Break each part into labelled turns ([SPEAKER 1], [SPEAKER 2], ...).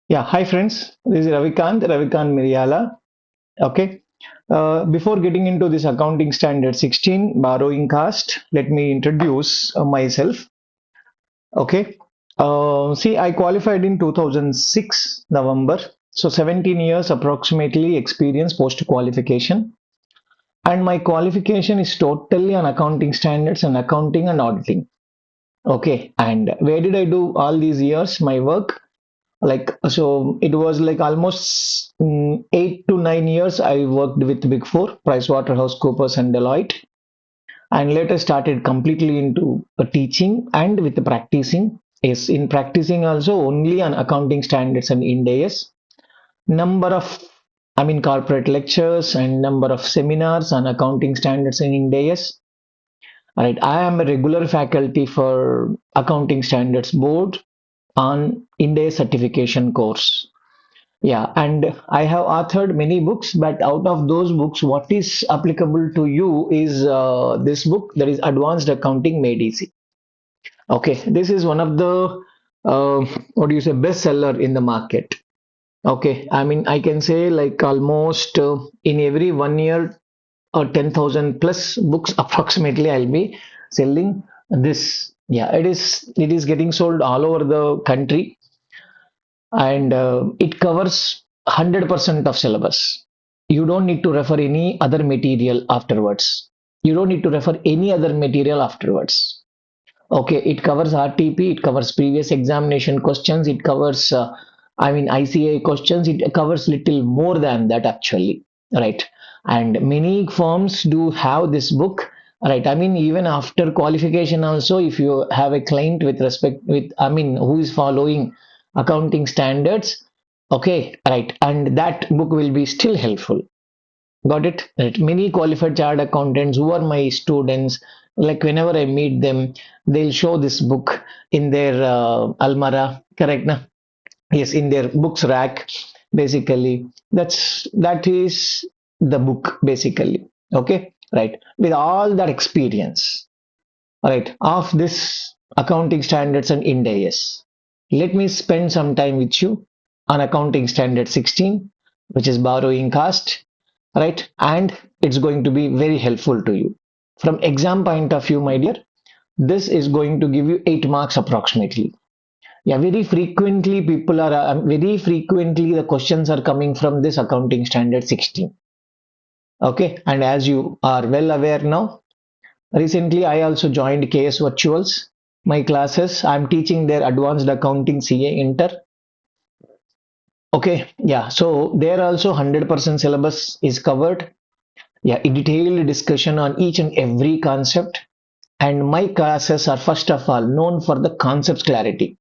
[SPEAKER 1] Yeah, hi friends. This is Ravikant Miriala. Okay. Before getting into this accounting standard 16 borrowing cost, let me introduce myself. Okay. See, I qualified in 2006 November. So 17 years approximately experience post qualification. And my qualification is totally on accounting standards and accounting and auditing. Okay. And where did I do all these years? My work so it was like almost 8 to 9 years I worked with Big Four, PricewaterhouseCoopers and Deloitte, and later started completely into teaching and with the practicing. Yes, in practicing also only on accounting standards and Ind AS. Number of corporate lectures and number of seminars on accounting standards and Ind AS. Right, I am a regular faculty for accounting standards board on Ind AS certification course. Yeah, and I have authored many books, but out of those books, what is applicable to you is this book, that is Advanced Accounting Made Easy. Okay, this is one of the what do you say bestseller in the market. Okay, I can say like almost in every 1 year or 10,000 plus books approximately I'll be selling this. Yeah, it is getting sold all over the country, and it covers 100% of syllabus. You don't need to refer any other material afterwards. You don't need to refer any other material afterwards. Okay, it covers RTP, it covers previous examination questions, it covers ICA questions, it covers little more than that actually, right? And many firms do have this book, right? Even after qualification also, if you have a client with respect with who is following accounting standards, okay, right, and that book will be still helpful. Got it? Right. Many qualified chartered accountants who are my students, like whenever I meet them, they'll show this book in their almara, correct? Na? Yes, in their books rack, basically. That is the book, basically. Okay, right. With all that experience, right, of this accounting standards and Ind AS. Let me spend some time with you on accounting standard 16, which is borrowing cost, right? And it's going to be very helpful to you. From exam point of view, my dear, this is going to give you 8 marks approximately. Yeah, very frequently the questions are coming from this accounting standard 16. Okay, and as you are well aware now, recently, I also joined KS Virtuals. My classes, I'm teaching their advanced accounting CA Inter. Okay, yeah, so there also 100% syllabus is covered. Yeah, a detailed discussion on each and every concept. And my classes are first of all known for the concept clarity.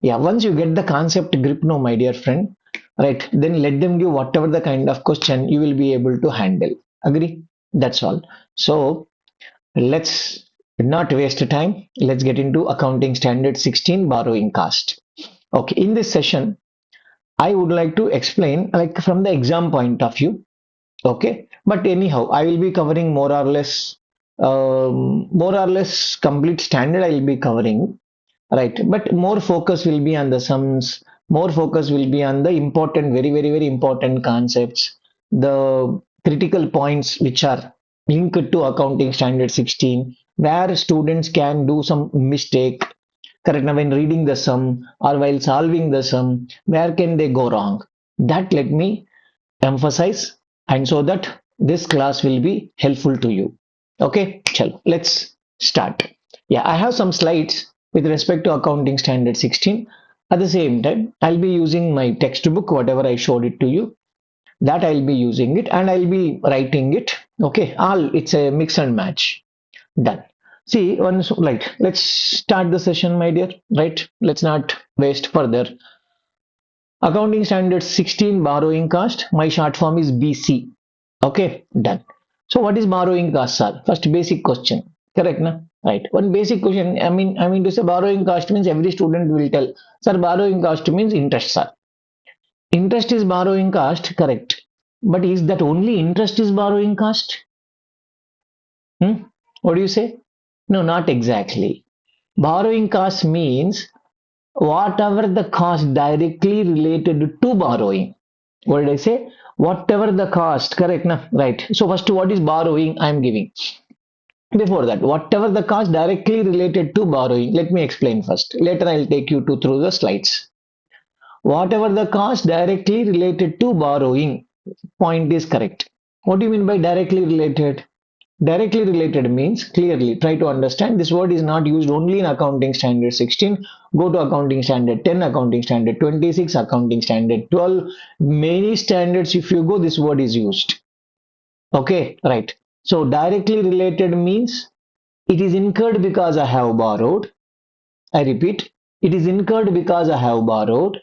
[SPEAKER 1] Yeah, once you get the concept grip, no, my dear friend, right, then let them give whatever the kind of question you will be able to handle. Agree? That's all. So, let's not waste time. Let's get into accounting standard 16 borrowing cost. Okay, in this session, I would like to explain like from the exam point of view. Okay, but anyhow, I will be covering more or less complete standard. I will be covering, right, but more focus will be on the sums. More focus will be on the important, very, very, very important concepts, the critical points which are linked to accounting standard 16, where students can do some mistake, correct, now when reading the sum or while solving the sum, where can they go wrong? That let me emphasize, and so that this class will be helpful to you. Okay, chalo, let's start. Yeah, I have some slides with respect to accounting standard 16. At the same time, I'll be using my textbook, whatever I showed it to you, that I'll be using it and I'll be writing it. Okay, all it's a mix and match. Done. See, once right, let's start the session, my dear. Right, let's not waste further. Accounting standard 16 borrowing cost. My short form is BC. Okay, done. So what is borrowing cost, sir? First basic question. Correct, na? Right. One basic question. I mean to say borrowing cost means every student will tell, sir, borrowing cost means interest, sir. Interest is borrowing cost, correct. But is that only interest is borrowing cost? Hmm? What do you say? No, not exactly. Borrowing cost means Whatever the cost directly related to borrowing. What did I say? Whatever the cost, correct na? Right. So first, what is borrowing? I am giving. Before that, whatever the cost directly related to borrowing, let me explain first. Later, I'll take you to through the slides. Whatever the cost directly related to borrowing, point is correct. What do you mean by directly related? Directly related means clearly try to understand this word is not used only in accounting standard 16. Go to accounting standard 10, accounting standard 26, accounting standard 12. Many standards, if you go, this word is used. Okay, right. So directly related means it is incurred because I have borrowed. I repeat, it is incurred because I have borrowed,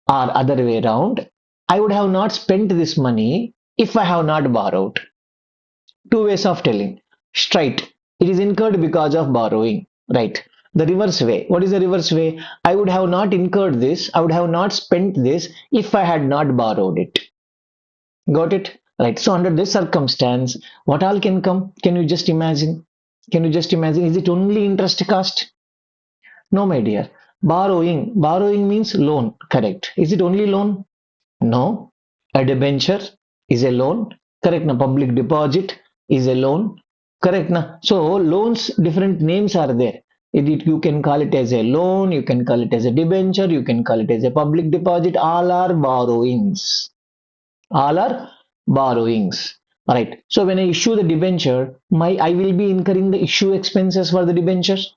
[SPEAKER 1] or other way around. I would have not spent this money if I have not borrowed. Two ways of telling. Straight. It is incurred because of borrowing. Right. The reverse way. What is the reverse way? I would have not incurred this. I would have not spent this if I had not borrowed it. Got it? Right. So under this circumstance, what all can come? Can you just imagine? Can you just imagine? Is it only interest cost? No, my dear. Borrowing. Borrowing means loan. Correct. Is it only loan? No. A debenture is a loan. Correct. Na public deposit is a loan. Correct. Na. So loans, different names are there. You can call it as a loan, you can call it as a debenture, you can call it as a public deposit. All are borrowings. All are borrowings. Alright. So when I issue the debenture, I will be incurring the issue expenses for the debentures.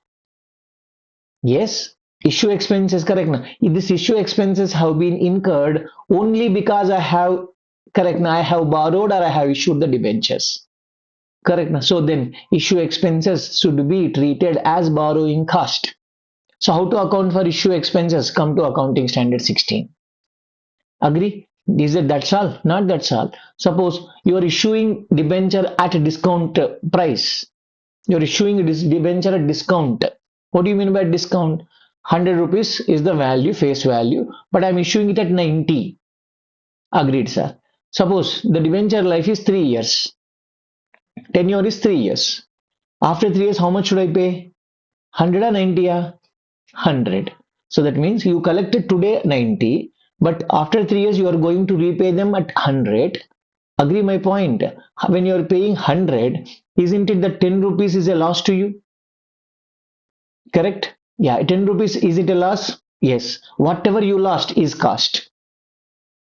[SPEAKER 1] Yes, issue expenses, correct. Na? This issue expenses have been incurred only because I have, correct. Na? I have borrowed or I have issued the debentures. Correct. Na? So then issue expenses should be treated as borrowing cost. So how to account for issue expenses? Come to accounting standard 16. Agree? Is it that's all? Not that's all. Suppose you are issuing debenture at a discount price. You're issuing this debenture at discount. What do you mean by discount? 100 rupees is the value, face value, but I'm issuing it at 90. Agreed, sir. Suppose the debenture life is 3 years. Tenure is 3 years. After 3 years, how much should I pay? 100 or 90? 100. So that means you collected today 90, but after 3 years, you are going to repay them at 100. Agree my point. When you are paying 100, isn't it that 10 rupees is a loss to you? Correct? Yeah, 10 rupees, is it a loss? Yes. Whatever you lost is cost.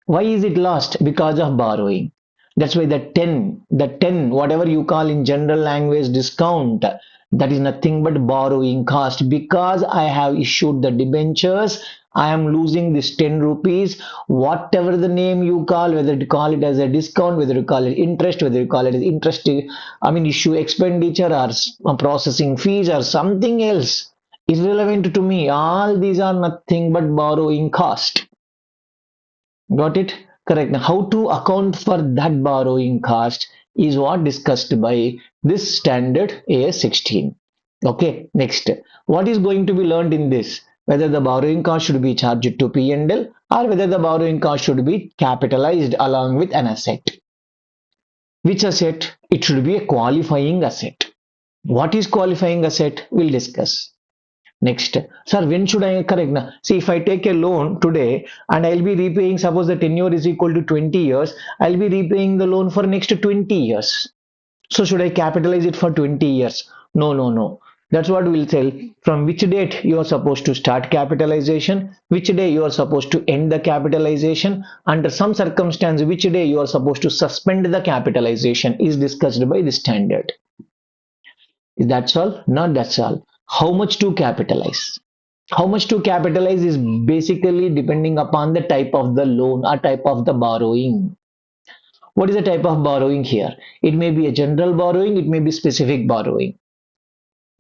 [SPEAKER 1] Why is it lost? Because of borrowing. That's why the 10, whatever you call in general language discount, that is nothing but borrowing cost. Because I have issued the debentures, I am losing this 10 rupees. Whatever the name you call, whether you call it as a discount, whether you call it interest, whether you call it as interest, issue expenditure or processing fees or something else, is relevant to me. All these are nothing but borrowing cost. Got it? Correct. Now, how to account for that borrowing cost is what discussed by this standard AS16. Okay, next. What is going to be learned in this? Whether the borrowing cost should be charged to P&L or whether the borrowing cost should be capitalized along with an asset. Which asset? It should be a qualifying asset. What is qualifying asset? We'll discuss. Next, sir, when should I correct now? See, if I take a loan today and I'll be repaying, suppose the tenure is equal to 20 years, I'll be repaying the loan for next 20 years. So should I capitalize it for 20 years? No, no, no. That's what we'll tell. From which date you are supposed to start capitalization, which day you are supposed to end the capitalization, under some circumstance, which day you are supposed to suspend the capitalization is discussed by the standard. That's all? Not that's all. How much to capitalize? How much to capitalize is basically depending upon the type of the loan or type of the borrowing. What is the type of borrowing here? It may be a general borrowing, it may be specific borrowing.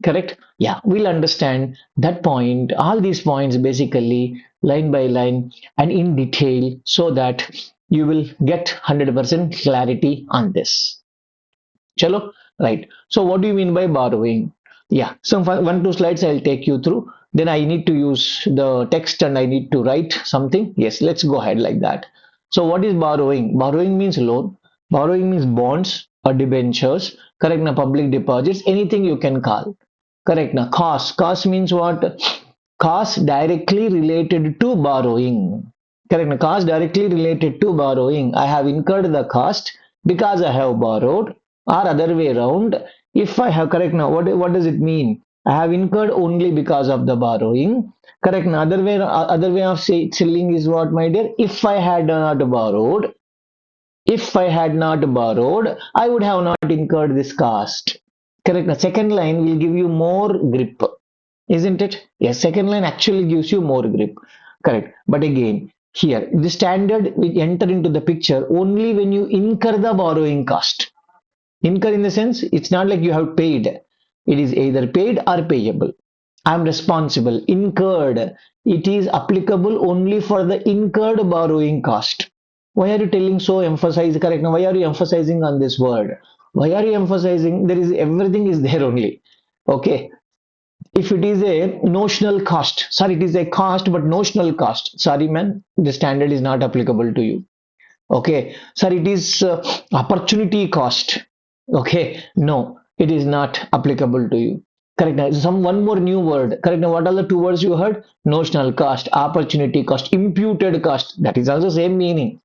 [SPEAKER 1] Correct? Yeah, we'll understand that point, all these points basically line by line and in detail so that you will get 100% clarity on this. Chalo, right. So what do you mean by borrowing? Yeah, so one, two slides I'll take you through. Then I need to use the text and I need to write something. Yes, let's go ahead like that. So what is borrowing? Borrowing means loan. Borrowing means bonds or debentures. Correct na public deposits, anything you can call. Correct na cost. Cost means what? Cost directly related to borrowing. Correct. Cost directly related to borrowing. I have incurred the cost because I have borrowed, or other way around. If I have, correct, now, what does it mean? I have incurred only because of the borrowing. Correct. Now, other way of selling is what, my dear? If I had not borrowed, I would have not incurred this cost. Correct. The second line will give you more grip, isn't it? Yes, second line actually gives you more grip. Correct. But again, here, the standard will enter into the picture only when you incur the borrowing cost. Incur in the sense, it's not like you have paid. It is either paid or payable. I am responsible. Incurred. It is applicable only for the incurred borrowing cost. Why are you telling so emphasize? Correct. Now, why are you emphasizing on this word? Why are you emphasizing? There is everything is there only. Okay. If it is a notional cost, sorry, it is a cost but notional cost. Sorry, man, the standard is not applicable to you. Okay, sir, it is opportunity cost. Okay, no, it is not applicable to you. Correct. Now, some one more new word. Correct. Now, what are the two words you heard? Notional cost, opportunity cost, imputed cost. That is also same meaning.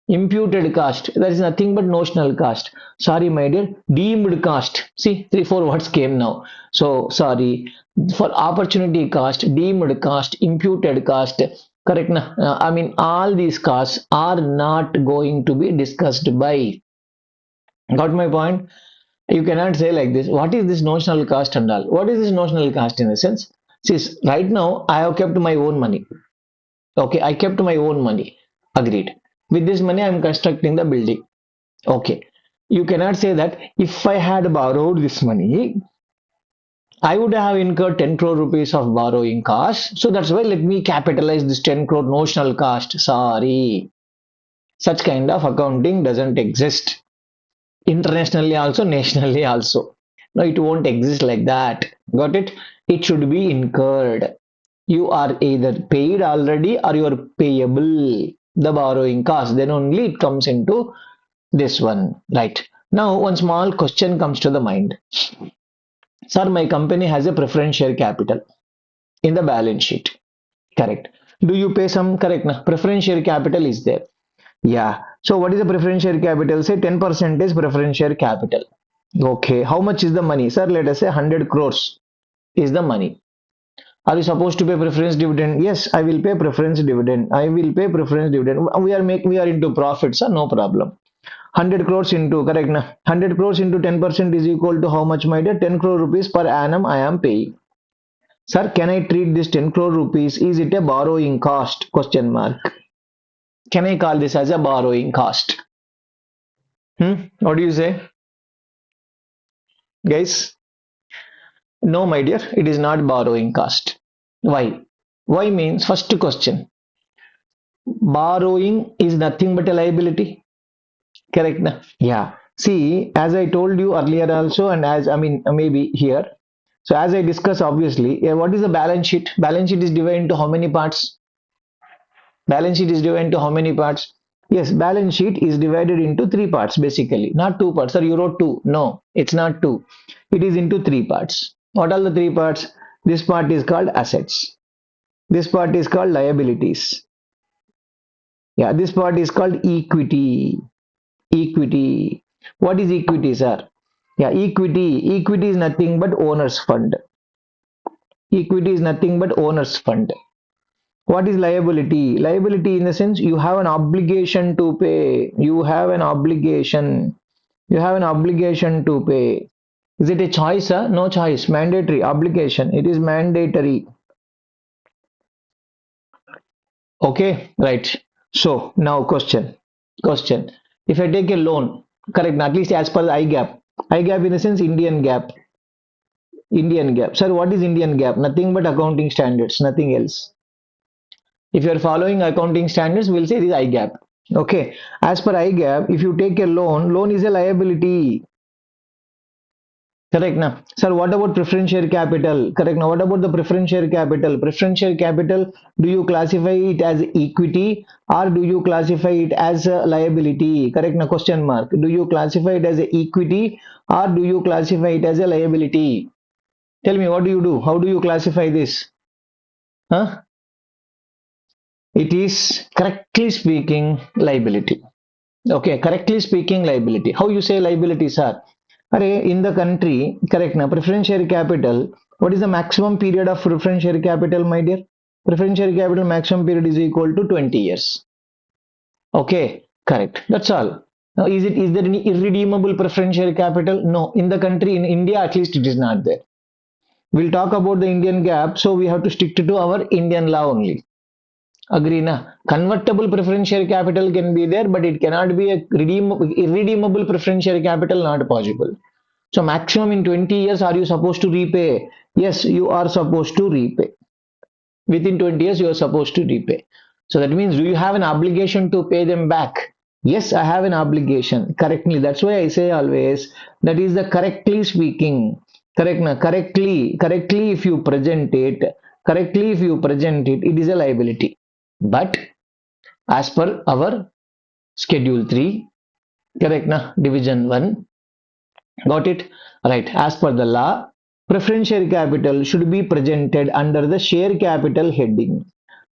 [SPEAKER 1] Imputed cost, that is nothing but notional cost. Sorry, my dear, deemed cost. See, 3 4 words came now. So sorry, for opportunity cost, deemed cost, imputed cost. Correct na? I mean, all these costs are not going to be discussed by. Got my point? You cannot say like this. What is this notional cost and all? What is this notional cost in a sense? See, right now I have kept my own money. Okay, I kept my own money. Agreed. With this money, I am constructing the building. Okay. You cannot say that if I had borrowed this money, I would have incurred 10 crore rupees of borrowing cost. So that's why let me capitalize this 10 crore notional cost. Sorry. Such kind of accounting doesn't exist. Internationally also, nationally also. No, it won't exist like that. Got it? It should be incurred. You are either paid already or you are payable the borrowing cost. Then only it comes into this one. Right. Now, one small question comes to the mind. Sir, my company has a preference share capital in the balance sheet. Correct. Do you pay some? Correct. Na? Preference share capital is there. Yeah. So what is the preference share capital? Say 10% is preference share capital. Okay. How much is the money? Sir, let us say 100 crores is the money. Are you supposed to pay preference dividend? Yes, I will pay preference dividend. I will pay preference dividend. We are into profits, sir, no problem. 100 crores into, correct na? 100 crores into 10% is equal to how much, my dear? 10 crore rupees per annum I am paying. Sir, can I treat this 10 crore rupees? Is it a borrowing cost? Question mark. Can I call this as a borrowing cost? What do you say, guys? No, my dear, it is not borrowing cost. Why? Why means first question. Borrowing is nothing but a liability. Correct. Na? Yeah. See, as I told you earlier also, and as I mean, maybe here. So, as I discussed, obviously, what is the balance sheet? Balance sheet is divided into how many parts? Balance sheet is divided into how many parts? Yes, balance sheet is divided into three parts basically, not two parts. Sir, you wrote two. No, it's not two. It is into three parts. What are the three parts? This part is called assets. This part is called liabilities. Yeah, this part is called equity. Equity. What is equity, sir? Yeah, equity. Equity is nothing but owner's fund. Equity is nothing but owner's fund. What is liability? Liability in the sense you have an obligation to pay. You have an obligation. You have an obligation to pay. Is it a choice, sir? No choice. Mandatory obligation. It is mandatory. Okay, right. So now question. Question. If I take a loan, correct, at least as per the IGAP. IGAP in the sense Indian gap. Indian gap. Sir, what is Indian gap? Nothing but accounting standards, nothing else. If you are following accounting standards, we'll say this IGAP. Okay. As per IGAP, if you take a loan, loan is a liability. Correct now. Sir, what about preference share capital? Correct now. What about the preference share capital? Preference share capital, do you classify it as equity or do you classify it as a liability? Correct now. Question mark. Do you classify it as a equity or do you classify it as a liability? Tell me, what do you do? How do you classify this? Huh? It is correctly speaking liability. Okay, correctly speaking liability. How you say liabilities are? Array, in the country, correct na, preference share capital. What is the maximum period of preference share capital, my dear? Preference share capital maximum period is equal to 20 years. Okay, correct. That's all. Now, is there any irredeemable preference share capital? No. In the country, in India, at least it is not there. We'll talk about the Indian gap, so we have to stick to our Indian law only. Agree, na? Convertible preference share capital can be there, but it cannot be a irredeemable preference share capital, not possible. So maximum in 20 years, are you supposed to repay? Yes, you are supposed to repay. Within 20 years, you are supposed to repay. So that means, do you have an obligation to pay them back? Yes, I have an obligation. Correctly. That's why I say always that is the correctly speaking. Correct, na? Correctly, if you present it, it is a liability. But as per our schedule 3, correct, na? Division 1, got it? Right. As per the law, preference share capital should be presented under the share capital heading.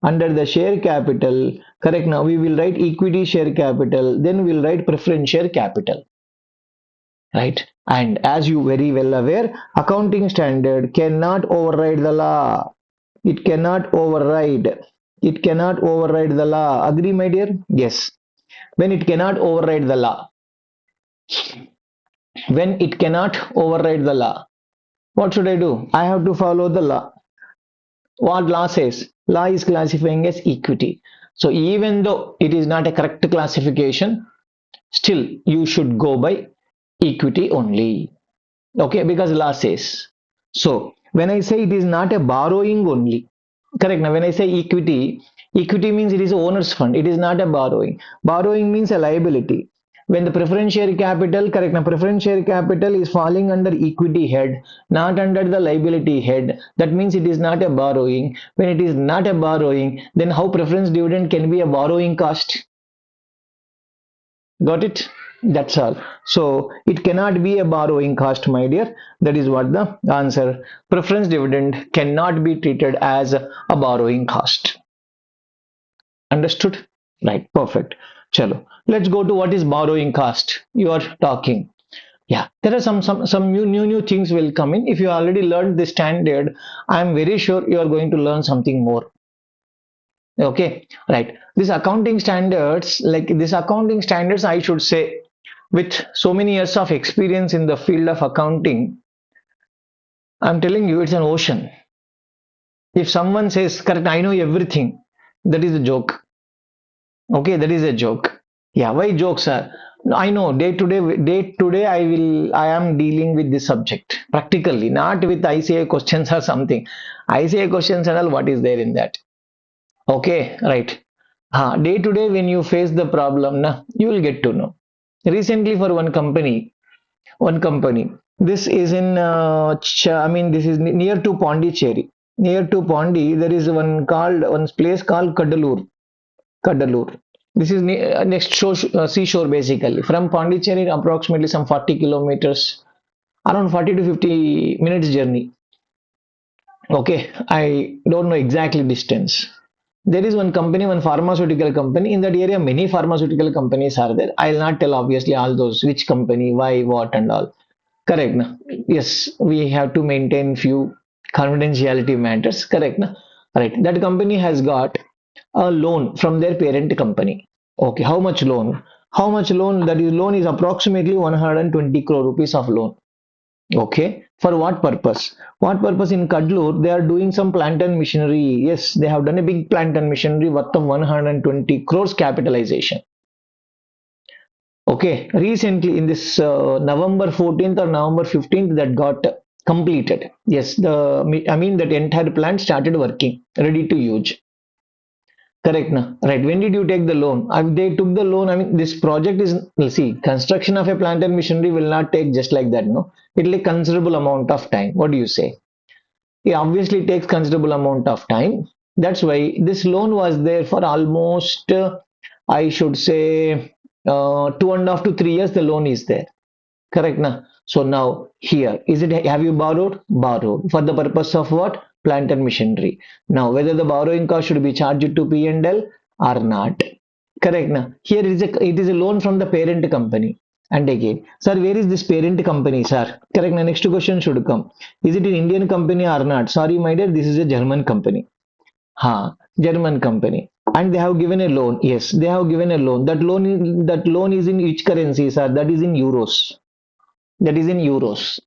[SPEAKER 1] Under the share capital, correct, now we will write equity share capital, then we'll write preference share capital. Right. And as you very well aware, accounting standard cannot override the law. It cannot override. It cannot override the law. Agree, my dear? Yes. When it cannot override the law. When it cannot override the law. What should I do? I have to follow the law. What law says? Law is classifying as equity. So even though it is not a correct classification, still you should go by equity only. Okay, because law says. So when I say it is not a borrowing only, correct. Now when I say equity means it is a owner's fund. It is not a borrowing. Borrowing means a liability. When the preference share capital, correct. Now preference share capital is falling under equity head, not under the liability head. That means it is not a borrowing. When it is not a borrowing, then how preference dividend can be a borrowing cost? Got it? That's all. So it cannot be a borrowing cost, my dear. That is what the answer. Preference dividend cannot be treated as a borrowing cost. Understood? Right. Perfect. Chalo. Let's go to what is borrowing cost. You are talking. Yeah, there are some new things will come in. If you already learned the standard, I am very sure you are going to learn something more. Okay, right. This accounting standards, I should say, with so many years of experience in the field of accounting, I'm telling you, it's an ocean. If someone says, correct, I know everything, that is a joke. Okay, that is a joke. Yeah, why jokes are? I know day to day, I am dealing with this subject practically, not with ICA questions or something. ICA questions and all, what is there in that? Okay, right. Day to day, when you face the problem, you will get to know. Recently, for one company, this is in, this is near to Pondicherry. Near to Pondi, there is one place called Kadalur. Kadalur. This is next seashore basically. From Pondicherry, approximately some 40 kilometers, around 40 to 50 minutes journey. Okay, I don't know exactly distance. There is one company, one pharmaceutical company. In that area, many pharmaceutical companies are there. I'll not tell obviously all those which company, why, what, and all. Correct. Na? Yes, we have to maintain few confidentiality matters. Correct. Na? Right. That company has got a loan from their parent company. Okay. How much loan? How much loan? That is loan is approximately 120 crore rupees of loan. Okay. For what purpose? What purpose in Kadlur? They are doing some plant and machinery. Yes, they have done a big plant and machinery worth of 120 crores capitalization. Okay. Recently, in this November 14th or November 15th, that got completed. Yes, that entire plant started working, ready to use. Correct, na? Right. When did you take the loan? They took the loan. This project is, see, construction of a plant and machinery will not take just like that, no? It will take considerable amount of time. What do you say? It obviously takes considerable amount of time. That's why this loan was there for almost, I should say, 2.5 to 3 years. The loan is there. Correct, na? So now here, is it? Have you borrowed? Borrowed for the purpose of what? plant and machinery. Now, whether the borrowing cost should be charged to P&L or not. Correct. Now, here it is a loan from the parent company. And again, sir, where is this parent company, sir? Correct. Now, next question should come. Is it an Indian company or not? Sorry, my dear, this is a German company. German company. And they have given a loan. Yes, they have given a loan. That loan is in which currency, sir? That is in euros. That is in euros.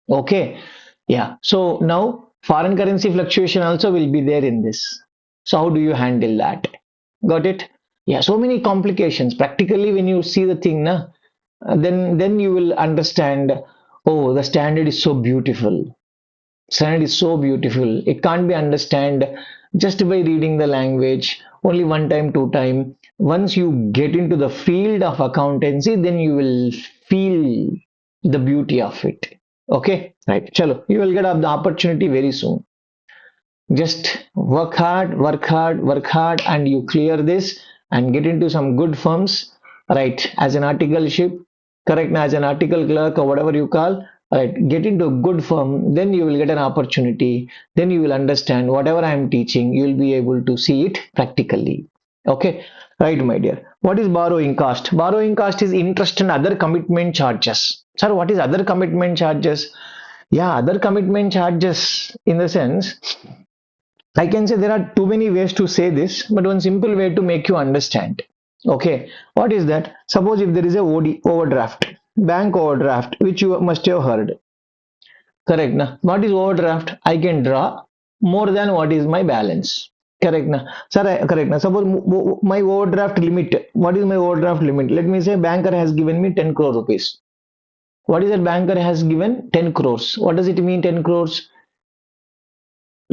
[SPEAKER 1] Okay. Yeah. So now foreign currency fluctuation also will be there in this. So how do you handle that? Got it? Yeah. So many complications. Practically, when you see the thing, then you will understand. Oh, the standard is so beautiful. Standard is so beautiful. It can't be understand just by reading the language only one time, two time. Once you get into the field of accountancy, then you will feel the beauty of it. Okay, right. Chalo, you will get the opportunity very soon. Just work hard, work hard, work hard, and you clear this and get into some good firms, right? As an articleship, correct? As an article clerk or whatever you call, right? Get into a good firm, then you will get an opportunity. Then you will understand whatever I am teaching, you will be able to see it practically. Okay, right, my dear. What is borrowing cost? Borrowing cost is interest and other commitment charges. Sir, what is other commitment charges? Yeah, other commitment charges in the sense I can say there are too many ways to say this, but one simple way to make you understand. Okay, what is that? Suppose if there is a overdraft, bank overdraft, which you must have heard. Correct. Now, what is overdraft? I can draw more than what is my balance. Correct. Now, sir, correct. Now, suppose my overdraft limit. What is my overdraft limit? Let me say banker has given me 10 crore rupees. What is that banker has given? 10 crores. What does it mean 10 crores?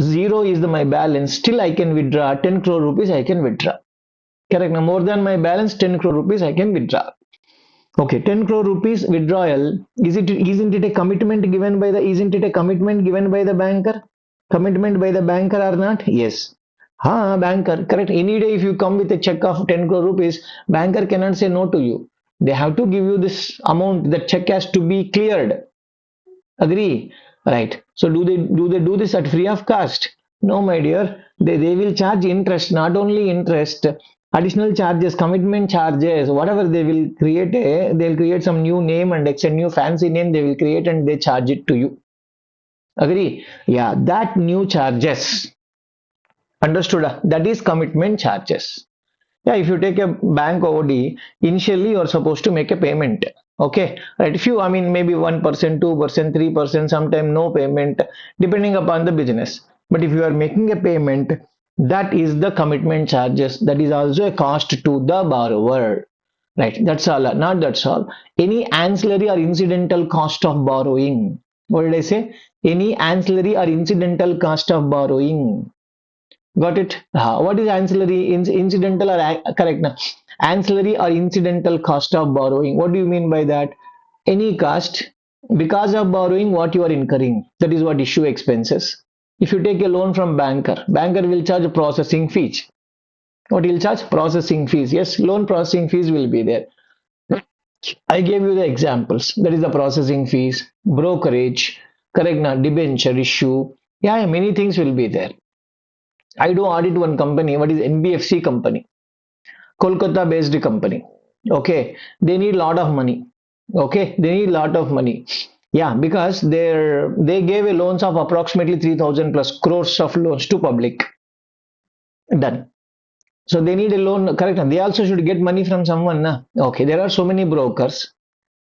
[SPEAKER 1] Zero is my balance, still I can withdraw 10 crore rupees. I can withdraw. Correct. Now, more than my balance, 10 crore rupees I can withdraw. Okay, 10 crore rupees withdrawal. Isn't it a commitment given by the banker? Commitment by the banker or not? Yes. Banker, correct. Any day if you come with a check of 10 crore rupees, banker cannot say no to you. They have to give you this amount. The check has to be cleared. Agree? Right. So do they do this at free of cost? No, my dear. They will charge interest, not only interest, additional charges, commitment charges, whatever they'll create some new name and extend new fancy name they will create and they charge it to you. Agree? Yeah, that new charges. Understood? That is commitment charges. Yeah, if you take a bank OD, initially you are supposed to make a payment. Okay, right? If you, I mean, maybe 1%, 2%, 3%, sometime no payment, depending upon the business. But if you are making a payment, that is the commitment charges. That is also a cost to the borrower. Right? That's all. Not that's all. Any ancillary or incidental cost of borrowing. What did I say? Any ancillary or incidental cost of borrowing. Got it? What is ancillary, incidental or correct now? Ancillary or incidental cost of borrowing. What do you mean by that? Any cost because of borrowing what you are incurring. That is what issue expenses. If you take a loan from banker will charge processing fees. What will charge? Processing fees. Yes, loan processing fees will be there. I gave you the examples. That is the processing fees, brokerage, correct now, debenture issue. Yeah, many things will be there. I do audit one company. What is NBFC company? Kolkata based company. Okay, they need lot of money. Okay, they need lot of money. Yeah, because they gave a loans of approximately 3,000 plus crores of loans to public. Done. So they need a loan, correct? They also should get money from someone. Na? Okay, there are so many brokers.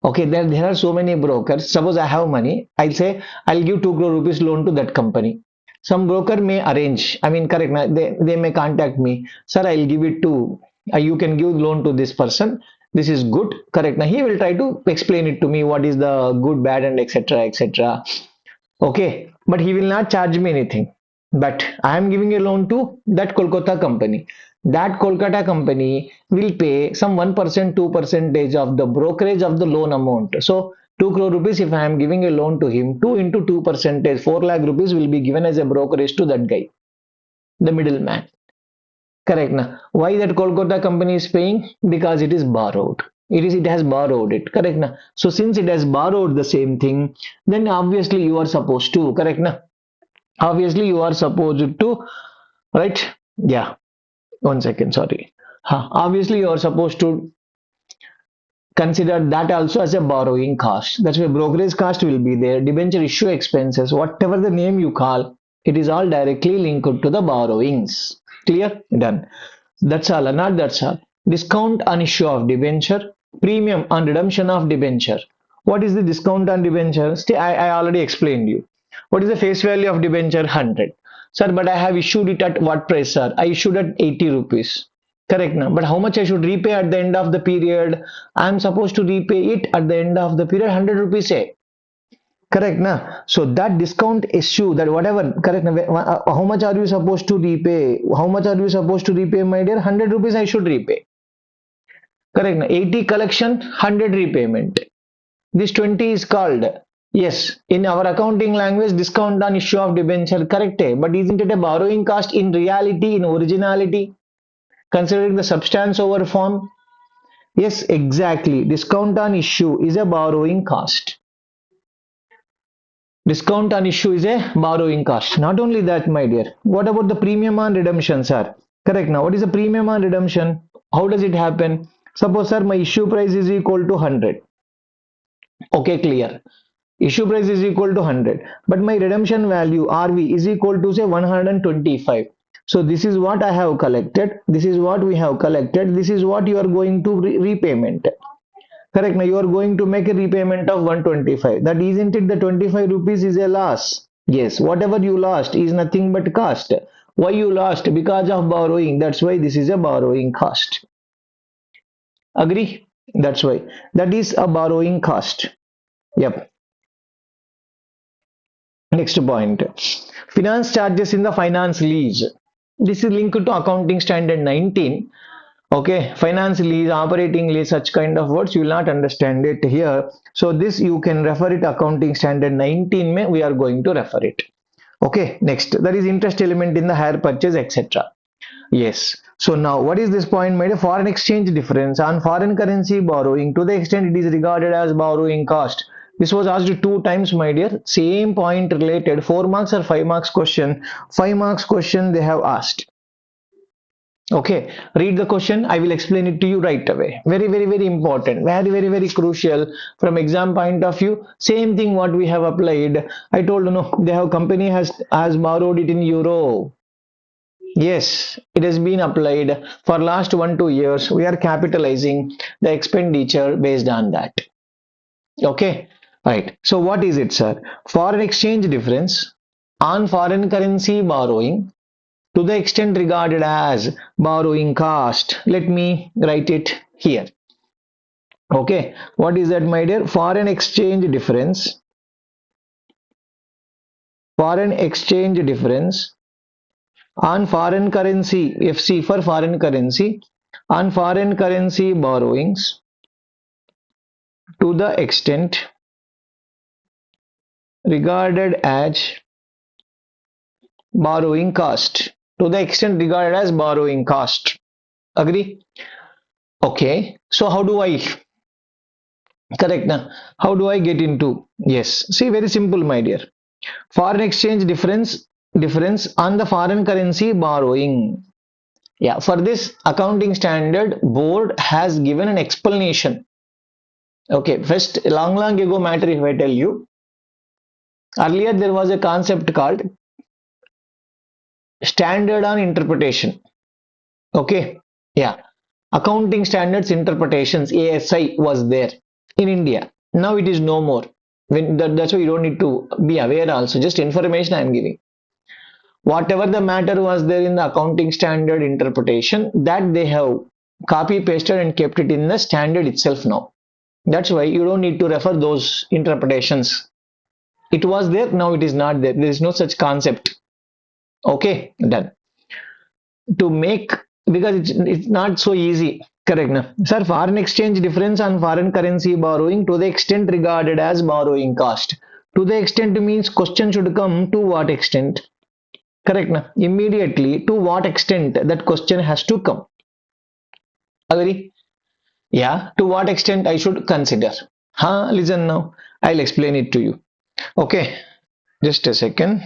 [SPEAKER 1] Okay, there are so many brokers. Suppose I have money, I'll say I'll give 2 crore rupees loan to that company. Some broker may arrange, I mean, correct, they may contact me. Sir, I'll give it to, you can give loan to this person. This is good, correct. Now he will try to explain it to me what is the good, bad, and etc. etc. Okay, but he will not charge me anything. But I am giving a loan to that Kolkata company. That Kolkata company will pay some 1%, 2% of the brokerage of the loan amount. So 2 crore rupees, if I am giving a loan to him, 2 into 2%, 4 lakh rupees will be given as a brokerage to that guy, the middleman. Correct. Now, why that Kolkata company is paying? Because it is borrowed. It has borrowed it. Correct. Now, so since it has borrowed the same thing, then obviously you are supposed to. Correct. Now, Obviously you are supposed to, right? Yeah, 1 second, sorry. Obviously you are supposed to consider that also as a borrowing cost. That's why brokerage cost will be there, debenture issue expenses, whatever the name you call, it is all directly linked to the borrowings. Clear? Done. That's all, not that's all. Discount on issue of debenture, premium on redemption of debenture. What is the discount on debenture? I already explained you. What is the face value of debenture? 100. Sir, but I have issued it at what price, sir? I issued at 80 rupees. Correct now. But how much I should repay at the end of the period? I am supposed to repay it at the end of the period 100 rupees. Say. Correct na. So that discount issue, that whatever, correct na, how much are you supposed to repay? How much are you supposed to repay, my dear? 100 rupees I should repay. Correct na. 80 collection, 100 repayment. This 20 is called, yes, in our accounting language, discount on issue of debenture, correct? But isn't it a borrowing cost in reality, in originality, considering the substance over form? Yes, exactly. Discount on issue is a borrowing cost. Discount on issue is a borrowing cost. Not only that, my dear. What about the premium on redemption, sir? Correct. Now, what is the premium on redemption? How does it happen? Suppose, sir, my issue price is equal to 100. Okay, clear. Issue price is equal to 100. But my redemption value, RV, is equal to, say, 125. So, this is what I have collected. This is what we have collected. This is what you are going to repayment. Correct. Now you are going to make a repayment of 125. That isn't it, the 25 rupees is a loss. Yes, whatever you lost is nothing but cost. Why you lost? Because of borrowing. That's why this is a borrowing cost. Agree? That's why. That is a borrowing cost. Yep. Next point. Finance charges in the finance lease. This is linked to accounting standard 19. Okay, finance lease, operating lease, such kind of words you will not understand it here. So this you can refer it accounting standard 19 mein we are going to refer it. Okay, next, that is interest element in the hire purchase, etc. Yes. So now what is this point made? A foreign exchange difference on foreign currency borrowing to the extent it is regarded as borrowing cost. This was asked 2 times, my dear. Same point related, 4 marks or 5 marks question. 5 marks question they have asked. Okay, read the question. I will explain it to you right away. Very, very, very important. Very, very, very crucial from exam point of view. Same thing what we have applied. I told you no, they have company has borrowed it in euro. Yes, it has been applied for last 1 2 years. We are capitalizing the expenditure based on that. Okay, right. So what is it, sir? Foreign exchange difference on foreign currency borrowing to the extent regarded as borrowing cost. Let me write it here. Okay, what is that, my dear? Foreign exchange difference. Foreign exchange difference on foreign currency, FC for foreign currency, on foreign currency borrowings to the extent regarded as borrowing cost. To the extent regarded as borrowing cost. Agree? Okay, so how do I correct now? How do I get into? Yes, see, very simple, my dear. Foreign exchange difference on the foreign currency borrowing. Yeah, for this accounting standard board has given an explanation. Okay, first, long ago matter, if I tell you, earlier there was a concept called standard on interpretation. Okay, yeah, accounting standards interpretations, ASI, was there in India. Now it is no more. That's why you don't need to be aware also, just information I am giving. Whatever the matter was there in the accounting standard interpretation, that they have copy pasted and kept it in the standard itself now. That's why you don't need to refer those interpretations. It was there, now it is not there. There is no such concept. Okay, done. To make, because it's not so easy. Correct now. Sir, foreign exchange difference on foreign currency borrowing to the extent regarded as borrowing cost. To the extent means question should come to what extent. Correct now. Immediately, to what extent that question has to come. Agree? Yeah. To what extent I should consider. Listen now. I'll explain it to you. Okay. Just a second.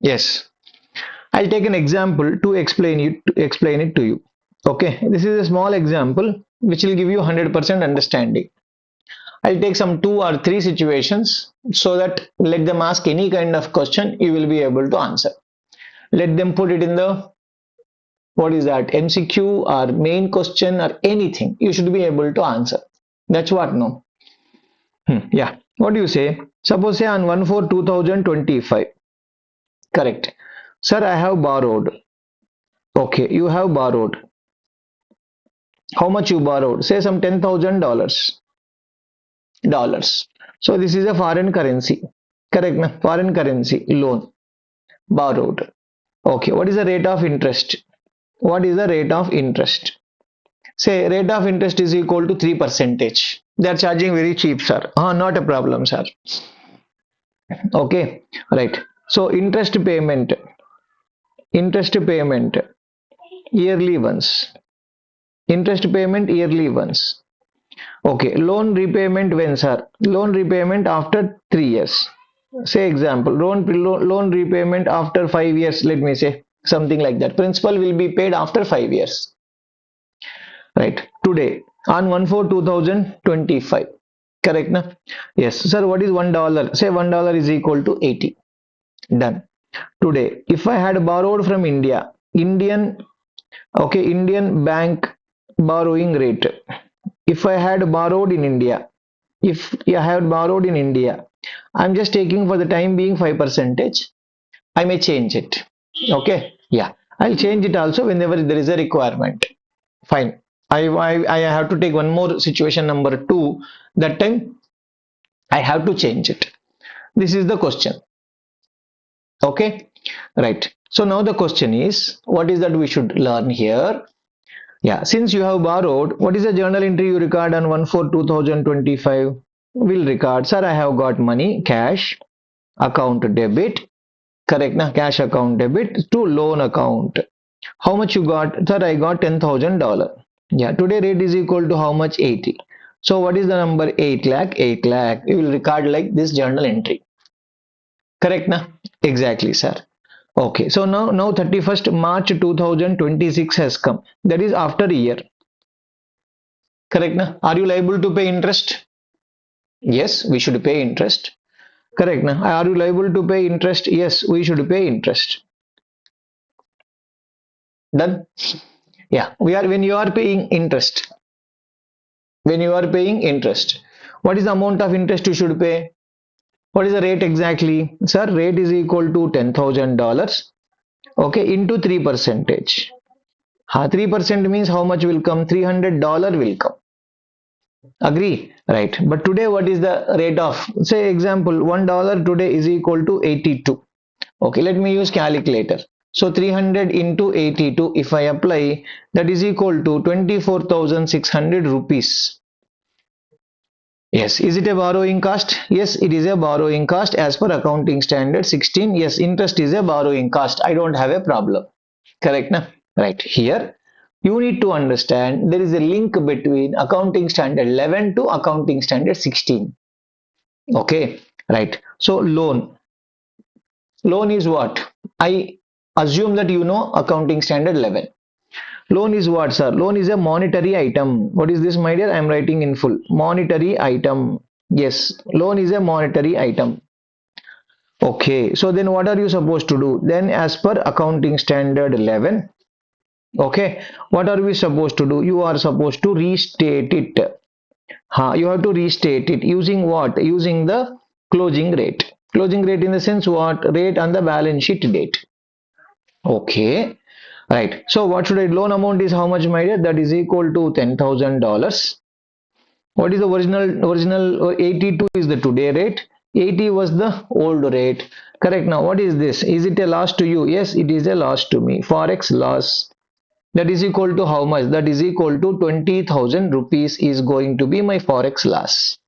[SPEAKER 1] Yes. I'll take an example to explain it to you. Okay, this is a small example which will give you 100% understanding. I'll take some two or three situations so that let them ask any kind of question, you will be able to answer. Let them put it in the, what is that, MCQ or main question or anything, you should be able to answer. That's what, no? Yeah. What do you say? Suppose say on 1/4/2025. Correct. Sir, I have borrowed. Okay, you have borrowed. How much you borrowed? Say some $10,000. Dollars. So this is a foreign currency. Correct, na? Foreign currency loan borrowed. Okay, what is the rate of interest? What is the rate of interest? Say rate of interest is equal to 3%. They are charging very cheap, sir. Not a problem, sir. Okay, right. So interest payment yearly once. Interest payment yearly once. Okay, loan repayment when, sir? Loan repayment after 3 years. Say example, loan repayment after 5 years, let me say something like that. Principal will be paid after 5 years. Right. Today on 1/4/2025. Correct, na? Yes, sir. What is $1? Say $1 is equal to 80. Done. Today, if I had borrowed from India, Indian bank borrowing rate. If I had borrowed in India, if I had borrowed in India, I'm just taking for the time being 5%. I may change it. Okay. Yeah. I'll change it also whenever there is a requirement. Fine. I have to take one more situation number two. That time I have to change it. This is the question. Okay. Right. So now the question is, what is that we should learn here? Yeah, since you have borrowed, what is the journal entry you record on 1/4/2025? Will record, sir, I have got money, cash, account debit, correct, na? Cash account debit to loan account. How much you got? Sir, I got $10,000. Yeah, today rate is equal to how much? 80. So what is the number? 8 lakh, 8 lakh. You will record like this journal entry. Correct, na? Exactly, sir. Okay, so now 31st March 2026 has come. That is after a year. Correct, na? Are you liable to pay interest? Yes, we should pay interest. Correct, na? Are you liable to pay interest? Yes, we should pay interest. Done? Yeah, we are when you are paying interest. When you are paying interest, what is the amount of interest you should pay? What is the rate exactly? Sir, rate is equal to $10,000. Okay, into 3%. 3% means how much will come? $300 will come. Agree? Right. But today, what is the rate of? Say example, $1 today is equal to 82. Okay, let me use calculator. So 300 into 82, if I apply, that is equal to 24,600 rupees. Yes, is it a borrowing cost? Yes, it is a borrowing cost as per accounting standard 16. Yes, interest is a borrowing cost. I don't have a problem. Correct, na? Right. Here, you need to understand there is a link between accounting standard 11 to accounting standard 16. Okay, right. So loan. Loan is what? I assume that you know accounting standard 11. Loan is what, sir? Loan is a monetary item. What is this, my dear? I am writing in full. Monetary item. Yes, loan is a monetary item. Okay, so then what are you supposed to do? Then as per accounting standard 11, okay, what are we supposed to do? You are supposed to restate it. You have to restate it using what? Using the closing rate. Closing rate in the sense what? Rate on the balance sheet date. Okay. Right. So what should I? Loan amount is how much, my dear? That is equal to $10,000. What is the original 82 is the today rate. 80 was the old rate. Correct. Now what is this? Is it a loss to you? Yes, it is a loss to me. Forex loss. That is equal to how much? That is equal to 20,000 rupees is going to be my forex loss.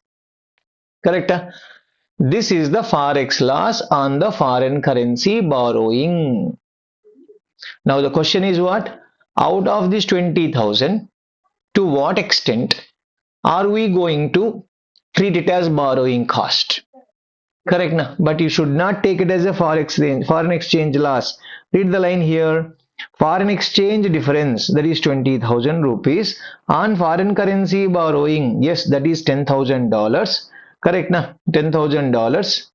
[SPEAKER 1] Correct. This is the forex loss on the foreign currency borrowing. Now the question is what? Out of this 20,000, to what extent are we going to treat it as borrowing cost? Correct na? But you should not take it as a foreign exchange loss. Read the line here. Foreign exchange difference, that is 20,000 rupees on foreign currency borrowing. Yes, that is $10,000. Correct na? $10,000.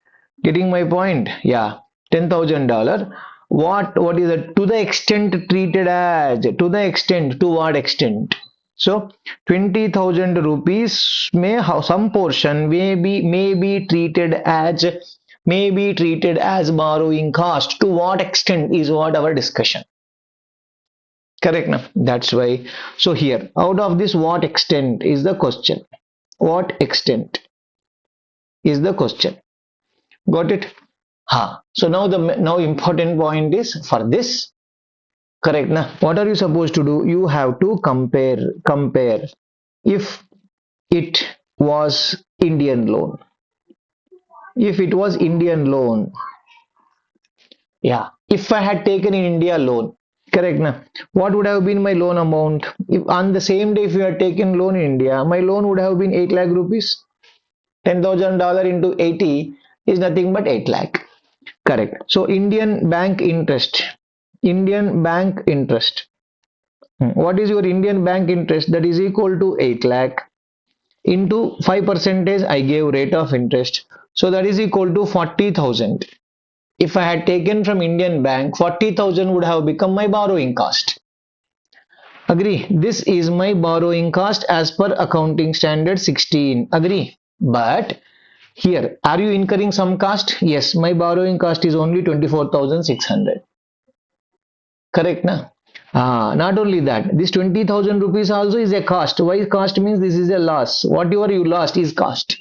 [SPEAKER 1] Getting my point? Yeah, $10,000. What is it? To the extent treated as, to the extent, to what extent? So 20,000 rupees may have some portion may be treated as borrowing cost. To what extent is what our discussion. Correct now. That's why. So here, out of this, what extent is the question? What extent is the question? Got it? Ha. So now important point is for this. Correct now. What are you supposed to do? You have to compare. If it was Indian loan. If it was Indian loan, yeah. If I had taken in India loan, correct na? What would have been my loan amount? If on the same day, if you had taken loan in India, my loan would have been 8 lakh rupees. $10,000 into 80 is nothing but 8 lakh. Correct. So Indian bank interest. Indian bank interest. What is your Indian bank interest? That is equal to 8 lakh into 5 percentage I gave rate of interest, so that is equal to 40,000. If I had taken from Indian bank, 40,000 would have become my borrowing cost. Agree? This is my borrowing cost as per accounting standard 16. Agree? But here, are you incurring some cost? Yes, my borrowing cost is only 24,600. Correct na? Not only that, this 20,000 rupees also is a cost. Why cost means this is a loss. Whatever you lost is cost.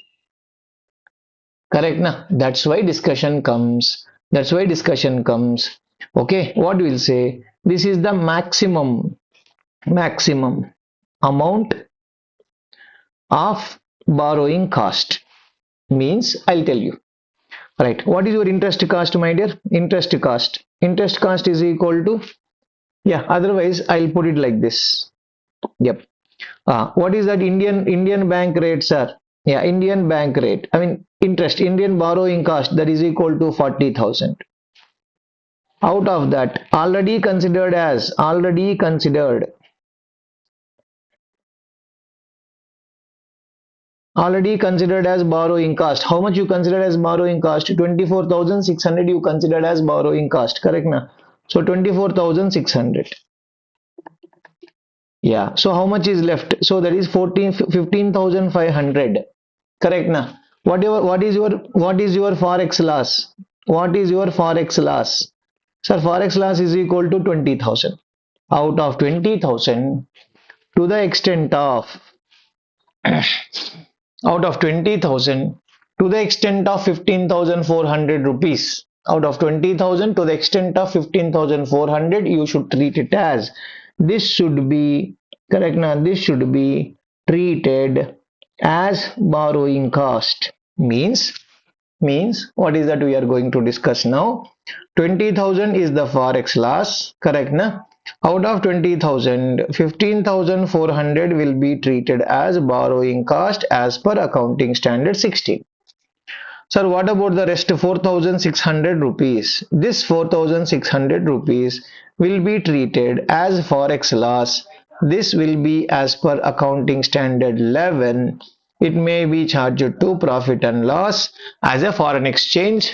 [SPEAKER 1] Correct na? That's why discussion comes. That's why discussion comes. Okay, what we'll say? This is the maximum amount of borrowing cost. Means I'll tell you. Right. What is your interest cost, my dear? Interest cost. Interest cost is equal to, yeah. Otherwise, I'll put it like this. Yep. What is that Indian bank rate, sir? Yeah, Indian bank rate. I mean interest, Indian borrowing cost, that is equal to 40,000. Out of that, already considered as borrowing cost. How much you consider as borrowing cost? 24,600 you considered as borrowing cost. Correct na? So 24,600. Yeah. So how much is left? So that is 15,500. Correct na? What is your forex loss? What is your forex loss? Sir, forex loss is equal to 20,000. Out of 20,000, to the extent of out of 20,000, to the extent of 15,400 rupees. Out of 20,000 to the extent of 15,400, you should treat it as, this should be, correct now, this should be treated as borrowing cost. Means what is that we are going to discuss now? 20,000 is the forex loss, correct na? Out of 20,000, 15,400 will be treated as borrowing cost as per accounting standard 16. Sir, what about the rest 4,600 rupees? This 4,600 rupees will be treated as forex loss. This will be as per accounting standard 11. It may be charged to profit and loss as a foreign exchange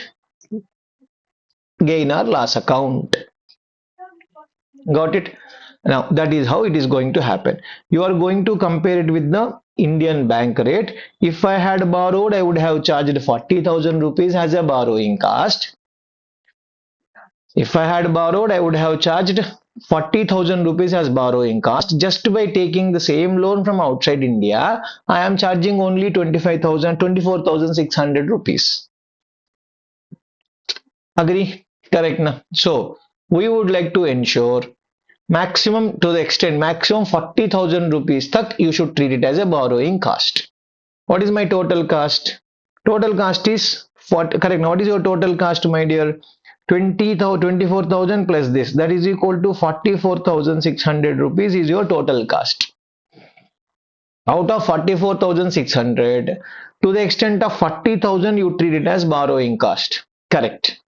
[SPEAKER 1] gain or loss account. Got it? Now that is how it is going to happen. You are going to compare it with the Indian bank rate. If I had borrowed, I would have charged 40,000 rupees as a borrowing cost. If I had borrowed, I would have charged 40,000 rupees as borrowing cost. Just by taking the same loan from outside India, I am charging only 24,600 rupees. Agree? Correct na? So we would like to ensure maximum, to the extent maximum 40,000 rupees tak you should treat it as a borrowing cost. What is my total cost? Total cost is 40, correct. Now what is your total cost, my dear? 24,000 plus this, that is equal to 44,600 rupees is your total cost. Out of 44,600, To the extent of 40,000, you treat it as borrowing cost. Correct.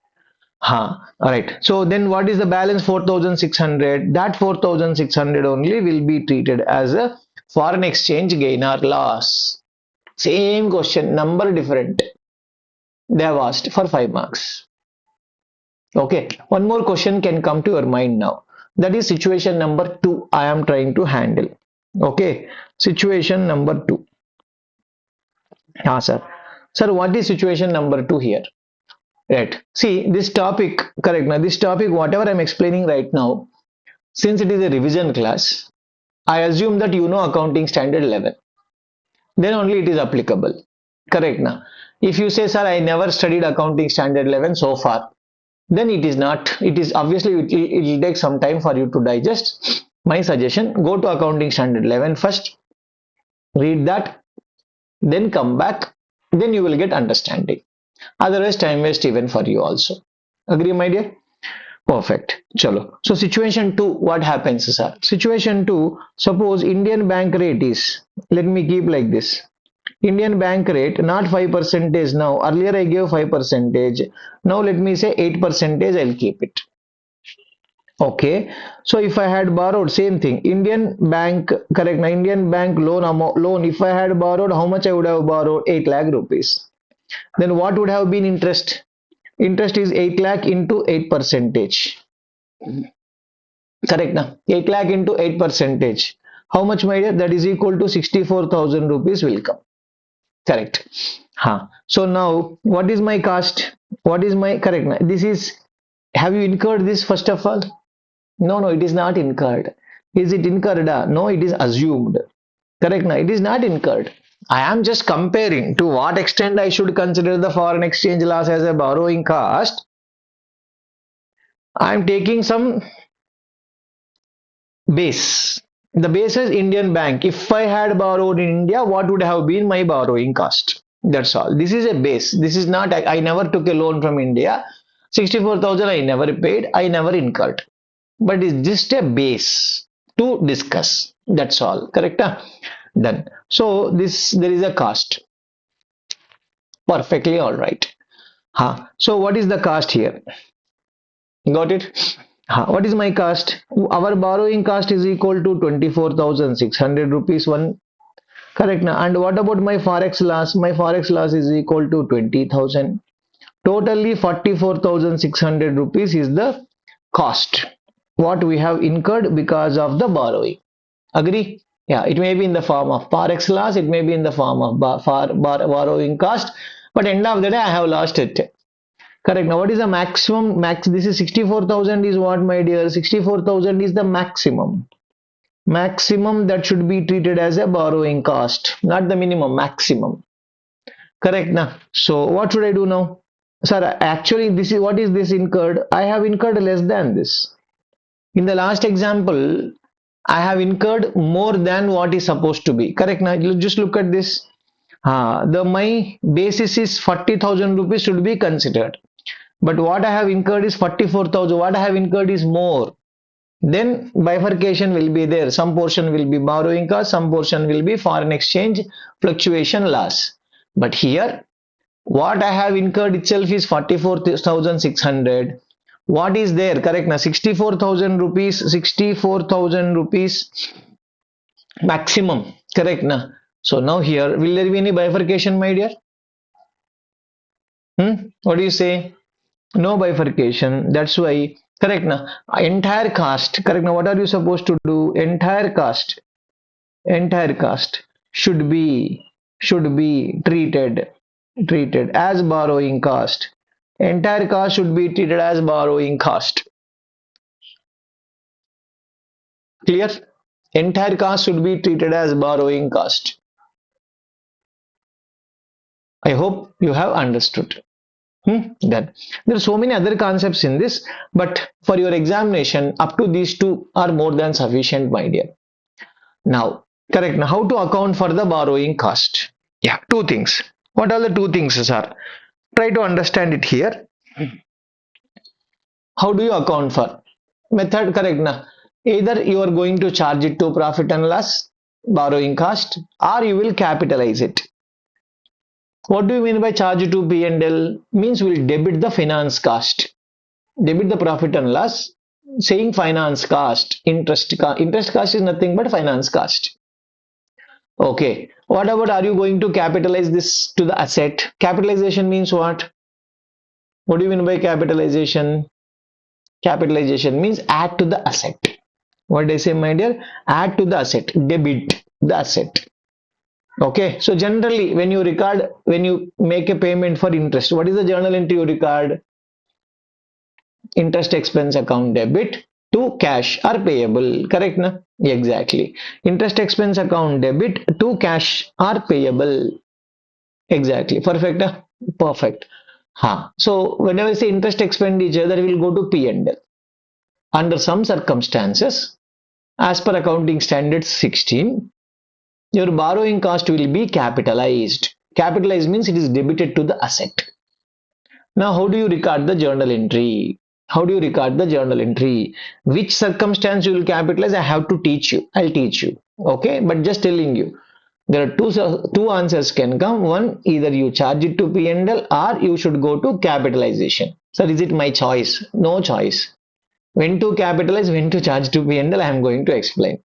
[SPEAKER 1] Huh. All right. So then what is the balance? 4,600. That 4,600 only will be treated as a foreign exchange gain or loss. Same question, number different. They have asked for 5 marks. Okay. One more question can come to your mind now. That is situation number 2 I am trying to handle. Okay. Situation number 2. Ah, sir. Sir, what is situation number 2 here? Right. See, this topic, correct. Now, this topic, whatever I'm explaining right now, since it is a revision class, I assume that you know accounting standard 11. Then only it is applicable. Correct. Now, if you say, sir, I never studied accounting standard 11 so far, then it is not. It is obviously, it will take some time for you to digest. My suggestion, go to accounting standard 11 first, read that, then come back, then you will get understanding. Otherwise, time waste even for you also. Agree, my dear? Perfect. Chalo. So situation 2, what happens, sir? Situation 2, suppose Indian bank rate is, let me keep like this. Indian bank rate, not 5% now. Earlier I gave 5%. Now let me say 8%, I'll keep it. Okay. So if I had borrowed, same thing. Indian bank, correct. Now Indian bank loan, if I had borrowed, how much I would have borrowed? 8 lakh rupees. Then what would have been interest? Interest is 8 lakh into 8 percentage. Correct now. 8 lakh into 8 percentage. How much, my dear? That is equal to 64,000 rupees will come. Correct. Huh. So now what is my cost? What is my correct now? This is, have you incurred this first of all? No, no, it is not incurred. Is it incurred? No, it is assumed. Correct now. It is not incurred. I am just comparing to what extent I should consider the foreign exchange loss as a borrowing cost. I am taking some base. The base is Indian bank. If I had borrowed in India, what would have been my borrowing cost? That's all. This is a base. This is not, I never took a loan from India. 64,000 I never paid. I never incurred. But it's just a base to discuss. That's all. Correct? Done. So there is a cost. Perfectly all right. So what is the cost here? Got it? What is my cost? Our borrowing cost is equal to 24,600 rupees one. Correct now. And what about my forex loss? My forex loss is equal to 20,000. Totally 44,600 rupees is the cost. What we have incurred because of the borrowing. Agree? Yeah, it may be in the form of forex loss, it may be in the form of borrowing cost, but end of the day I have lost it. Correct. Now, what is the maximum? This is 64,000 is what, my dear? 64,000 is the maximum. Maximum that should be treated as a borrowing cost, not the minimum, maximum. Correct. Now, so what should I do now? Sir, actually, this is what is this incurred? I have incurred less than this. In the last example, I have incurred more than what is supposed to be. Correct. Now, just look at this. My basis is 40,000 rupees should be considered. But what I have incurred is 44,000. What I have incurred is more. Then bifurcation will be there. Some portion will be borrowing cost, some portion will be foreign exchange fluctuation loss. But here, what I have incurred itself is 44,600. What is there? Correct now. 64,000 rupees, 64,000 rupees maximum. Correct now. So now here, will there be any bifurcation, my dear? What do you say? No bifurcation. That's why, correct now, entire cost. Correct now, what are you supposed to do? Entire cost should be treated as borrowing cost. Entire cost should be treated as borrowing cost. Clear? Entire cost should be treated as borrowing cost. I hope you have understood. Then there are so many other concepts in this, but for your examination, up to these two are more than sufficient, my dear. Now, correct. Now, how to account for the borrowing cost? Yeah, two things. What are the two things, sir? Try to understand it here. How do you account for? Method, correct. Now, either you are going to charge it to profit and loss, borrowing cost, or you will capitalize it. What do you mean by charge to P&L? Means we'll debit the finance cost, debit the profit and loss, saying finance cost, interest cost is nothing but finance cost. Okay, what about, are you going to capitalize this to the asset? Capitalization means what do you mean by capitalization? Capitalization means add to the asset. What did I say, my dear? Add to the asset, debit the asset. Okay, so generally when you make a payment for interest, what is the journal entry you record? Interest expense account debit to cash or payable, correct na? Exactly. Interest expense account debit to cash or payable. Exactly. Perfect. Perfect. So whenever I say interest expenditure, that will go to P&L. Under some circumstances, as per accounting standards 16, your borrowing cost will be capitalized. Capitalized means it is debited to the asset. Now, how do you record the journal entry? How do you record the journal entry? Which circumstance you will capitalize? I have to teach you. I'll teach you. Okay, but just telling you, there are two answers can come. One, either you charge it to P&L or you should go to capitalization. Sir, is it my choice? No choice. When to capitalize, when to charge to P&L, I am going to explain.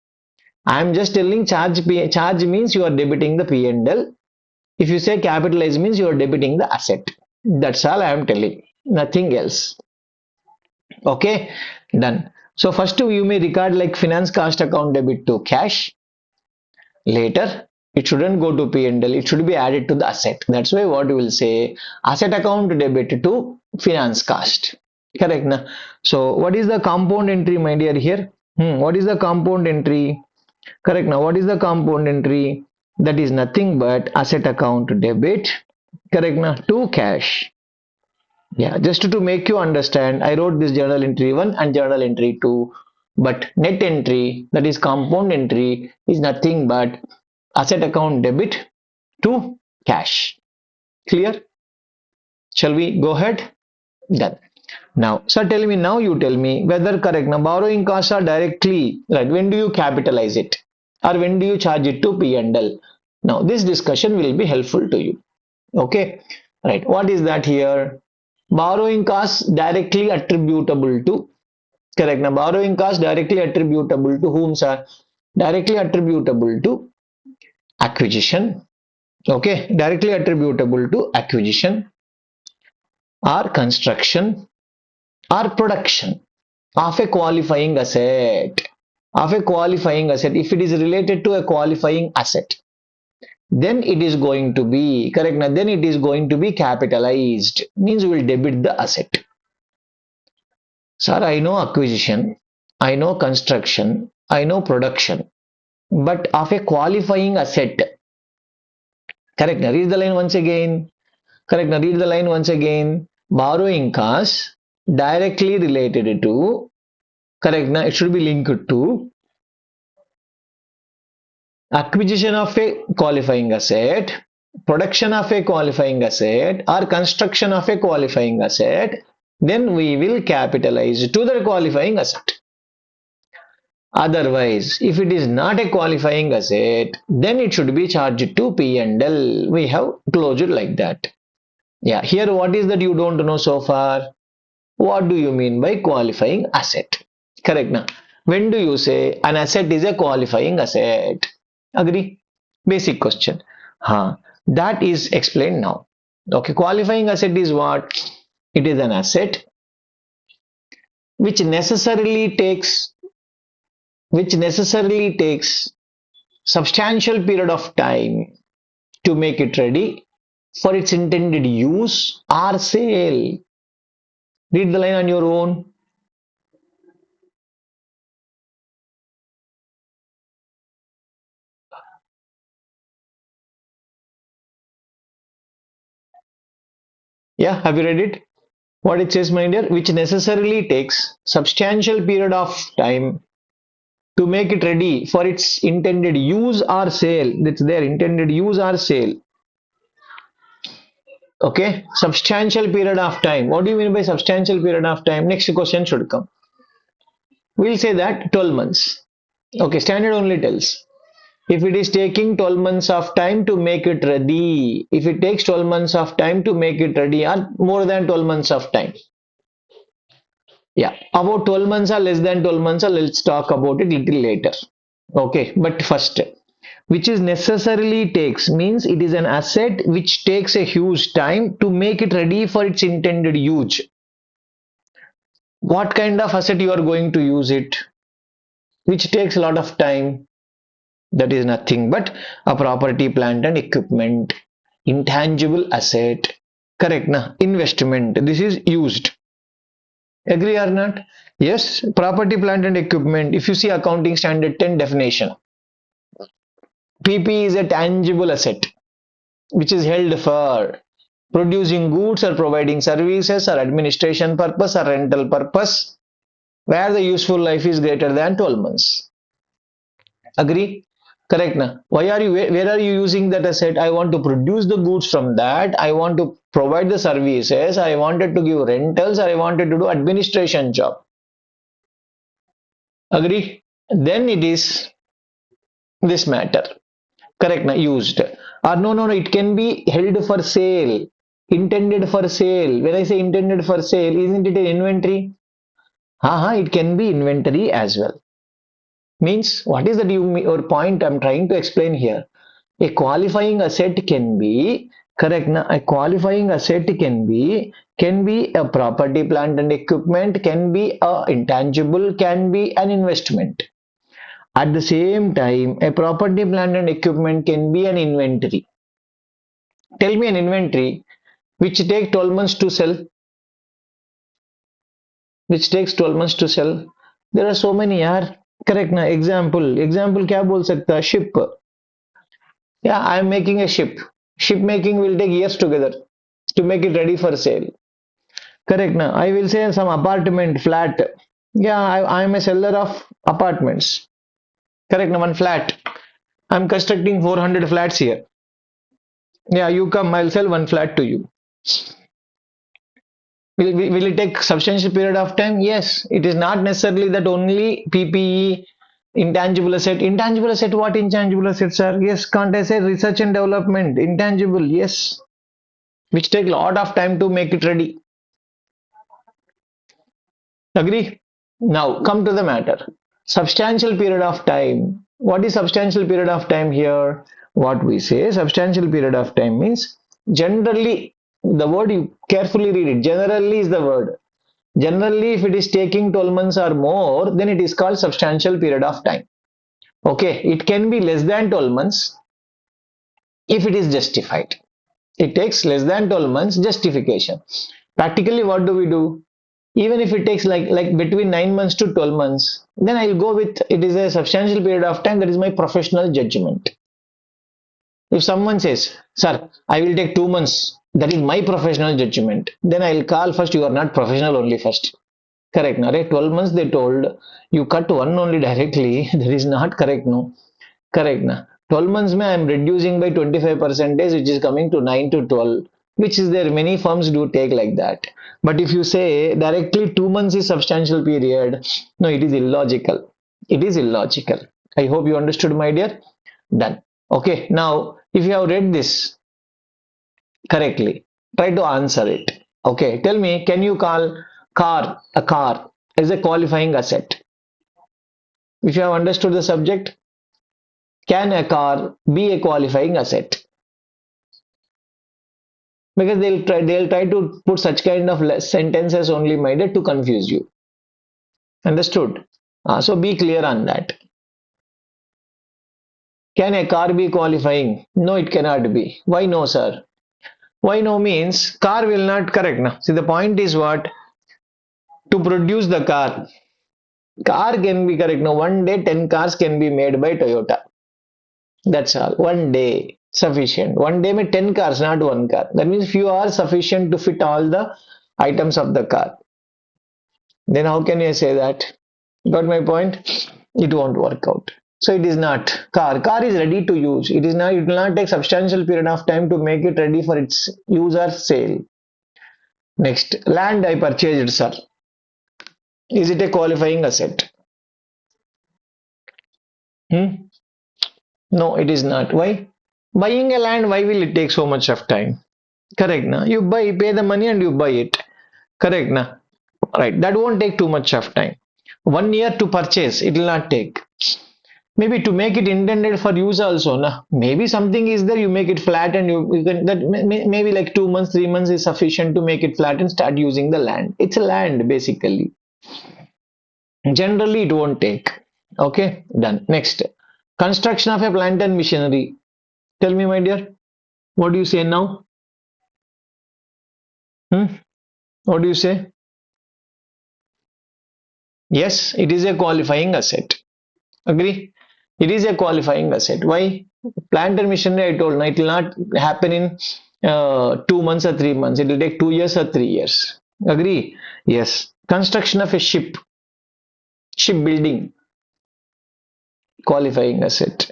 [SPEAKER 1] I am just telling charge means you are debiting the P&L. If you say capitalize means you are debiting the asset. That's all I am telling. Nothing else. Okay, done. So first you may record like finance cost account debit to cash. Later, it shouldn't go to P&L. It should be added to the asset. That's why what you will say, asset account debit to finance cost. Correct. Na? So what is the compound entry, my dear, here? What is the compound entry? Correct. Now, what is the compound entry? That is nothing but asset account debit. Correct. Now, to cash. Yeah, just to make you understand, I wrote this journal entry 1 and journal entry 2. But net entry, that is compound entry, is nothing but asset account debit to cash. Clear? Shall we go ahead? Done. Now, sir, tell me now. You tell me whether correct. Now, borrowing costs are directly right. When do you capitalize it, or when do you charge it to P&L? Now, this discussion will be helpful to you. Okay, right. What is that here? Borrowing costs directly attributable to, correct. Now, borrowing costs directly attributable to whom, sir? Directly attributable to acquisition. Okay, directly attributable to acquisition or construction or production of a qualifying asset. Of a qualifying asset. If it is related to a qualifying asset, then it is going to be correct. Now, then it is going to be capitalized. Means we will debit the asset. Sir, I know acquisition, I know construction, I know production, but of a qualifying asset. Correct. Now, read the line once again. Correct. Now, read the line once again. Borrowing costs directly related to, correct. Now, it should be linked to acquisition of a qualifying asset, production of a qualifying asset, or construction of a qualifying asset, then we will capitalize to the qualifying asset. Otherwise, if it is not a qualifying asset, then it should be charged to P&L. We have closed it like that. Yeah, here what is that you don't know so far? What do you mean by qualifying asset? Correct now. When do you say an asset is a qualifying asset? Agree? Basic question. That is explained now. Okay, qualifying asset is what? It is an asset which necessarily takes substantial period of time to make it ready for its intended use or sale. Read the line on your own. Yeah, have you read it? What it says, my dear, which necessarily takes substantial period of time to make it ready for its intended use or sale. That's their intended use or sale. Okay, substantial period of time. What do you mean by substantial period of time? Next question should come. We'll say that 12 months. Okay, standard only tells If it is taking 12 months of time to make it ready, if it takes 12 months of time to make it ready, or more than 12 months of time, yeah, about 12 months or less than 12 months, or let's talk about it little later. Okay, but first, which is necessarily takes means it is an asset which takes a huge time to make it ready for its intended use. What kind of asset you are going to use it, which takes a lot of time? That is nothing but a property, plant and equipment, intangible asset. Correct, na? Investment. This is used. Agree or not? Yes, property, plant and equipment. If you see accounting standard 10 definition, PP is a tangible asset which is held for producing goods or providing services or administration purpose or rental purpose where the useful life is greater than 12 months. Agree? Correct na? Why are you, where are you using that asset? I want to produce the goods from that. I want to provide the services. I wanted to give rentals or I wanted to do administration job. Agree? Then it is this matter. Correct na? Used. Or no, it can be held for sale. Intended for sale. When I say intended for sale, isn't it an inventory? It can be inventory as well. Means what is that your point I'm trying to explain here? A qualifying asset can be correct. Na? A qualifying asset can be a property, plant and equipment, can be a intangible, can be an investment. At the same time, a property, plant and equipment can be an inventory. Tell me an inventory which take 12 months to sell, which takes 12 months to sell. There are so many yaar. Correct na? Example क्या बोल सकता है? Ship. Yeah, I am making a ship. Ship making will take years together to make it ready for sale. Correct na? I will say some apartment flat. Yeah, I am a seller of apartments. Correct na? One flat. I'm constructing 400 flats here. Yeah, you come, I'll sell one flat to you. Will it take substantial period of time? Yes. It is not necessarily that only PPE, intangible asset. Intangible asset, what intangible assets are? Yes, can't I say research and development? Intangible, yes. Which take a lot of time to make it ready. Agree? Now come to the matter. Substantial period of time. What is substantial period of time here? What we say substantial period of time means generally, the word you carefully read it. Generally is the word. Generally, if it is taking 12 months or more, then it is called substantial period of time. Okay, it can be less than 12 months if it is justified. It takes less than 12 months justification. Practically, what do we do? Even if it takes like between 9 months to 12 months, then I'll go with it is a substantial period of time. That is my professional judgment. If someone says, sir, I will take 2 months, that is my professional judgment, then I'll call first, you are not professional only first. Correct. Now, 12 months they told you cut one only directly. That is not correct. No. Correct. Now, 12 months I am reducing by 25%, which is coming to 9 to 12, which is there. Many firms do take like that. But if you say directly 2 months is substantial period, no, it is illogical. It is illogical. I hope you understood, my dear. Done. Okay. Now, if you have read this correctly, try to answer it. Okay. Tell me, can you call a car as a qualifying asset? If you have understood the subject, can a car be a qualifying asset? Because they'll try to put such kind of sentences only minded to confuse you. Understood? So be clear on that. Can a car be qualifying? No, it cannot be. Why no, sir? Why no means car will not correct. Now, see the point is what? To produce the car. Car can be correct. Now, one day 10 cars can be made by Toyota. That's all. One day sufficient. One day में 10 cars, not one car. That means few are sufficient to fit all the items of the car. Then how can you say that? Got my point? It won't work out. So it is not car. Car is ready to use. It is not. It will not take substantial period of time to make it ready for its use or sale. Next, land I purchased, sir. Is it a qualifying asset? Hmm? No, it is not. Why? Buying a land, why will it take so much of time? Correct, na? You buy, pay the money and you buy it. Correct, na? Right. That won't take too much of time. 1 year to purchase, it will not take. Maybe to make it intended for use also, na? Maybe something is there, you make it flat and you can, that maybe like 2 months, 3 months is sufficient to make it flat and start using the land. It's a land basically. Generally, it won't take. Okay, done. Next, construction of a plant and machinery. Tell me, my dear, what do you say now? Hmm? What do you say? Yes, it is a qualifying asset. Agree? It is a qualifying asset. Why? Plant and machinery, I told, it will not happen in 2 months or 3 months. It will take 2 years or 3 years. Agree? Yes. Construction of a ship, shipbuilding, qualifying asset.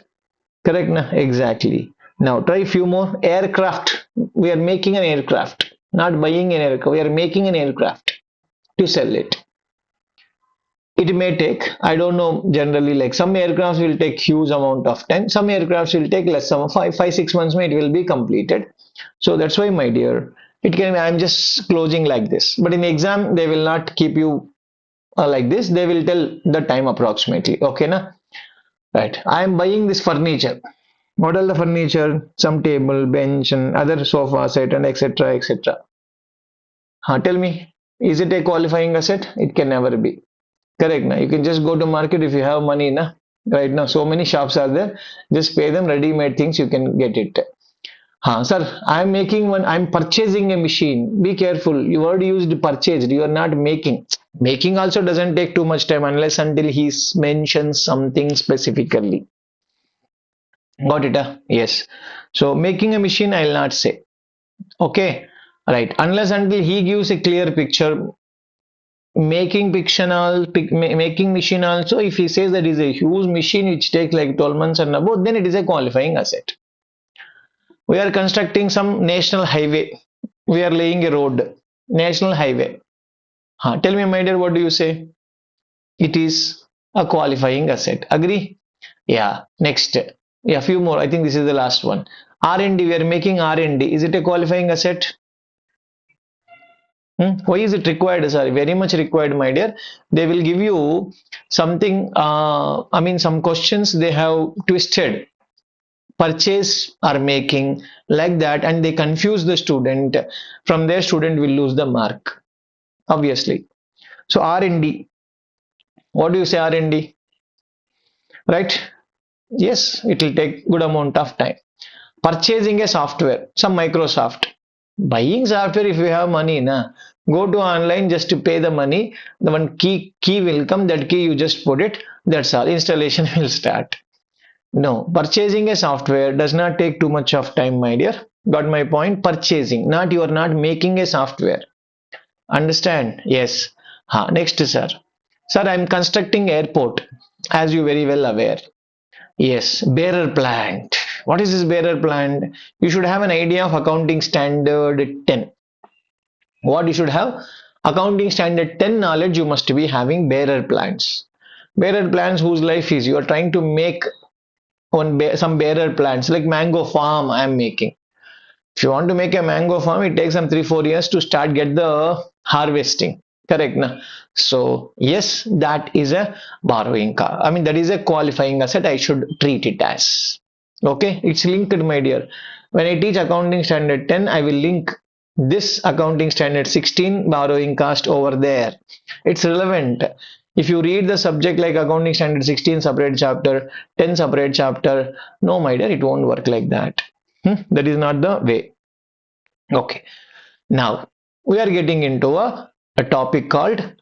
[SPEAKER 1] Correct, na? Exactly. Now try few more. Aircraft. We are making an aircraft, not buying an aircraft. We are making an aircraft to sell it. It may take, I don't know, generally like some aircrafts will take huge amount of time. Some aircrafts will take less, some 5, 6 months, it will be completed. So that's why, my dear, it can, I'm just closing like this. But in exam, they will not keep you like this. They will tell the time approximately. Okay, na? Right. I am buying this furniture. What are the furniture? Some table, bench, and other sofa set, and etc. etc. Tell me, is it a qualifying asset? It can never be. Correct. Now you can just go to market if you have money. Na? Right now, so many shops are there. Just pay them ready-made things. You can get it. Sir, I'm making one. I'm purchasing a machine. Be careful. You word used purchased. You are not making. Making also doesn't take too much time unless until he mentions something specifically. Got it? Yes. So making a machine, I'll not say. Okay. Right. Unless until he gives a clear picture, making machine also, if he says that is a huge machine which takes like 12 months and above, then it is a qualifying asset. We are constructing some national highway. We are laying a road. National highway. Tell me, my dear, what do you say? It is a qualifying asset. Agree? Yeah. Next. Yeah, few more. I think this is the last one. R&D. We are making R&D. Is it a qualifying asset? Why is it required? Sorry, very much required, my dear. They will give you something, I mean, some questions they have twisted. Purchase or making, like that, and they confuse the student. From there, student will lose the mark, obviously. So R&D, what do you say R&D? Right? Yes, it will take good amount of time. Purchasing a software, some Microsoft. Buying software, if you have money, na, go to online just to pay the money. The one key will come, that key you just put it, that's all. Installation will start. No, purchasing a software does not take too much of time, my dear. Got my point? Purchasing, not you are not making a software. Understand? Yes. Next, sir. Sir, I'm constructing airport, as you very well aware. Yes, bearer plant. What is this bearer plant? You should have an idea of accounting standard 10. What you should have? Accounting standard 10 knowledge you must be having bearer plants. Bearer plants whose life is you are trying to make some bearer plants like mango farm I am making. If you want to make a mango farm, it takes some 3-4 years to start get the harvesting. Correct, na? So yes, that is a borrowing car. I mean that is a qualifying asset. I should treat it as. Okay, it's linked, my dear. When I teach accounting standard 10, I will link this accounting standard 16 borrowing cost over there. It's relevant. If you read the subject like accounting standard 16 separate chapter, 10 separate chapter, no, my dear, it won't work like that. That is not the way. Okay. Now we are getting into a topic called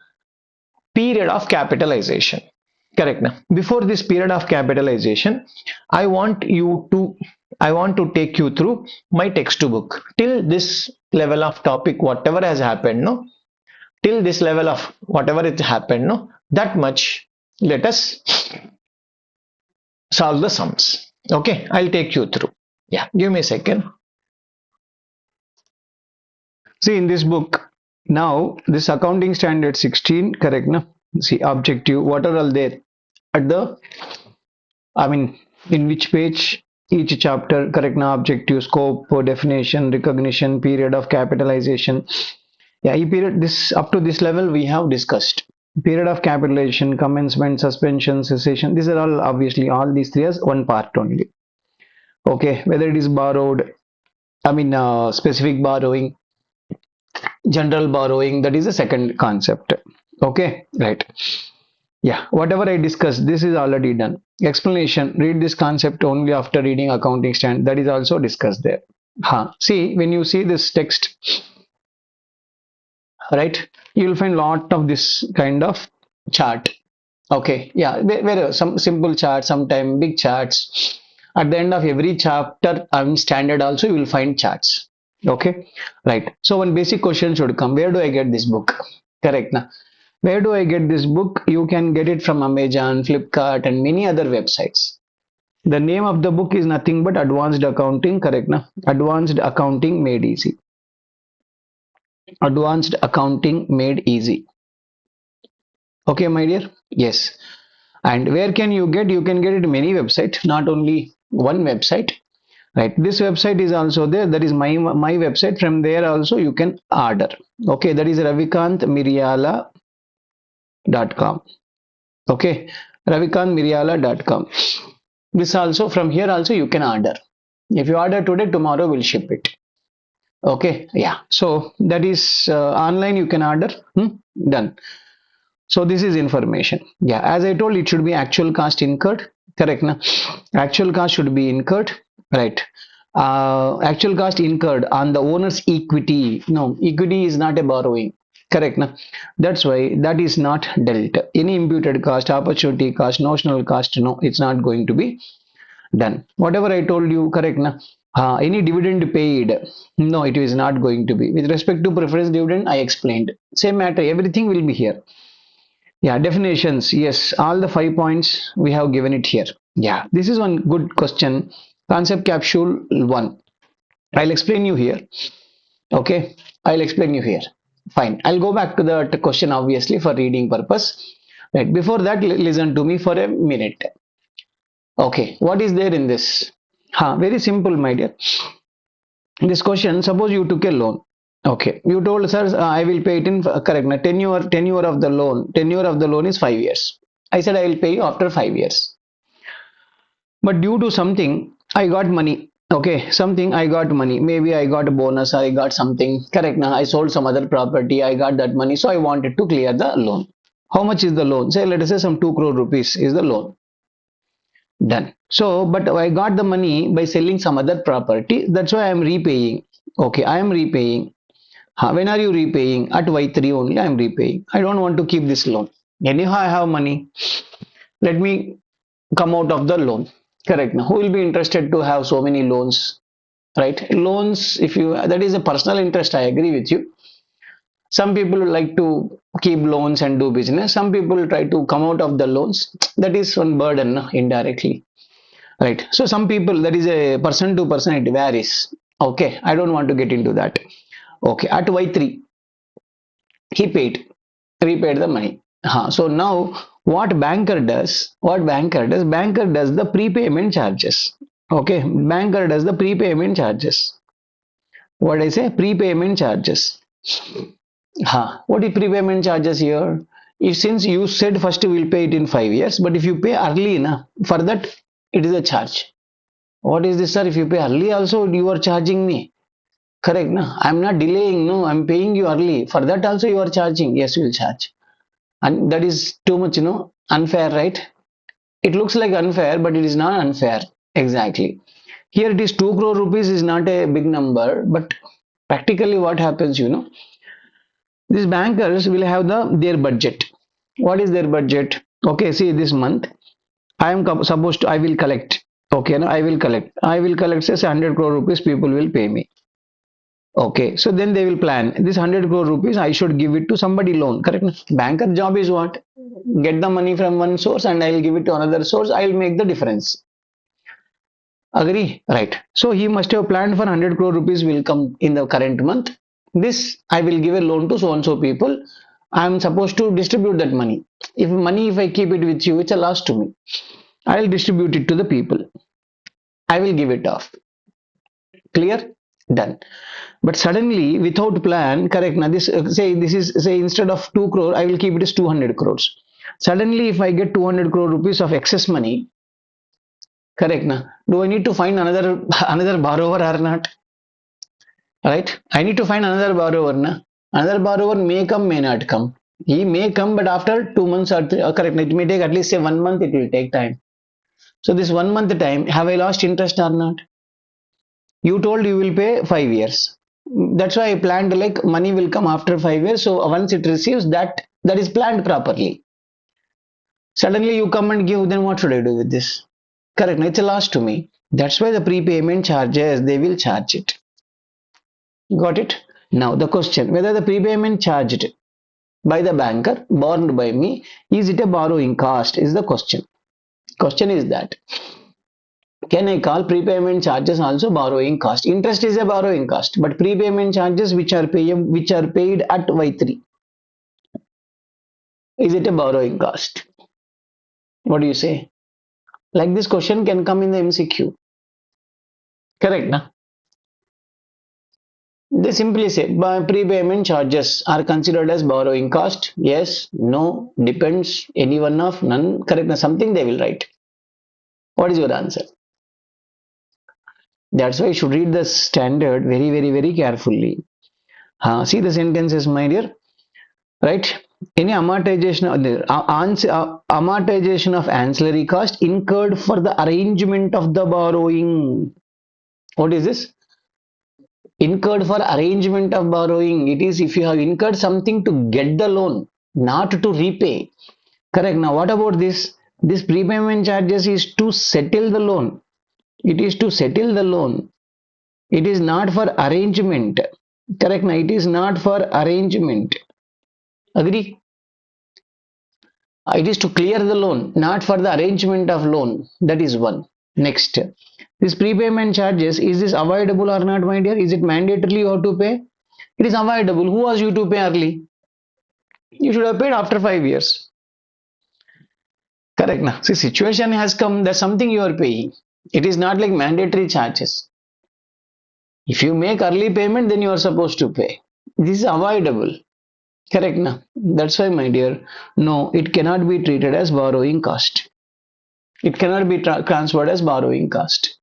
[SPEAKER 1] period of capitalization. Correct. Now, before this period of capitalization, I want you to I want to take you through my textbook till this level of topic, whatever has happened, no, till this level of whatever it happened, no, that much. Let us solve the sums. Okay, I'll take you through. Yeah, give me a second. See in this book, now this accounting standard 16, correct? No? See objective, what are all there at the, I mean, In which page? Each chapter, correct now, objective, scope, definition, recognition, period of capitalization. Yeah, period, this up to this level we have discussed. Period of capitalization, commencement, suspension, cessation. These are all obviously all these three as one part only. Okay, whether it is borrowed, specific borrowing, general borrowing, that is the second concept. Okay, right. Yeah, whatever I discussed, this is already done. Explanation, read this concept only after reading accounting stand. That is also discussed there. See, when you see this text, right, you will find lot of this kind of chart. Okay, yeah, there are some simple charts, sometimes big charts. At the end of every chapter, standard also, you will find charts. Okay, right. So one basic question should come: where do I get this book? Correct, na? Where do I get this book? You can get it from Amazon, Flipkart, and many other websites. The name of the book is nothing but Advanced Accounting, correct, na? Advanced Accounting Made Easy. Advanced Accounting Made Easy. Okay, my dear. Yes. And where can you get? You can get it many websites, not only one website. Right. This website is also there. That is my website. From there also you can order. Okay, that is ravikantmiryala.com. Okay, ravikantmiryala.com. This also, from here also you can order. If you order today, tomorrow we'll ship it. Okay, yeah. So that is online. You can order. Done. So this is information. Yeah, as I told, it should be actual cost incurred. Correct, na? Actual cost should be incurred. Right. Actual cost incurred on the owner's equity. No, equity is not a borrowing. Correct, na? That's why that is not dealt. Any imputed cost, opportunity cost, notional cost, no, it's not going to be done. Whatever I told you, correct, na? Any dividend paid, no, it is not going to be. With respect to preference dividend, I explained. Same matter, everything will be here. Yeah, definitions. Yes, all the 5 points we have given it here. Yeah, this is one good question. Concept capsule one. I'll explain you here. Okay, I'll explain you here. Fine. I'll go back to the question obviously for reading purpose. Right. Before that, listen to me for a minute. Okay, what is there in this? Very simple, my dear. This question, suppose you took a loan. Okay, you told, sir, I will pay it in, correct, na, tenure of the loan is 5 years. I said I will pay you after 5 years. But due to something, I got money. Okay, something I got money. Maybe I got a bonus, I got something, correct, na, I sold some other property, I got that money, so I wanted to clear the loan. How much is the loan? Say, let us say some 2 crore rupees is the loan. Done. So, but I got the money by selling some other property. That's why I am repaying. Okay, I am repaying. When are you repaying? At Y3 only I am repaying. I don't want to keep this loan. Anyhow, I have money. Let me come out of the loan. Correct. Now, who will be interested to have so many loans? Right? Loans, if you, that is a personal interest, I agree with you. Some people like to keep loans and do business. Some people try to come out of the loans. That is one burden, indirectly. Right. So some people, that is a person to person, it varies. Okay. I don't want to get into that. Okay. At Y3, he repaid the money. So now banker does the prepayment charges. Okay. Banker does the prepayment charges. What I say? Prepayment charges. What is prepayment charges here? If since you said first you will pay it in 5 years, but if you pay early, for that it is a charge. What is this, sir? If you pay early also, you are charging me. Correct, no? I'm not delaying, no, I'm paying you early. For that also you are charging. Yes, you will charge. And that is too much, unfair, right? It looks like unfair, but it is not unfair. Exactly. Here it is 2 crore rupees is not a big number, but practically what happens, these bankers will have their budget. What is their budget? Okay, see this month I am supposed to, I will collect. Okay, no, I will collect, say 100 crore rupees people will pay me. Okay, so then they will plan this 100 crore rupees. I should give it to somebody loan. Correct? Banker job is what? Get the money from one source and I will give it to another source. I will make the difference. Agree? Right. So he must have planned for 100 crore rupees will come in the current month. This I will give a loan to so and so people. I am supposed to distribute that money. If I keep it with you, it's a loss to me.
[SPEAKER 2] I'll distribute it to the people. I will give it off. Clear? Done. But suddenly, without plan, correct? Now, this is say instead of 2 crore, I will keep it as 200 crores. Suddenly, if I get 200 crore rupees of excess money, correct? Now, do I need to find another another borrower or not? Right? I need to find another borrower. Na? Another borrower may come, may not come. He may come, but after 2 months or correct? It may take at least say 1 month. It will take time. So this 1 month time, have I lost interest or not? You told you will pay 5 years. That's why I planned like money will come after 5 years. So once it receives that, that is planned properly. Suddenly you come and give, then what should I do with this? Correct. It's a loss to me. That's why the prepayment charges, they will charge it. Got it? Now the question, whether the prepayment charged by the banker, borrowed by me, is it a borrowing cost? Is the question. Question is that. Can I call prepayment charges also borrowing cost? Interest is a borrowing cost, but prepayment charges which are paid at Y3, is it a borrowing cost? What do you say? Like this question can come in the MCQ. Correct, na? They simply say prepayment charges are considered as borrowing cost. Yes, no, depends, any one of, none. Correct, na? Something they will write. What is your answer? That's why you should read the standard very, very, very carefully. See the sentences, my dear. Right? Any amortization of ancillary cost incurred for the arrangement of the borrowing. What is this? Incurred for arrangement of borrowing. It is if you have incurred something to get the loan, not to repay. Correct. Now, what about this? This prepayment charges is to settle the loan. It is to settle the loan. It is not for arrangement. Correct. Now, it is not for arrangement. Agree? It is to clear the loan, not for the arrangement of loan. That is one. Next, this prepayment charges, is this avoidable or not, my dear? Is it mandatorily you have to pay? It is avoidable. Who asked you to pay early? You should have paid after 5 years. Correct. Now, see, situation has come. That's something you are paying. It is not like mandatory charges. If you make early payment, then you are supposed to pay. This is avoidable. Correct. Now, that's why, my dear, no, it cannot be treated as borrowing cost. It cannot be transferred as borrowing cost.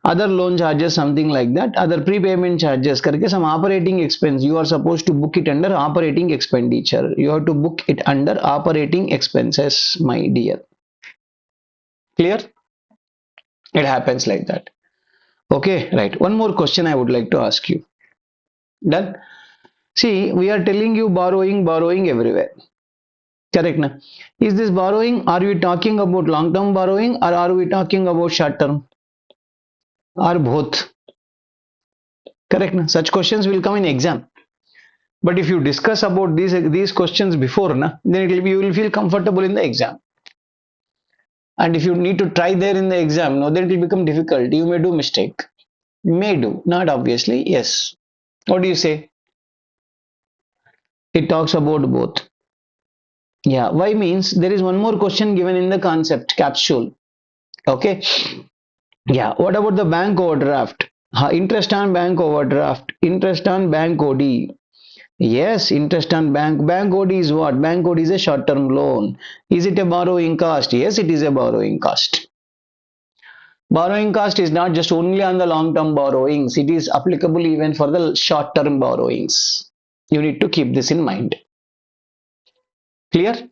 [SPEAKER 2] Other loan charges, something like that. Other prepayment charges, करके some operating expense. You are supposed to book it under operating expenditure. You have to book it under operating expenses, my dear. Clear? It happens like that. Okay, right. One more question I would like to ask you. Done? See, we are telling you borrowing everywhere. Correct, na? Is this borrowing? Are we talking about long-term borrowing or are we talking about short-term? Or both? Correct, na? Such questions will come in exam. But if you discuss about these questions before, na, then you will feel comfortable in the exam. And if you need to try there in the exam, no, then it will become difficult. You may do mistake. May do, not obviously. Yes. What do you say? It talks about both. Yeah. Why means there is one more question given in the concept capsule. Okay. Yeah. What about the bank overdraft? Interest on bank overdraft. Interest on bank OD. Yes, interest on bank OD is what? Bank OD is a short-term loan. Is it a borrowing cost? Yes, it is a borrowing cost. Borrowing cost is not just only on the long-term borrowings. It is applicable even for the short-term borrowings. You need to keep this in mind. Clear?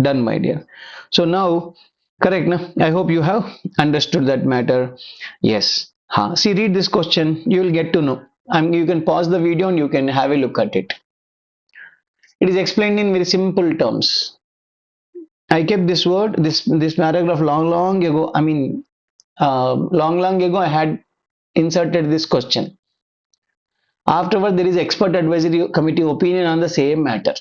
[SPEAKER 2] Done, my dear. So now, correct, na? I hope you have understood that matter. Yes. See, read this question. You will get to know. You can pause the video and you can have a look at it. It is explained in very simple terms. I kept this word, this paragraph long ago. I mean, long ago, I had inserted this question. Afterward, there is expert advisory committee opinion on the same matter.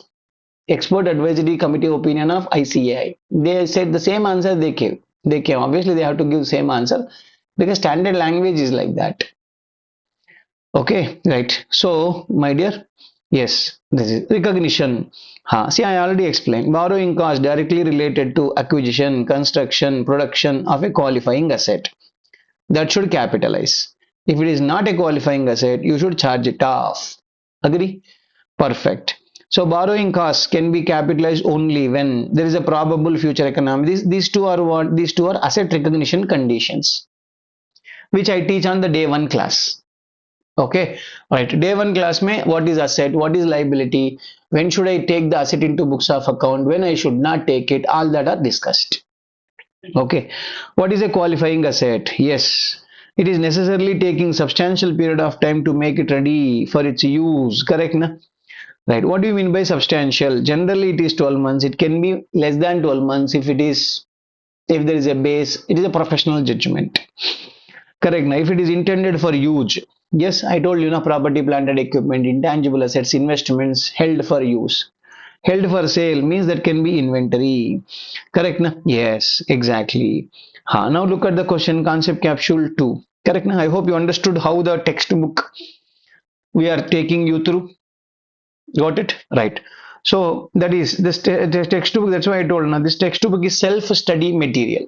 [SPEAKER 2] Expert advisory committee opinion of ICAI. They said the same answer they gave. They came. Obviously, they have to give same answer because standard language is like that. Okay, right. So, my dear, Yes, this is recognition. See, I already explained. Borrowing cost directly related to acquisition, construction, production of a qualifying asset. That should capitalize. If it is not a qualifying asset, you should charge it off. Agree? Perfect. So borrowing costs can be capitalized only when there is a probable future economy. These two are what? These two are asset recognition conditions, which I teach on the day one class. Okay, right. Day one class mein what is asset, what is liability, when should I take the asset into books of account, when I should not take it, all that are discussed. Okay, what is a qualifying asset? Yes, it is necessarily taking substantial period of time to make it ready for its use. Correct, na? Right. What do you mean by substantial? Generally, it is 12 months. It can be less than 12 months if there is a base. It is a professional judgment. Correct. Now, if it is intended for use, yes, I told you, na, property, plant and equipment, intangible assets, investments held for use. Held for sale means that can be inventory. Correct, na? Yes, exactly. Now look at the question concept capsule 2. Correct, na? I hope you understood how the textbook we are taking you through. Got it? Right. So that is this textbook. That's why I told now this textbook is self-study material.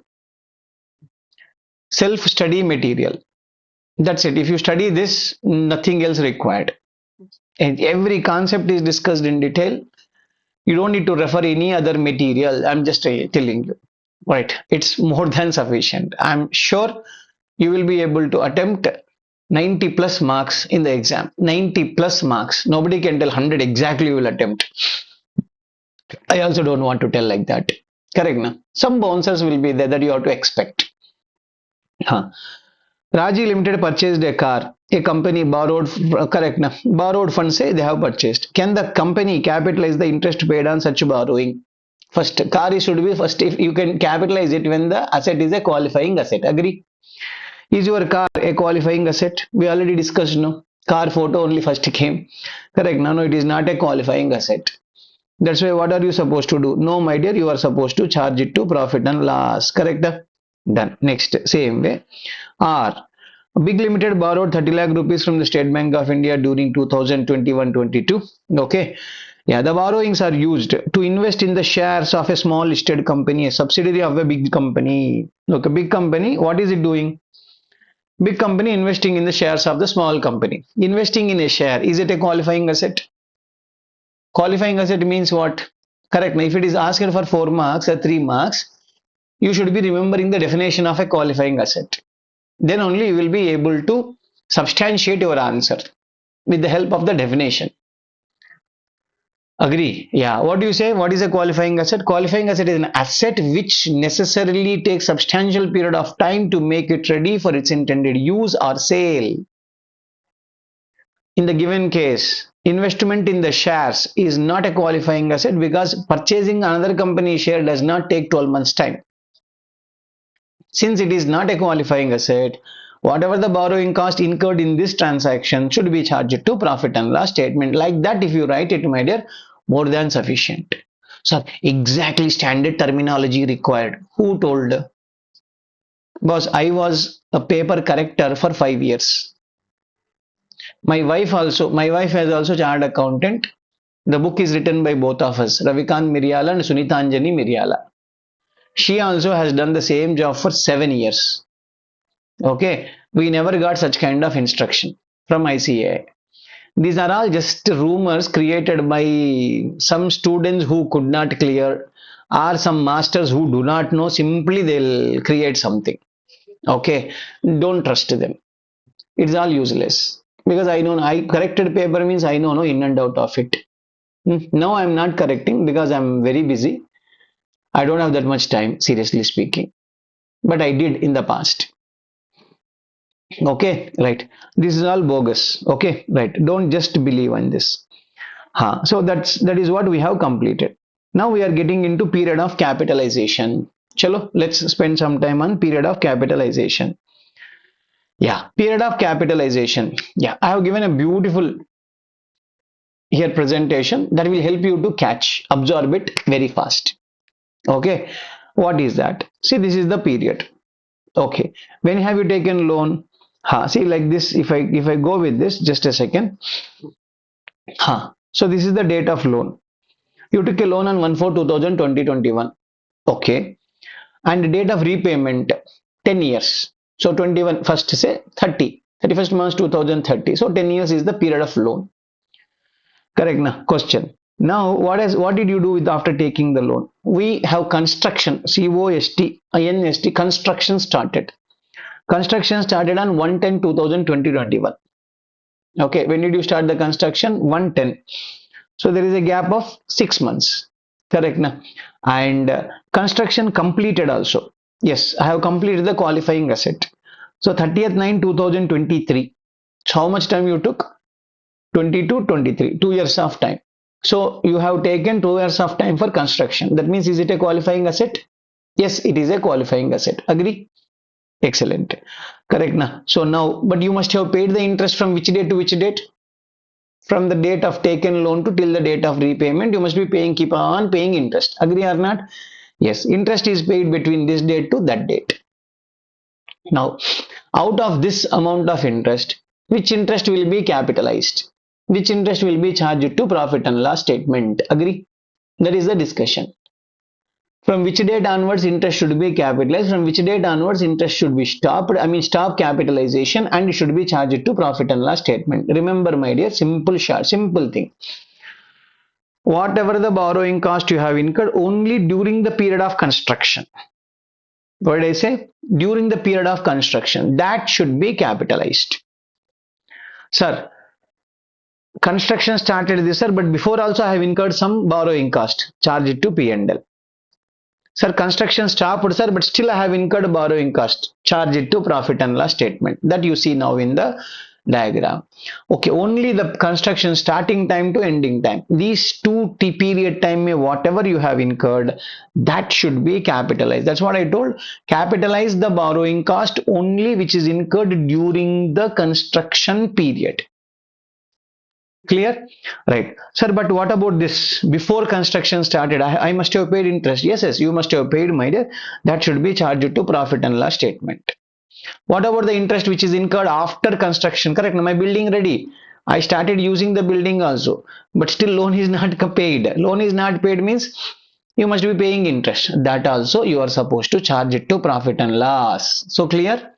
[SPEAKER 2] Self-study material. That's it. If you study this, nothing else required. And every concept is discussed in detail. You don't need to refer any other material. I'm just telling you. Right. It's more than sufficient. I'm sure you will be able to attempt 90 plus marks in the exam. 90 plus marks. Nobody can tell 100 exactly you will attempt. I also don't want to tell like that. Correct, na? Some bouncers will be there that you have to expect. Huh. Raji Limited purchased a car. A company borrowed, correct, na? Borrowed funds say they have purchased. Can the company capitalize the interest paid on such borrowing? First, car is should be first. If you can capitalize it when the asset is a qualifying asset. Agree? Is your car a qualifying asset? We already discussed, no? Car photo only first came. Correct. No, it is not a qualifying asset. That's why what are you supposed to do? No, my dear, you are supposed to charge it to profit and loss. Correct? Done. Next, same way. R. Big Limited borrowed 30 lakh rupees from the State Bank of India during 2021-22. Okay. Yeah, the borrowings are used to invest in the shares of a small listed company, a subsidiary of a big company. Look, a big company, what is it doing? Big company investing in the shares of the small company. Investing in a share, is it a qualifying asset? Qualifying asset means what? Correct. Now, if it is asked for 4 marks or 3 marks, you should be remembering the definition of a qualifying asset. Then only you will be able to substantiate your answer with the help of the definition. Agree? Yeah. What do you say? What is a qualifying asset? Qualifying asset is an asset which necessarily takes substantial period of time to make it ready for its intended use or sale. In the given case, investment in the shares is not a qualifying asset because purchasing another company share does not take 12 months time. Since it is not a qualifying asset, whatever the borrowing cost incurred in this transaction should be charged to profit and loss statement. Like that, if you write it, my dear, more than sufficient. So exactly standard terminology required. Who told? Because I was a paper corrector for 5 years. My wife has also chartered accountant. The book is written by both of us, Ravikant Miryala and Sunitanjani Miryala. She also has done the same job for 7 years. Okay, we never got such kind of instruction from ICA. These are all just rumors created by some students who could not clear, or some masters who do not know. Simply they'll create something. Okay, don't trust them. It's all useless because I know I corrected paper means I know no in and out of it. Now I'm not correcting because I'm very busy. I don't have that much time, seriously speaking. But I did in the past. Okay, right. This is all bogus. Okay, right. Don't just believe on this. So that is what we have completed. Now we are getting into period of capitalization. Chalo, let's spend some time on period of capitalization. Yeah, period of capitalization. Yeah, I have given a beautiful here presentation that will help you to catch, absorb it very fast. Okay, what is that? See, this is the period. Okay, when have you taken loan? See, like this, if I go with this, just a second. So this is the date of loan. You took a loan on 1/4/2021. Okay. And date of repayment 10 years. So 21, first say 30, 31st March 2030. So 10 years is the period of loan. Correct na? Question. Now, what did you do with after taking the loan? We have construction, COST, construction started. Construction started on 1/10/2021. Okay, when did you start the construction? 1/10. So there is a gap of 6 months. Correct na? And construction completed also. Yes, I have completed the qualifying asset. So 30th 9/2023. So how much time you took? 22, 23, 2 years of time. So you have taken 2 years of time for construction. That means, is it a qualifying asset? Yes, it is a qualifying asset. Agree? Excellent. Correct na? So now, but you must have paid the interest from which date to which date? From the date of taken loan to till the date of repayment, you must be paying, keep on paying interest. Agree or not? Yes, interest is paid between this date to that date. Now, out of this amount of interest, which interest will be capitalized? Which interest will be charged to profit and loss statement? Agree? That is the discussion. From which date onwards interest should be capitalized? From which date onwards interest should be stopped? I mean, stop capitalization and it should be charged to profit and loss statement. Remember, my dear, simple, short, simple thing. Whatever the borrowing cost you have incurred only during the period of construction. What did I say? During the period of construction, that should be capitalized. Sir, construction started this, sir, but before also I have incurred some borrowing cost. Charge it to P&L. Sir, construction stopped, sir, but still I have incurred borrowing cost. Charge it to profit and loss statement. That you see now in the diagram. Okay, only the construction starting time to ending time. These two period time, whatever you have incurred, that should be capitalized. That's what I told. Capitalize the borrowing cost only which is incurred during the construction period. Clear? Right. Sir, but what about this? Before construction started, I must have paid interest. Yes, you must have paid, my dear. That should be charged to profit and loss statement. What about the interest which is incurred after construction? Correct. Now, my building ready. I started using the building also, but still loan is not paid. Loan is not paid means you must be paying interest. That also you are supposed to charge it to profit and loss. So clear?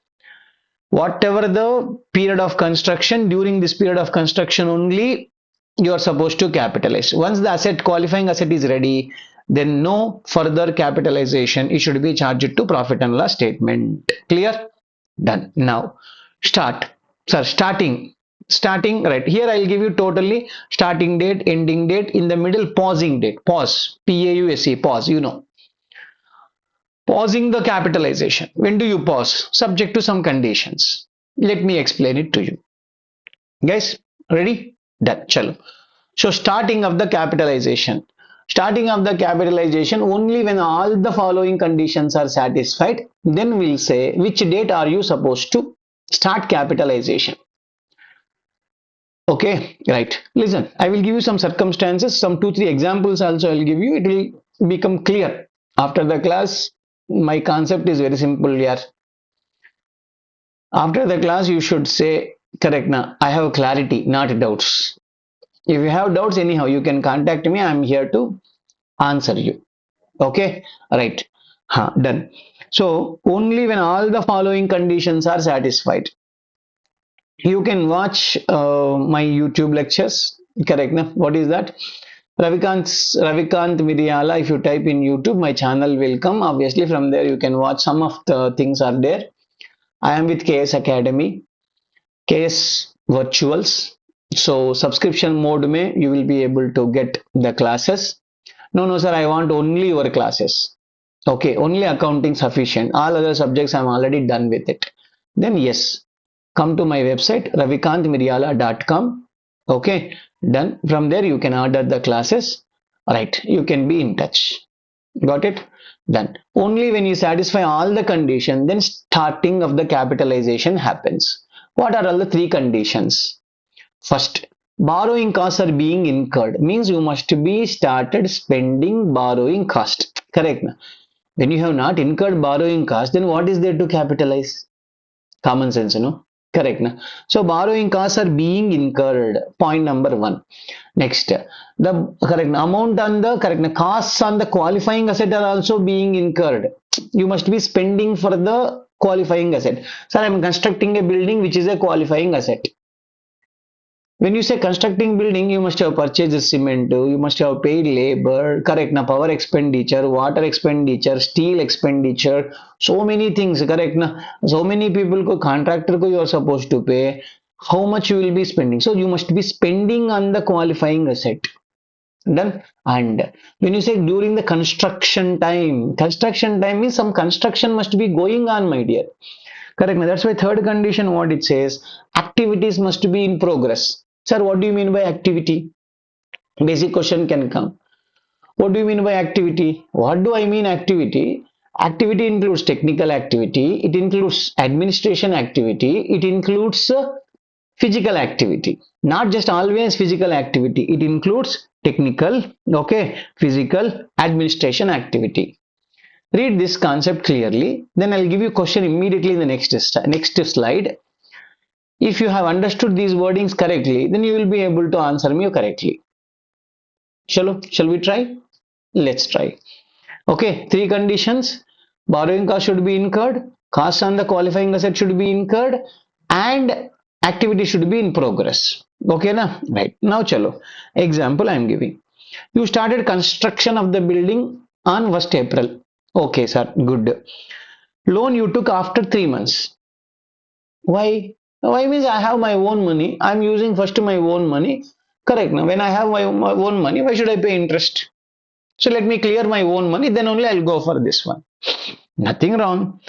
[SPEAKER 2] Whatever the period of construction, during this period of construction only you are supposed to capitalize. Once the asset, qualifying asset is ready, then no further capitalization, it should be charged to profit and loss statement. Clear? Done. Now start. Sir, starting, right here I'll give you totally starting date, ending date, in the middle pausing date. Pause, PAUSE, pause, you know. Pausing the capitalization. When do you pause? Subject to some conditions. Let me explain it to you. Guys, ready? Done. Chalo. So starting of the capitalization. Starting of the capitalization only when all the following conditions are satisfied, then we'll say which date are you supposed to start capitalization. Okay, right. Listen, I will give you some circumstances, some 2 3 examples also I'll give you. It will become clear. After the class, my concept is very simple here. After the class, you should say, correct now, I have clarity, not doubts. If you have doubts, anyhow, you can contact me. I'm here to answer you. Okay, right. Done. So, only when all the following conditions are satisfied, you can watch my YouTube lectures. Correct now. What is that? Ravikant Miryala. If you type in YouTube, my channel will come. Obviously, from there you can watch. Some of the things are there. I am with KS Academy. KS virtuals. So subscription mode may you will be able to get the classes. No, sir, I want only your classes. Okay, only accounting sufficient. All other subjects I'm already done with it. Then yes, come to my website ravikantmiryala.com. Okay, done. From there you can order the classes. Right, you can be in touch. Got it? Done. Only when you satisfy all the conditions, then starting of the capitalization happens. What are all the 3 conditions? First, borrowing costs are being incurred. Means you must be started spending borrowing cost. Correct? When you have not incurred borrowing cost, then what is there to capitalize? Common sense, you know? Correct. Na? So borrowing costs are being incurred. Point number one. Next, the correct amount on the correct costs on the qualifying asset are also being incurred. You must be spending for the qualifying asset. Sir, I am constructing a building which is a qualifying asset. When you say constructing building, you must have purchased cement, you must have paid labor, correct na power expenditure, water expenditure, steel expenditure, so many things, correct na. So many people ko contractor ko you are supposed to pay. How much you will be spending? So you must be spending on the qualifying asset. Done. And when you say during the construction time means some construction must be going on, my dear. Correct. That's why third condition what it says, activities must be in progress. Sir, what do you mean by activity? Basic question can come. What do you mean by activity? What do I mean activity? Activity includes technical activity, it includes administration activity, it includes physical activity. Not just always physical activity, it includes technical, okay, physical, administration activity. Read this concept clearly, then I'll give you a question immediately in the next slide. If you have understood these wordings correctly, then you will be able to answer me correctly. Shall we try? Let's try. Okay, three conditions. Borrowing cost should be incurred, costs on the qualifying asset should be incurred, and activity should be in progress. Okay, na? Right. Now, chalo. Example I am giving. You started construction of the building on 1st April. Okay, sir. Good. Loan you took after 3 months. Why? Why means I have my own money. I'm using first my own money. Correct. Now, when I have my own money, why should I pay interest? So let me clear my own money, then only I'll go for this one. Nothing wrong.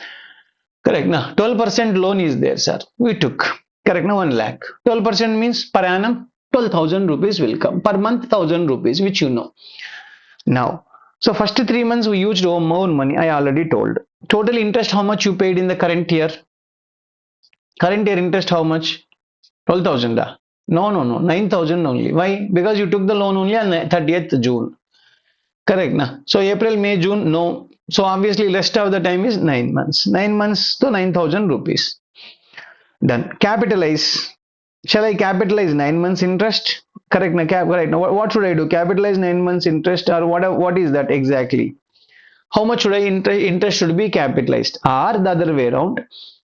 [SPEAKER 2] Correct. Now, 12% loan is there, sir. We took. Correct. Now, 1 lakh. 12% means per annum, 12,000 rupees will come. Per month, 1,000 rupees, which you know. Now, so first 3 months we used our own money. I already told. Total interest, how much you paid in the current year? Current year interest, how much? 12,000. No, no, no. 9,000 only. Why? Because you took the loan only on 30th June. Correct. Na? So April, May, June, no. So obviously rest of the time is 9 months. 9 months to 9,000 rupees. Done. Capitalize. Shall I capitalize 9 months interest? Correct. Na? Correct. Now what should I do? Capitalize 9 months interest or what is that exactly? How much should I interest should be capitalized? Or the other way around.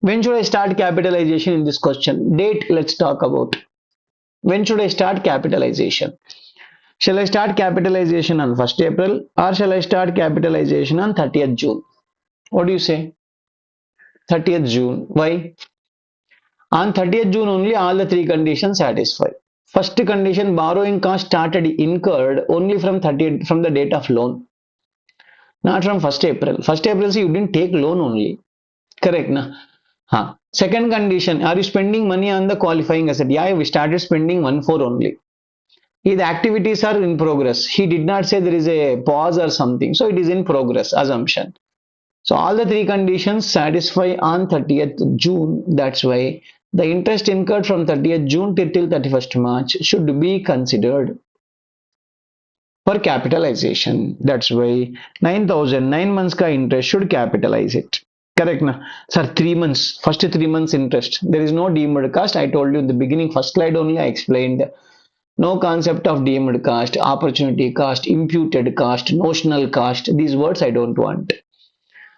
[SPEAKER 2] When should I start capitalization in this question? Date, let's talk about. When should I start capitalization? Shall I start capitalization on 1st April or shall I start capitalization on 30th June? What do you say? 30th June. Why? On 30th June only all the three conditions satisfy. First condition, borrowing cost started incurred only from 30th, from the date of loan, not from 1st April. 1st April, see, you didn't take loan only. Correct, na? Huh. Second condition, are you spending money on the qualifying asset? Yeah, we started spending 1/4 only. The activities are in progress. He did not say there is a pause or something. So it is in progress, assumption. So all the three conditions satisfy on 30th June. That's why the interest incurred from 30th June till 31st March should be considered for capitalization. That's why 9,000, 9 months ka interest should capitalize it. Correct na? Sir, 3 months, first 3 months interest. There is no deemed cost. I told you in the beginning, first slide only I explained. No concept of deemed cost, opportunity cost, imputed cost, notional cost. These words I don't want.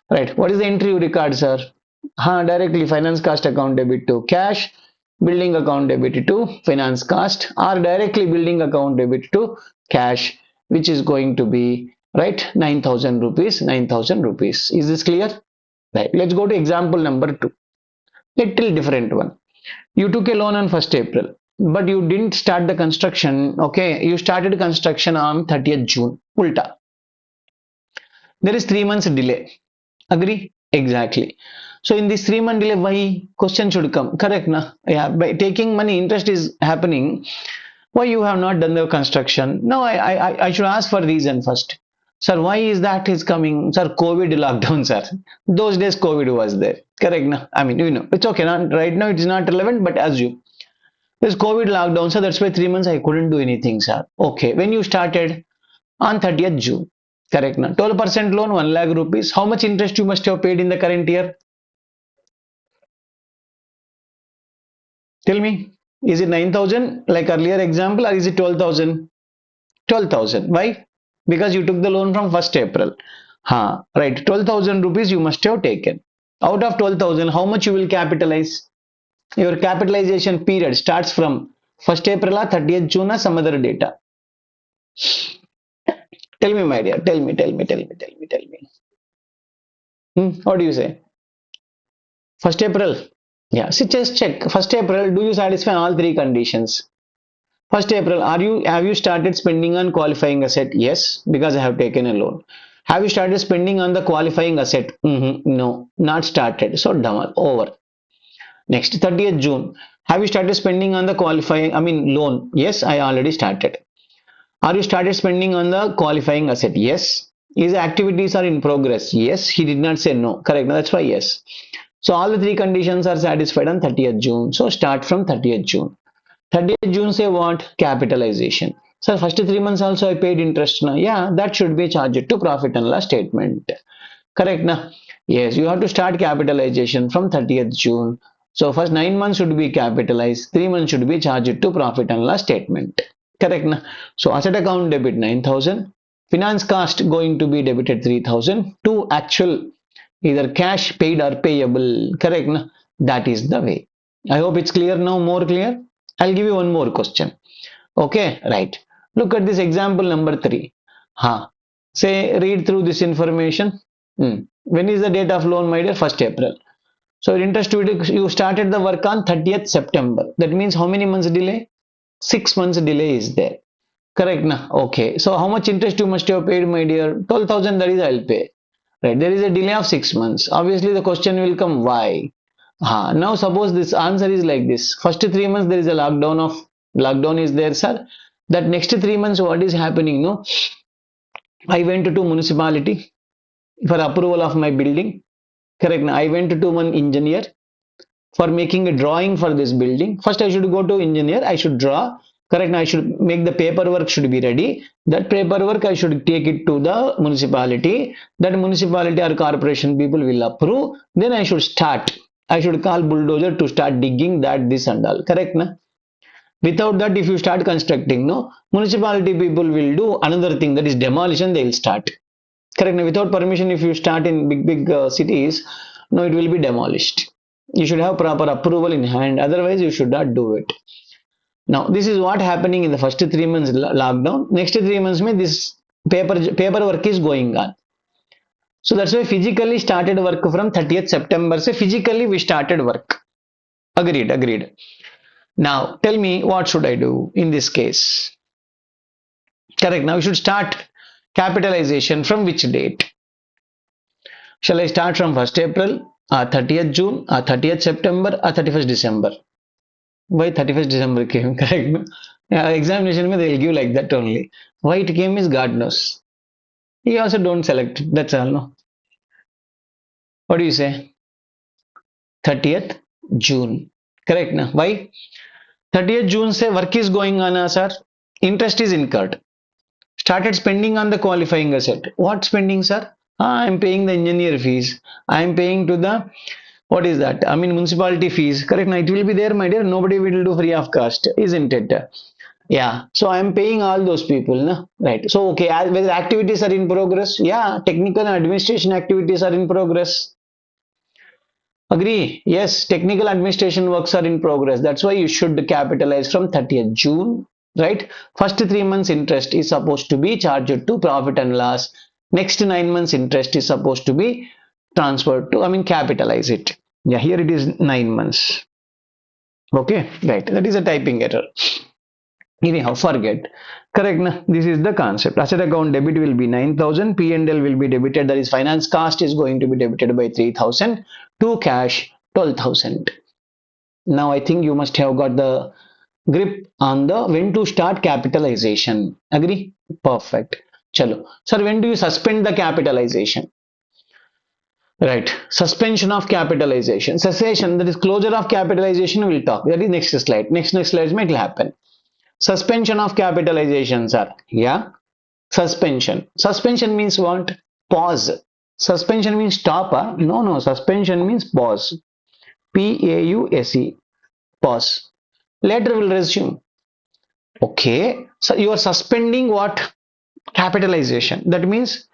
[SPEAKER 2] Right. What is the entry you record, sir? Directly finance cost account debit to cash, building account debit to finance cost, or directly building account debit to cash, which is going to be right 9,000 rupees. 9,000 rupees. Is this clear? Right. Let's go to example number 2. Little different one. You took a loan on 1st April, but you didn't start the construction. Okay, you started construction on 30th June. Ulta. There is 3 months delay. Agree? Exactly. So in this 3 month delay, why? Question should come. Correct, na? Yeah, by taking money, interest is happening. Why you have not done the construction? No, I should ask for reason first. Sir, why is that is coming? Sir, COVID lockdown, sir. Those days COVID was there. Correct, na? I mean, it's okay. Not, right now it is not relevant, but assume. There's COVID lockdown, so that's why 3 months I couldn't do anything, sir. Okay, when you started on 30th June, correct now. 12% loan, 1 lakh rupees. How much interest you must have paid in the current year? Tell me, is it 9,000 like earlier example, or is it 12,000? 12,000. Why? Because you took the loan from 1st April. Right. 12,000 rupees you must have taken. Out of 12,000, how much you will capitalize? Your capitalization period starts from 1st April or 30th June or some other data. Tell me, my dear. Tell me. What do you say? 1st April. Yeah. See, just check. 1st April, do you satisfy all three conditions? 1st April, have you started spending on qualifying asset? Yes, because I have taken a loan. Have you started spending on the qualifying asset? No, not started. So done, over. Next, 30th June. Have you started spending on the qualifying, loan? Yes, I already started. Are you started spending on the qualifying asset? Yes. His activities are in progress. Yes, he did not say no. Correct. That's why yes. So all the three conditions are satisfied on 30th June. So start from 30th June. 30th June say what? Capitalization. So first 3 months also I paid interest now. Yeah, that should be charged to profit and loss statement. Correct na? Yes, you have to start capitalization from 30th June. So first 9 months should be capitalized. 3 months should be charged to profit and loss statement. Correct na? So asset account debit 9,000. Finance cost going to be debited 3,000 to actual either cash paid or payable. Correct na? That is the way. I hope it's clear now, more clear. I'll give you one more question. Okay, right. Look at this example number 3. Say, read through this information. When is the date of loan, my dear? 1st April. So, interest you started the work on 30th September. That means how many months delay? 6 months delay is there. Correct, na? Okay. So, how much interest you must have paid, my dear? 12,000, that is I'll pay. Right. There is a delay of 6 months. Obviously, the question will come, why? Now suppose this answer is like this. First 3 months there is a lockdown is there, sir. That next 3 months what is happening? No, I went to municipality for approval of my building. Correct. I went to one engineer for making a drawing for this building. First I should go to engineer. I should draw. Correct. I should make the paperwork should be ready. That paperwork I should take it to the municipality. That municipality or corporation people will approve. Then I should start. I should call bulldozer to start digging that this and all. Correct, na? Without that, if you start constructing, no, municipality people will do another thing, that is demolition. They will start. Correct, na? Without permission, if you start in big cities, no, it will be demolished. You should have proper approval in hand. Otherwise, you should not do it. Now, this is what happening in the first 3 months lockdown. Next 3 months, this paperwork is going on. So that's why physically started work from 30th September. So physically we started work. Agreed. Now tell me, what should I do in this case? Correct. Now we should start capitalization from which date? Shall I start from 1st April, 30th June, 30th September, or 31st December? Why 31st December came? Correct. Examination they will give like that only. Why it came is God knows. You also don't select. That's all. No. What do you say? 30th June. Correct. Na? Why? 30th June say work is going on, sir. Interest is incurred. Started spending on the qualifying asset. What spending, sir? I am paying the engineer fees. I am paying to the, what is that? Municipality fees. Correct. Now it will be there, my dear. Nobody will do free of cost, isn't it? Yeah. So I am paying all those people. No? Right. So, okay. Whether activities are in progress? Yeah. Technical and administration activities are in progress. Agree? Yes, technical administration works are in progress. That's why you should capitalize from 30th June, right? First 3 months interest is supposed to be charged to profit and loss. Next 9 months interest is supposed to be transferred to, capitalize it. Yeah, here it is 9 months. Okay, right. That is a typing error. Anyhow, forget. Correct. Na? This is the concept. Asset account debit will be 9,000. P&L will be debited. That is finance cost is going to be debited by 3,000. To cash 12,000. Now I think you must have got the grip on the when to start capitalization. Agree? Perfect. Chalo. Sir, when do you suspend the capitalization? Right. Suspension of capitalization. Cessation, that is closure of capitalization, we will talk. That is next slide. Next slide it will happen. Suspension of capitalization, sir. Yeah. Suspension means what? Pause. Suspension means stop. No. Suspension means pause. Pause. Pause. Later will resume. Okay, so you are suspending what? Capitalization. That means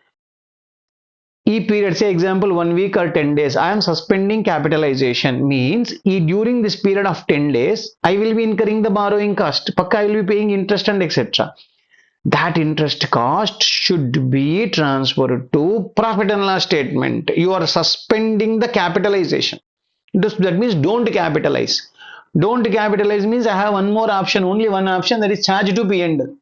[SPEAKER 2] E period, say example 1 week or 10 days, I am suspending capitalization means during this period of 10 days, I will be incurring the borrowing cost. Pakka I will be paying interest and etc. That interest cost should be transferred to profit and loss statement. You are suspending the capitalization. That means don't capitalize. Don't capitalize means I have one more option, only one option, that is charge to P&L.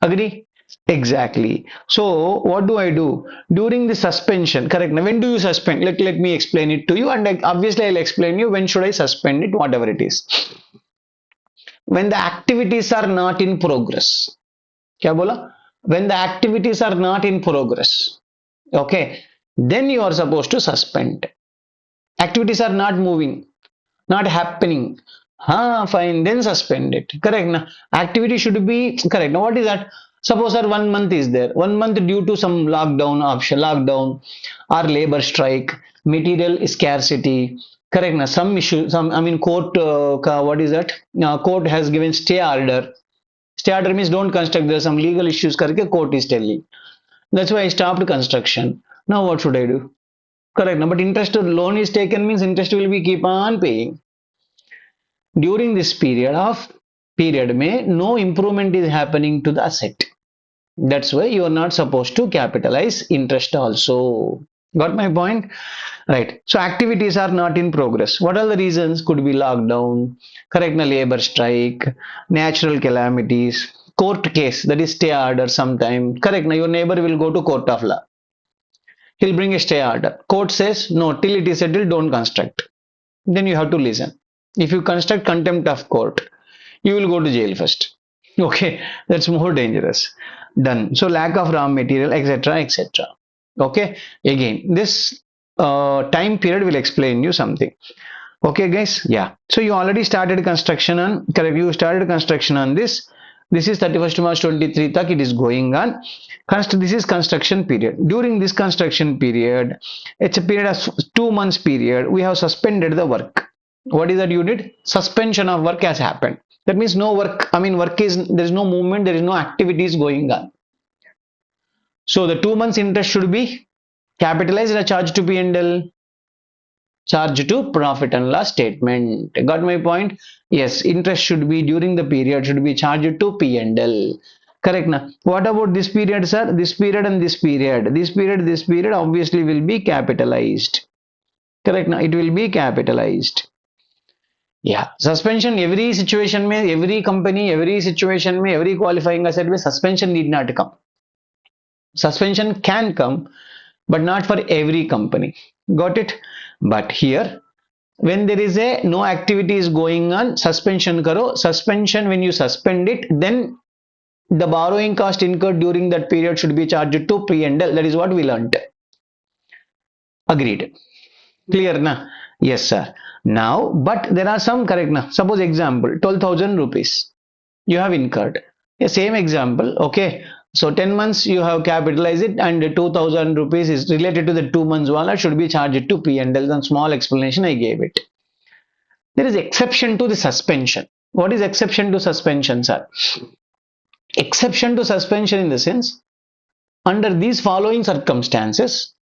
[SPEAKER 2] Agree? Exactly. So what do I do? During the suspension, correct. Now, when do you suspend? Let me explain it to you, and obviously I'll explain you when should I suspend it, whatever it is. When the activities are not in progress. क्या बोला? When the activities are not in progress. Okay. Then you are supposed to suspend. Activities are not moving, not happening. Fine, then suspend it. Correct. Now, activity should be correct. Now, what is that? Suppose sir, 1 month is there. 1 month due to some lockdown option, lockdown or labor strike, material scarcity. Correct. Now, some issue, some I mean court. What is that? Court has given stay order. Stay order means don't construct. There are some legal issues. Karke court is telling. That's why I stopped construction. Now what should I do? Correct. Now, but interest loan is taken means interest will be keep on paying. During this period may no improvement is happening to the asset. That's why you are not supposed to capitalize interest also. Got my point? Right. So activities are not in progress. What are the reasons? Could be lockdown, correct, labor strike, natural calamities, court case, that is stay order sometime. Correct. Now your neighbor will go to court of law. He'll bring a stay order. Court says no, till it is settled, don't construct. Then you have to listen. If you construct, contempt of court, you will go to jail first. Okay, that's more dangerous. Done. So lack of raw material, etc., etc. Okay, again, this time period will explain you something. Okay, guys. Yeah. So you already started construction on, correct? You started construction on this. This is 31st March 23 tak it is going on. This is construction period. During this construction period, it's a period of 2 months period. We have suspended the work. What is that you did? Suspension of work has happened. That means no work. I mean, work is, there is no movement, there is no activities going on. So the 2 months interest should be capitalized and charged to P&L. Charge to profit and loss statement. Got my point? Yes, interest should be during the period should be charged to P&L. Correct now. What about this period, sir? This period and this period. This period obviously will be capitalized. Correct now. It will be capitalized. Yeah. Suspension, every situation may, every company, every situation may, every qualifying asset may suspension need not come. Suspension can come, but not for every company. Got it? But here, when there is a no activity is going on, suspension karo. Suspension, when you suspend it, then the borrowing cost incurred during that period should be charged to P&L. That is what we learned. Agreed. Clear na? Yes, sir. Now, but there are some correct na. Suppose example, 12,000 rupees you have incurred. A same example, okay. So 10 months you have capitalized it and 2,000 rupees is related to the 2 months wala should be charged to P&L. Some small explanation I gave it. There is exception to the suspension. What is exception to suspension, sir? Exception to suspension in the sense, under these following circumstances,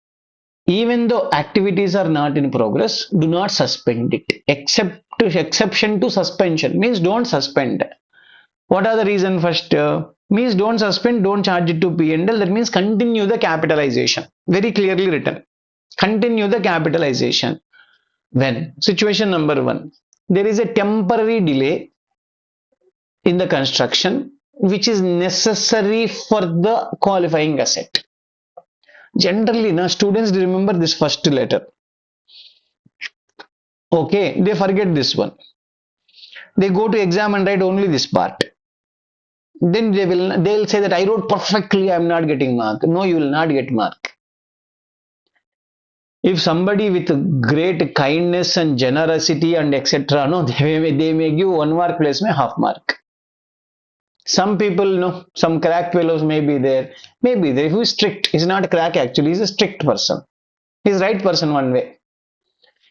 [SPEAKER 2] even though activities are not in progress, do not suspend it. Exception to suspension means don't suspend. What are the reason first? Means don't suspend, don't charge it to P&L. That means continue the capitalization. Very clearly written. Continue the capitalization. When? Situation number one. There is a temporary delay in the construction which is necessary for the qualifying asset. Generally, now students remember this first letter. Okay, they forget this one. They go to exam and write only this part. Then they'll say that I wrote perfectly, I'm not getting mark. No, you will not get mark. If somebody with great kindness and generosity and etc., no, they may give 1 mark place में half mark. Some people, no, some crack fellows may be there. Maybe there. Who is strict? He's not crack actually. He's a strict person. He's right person one way.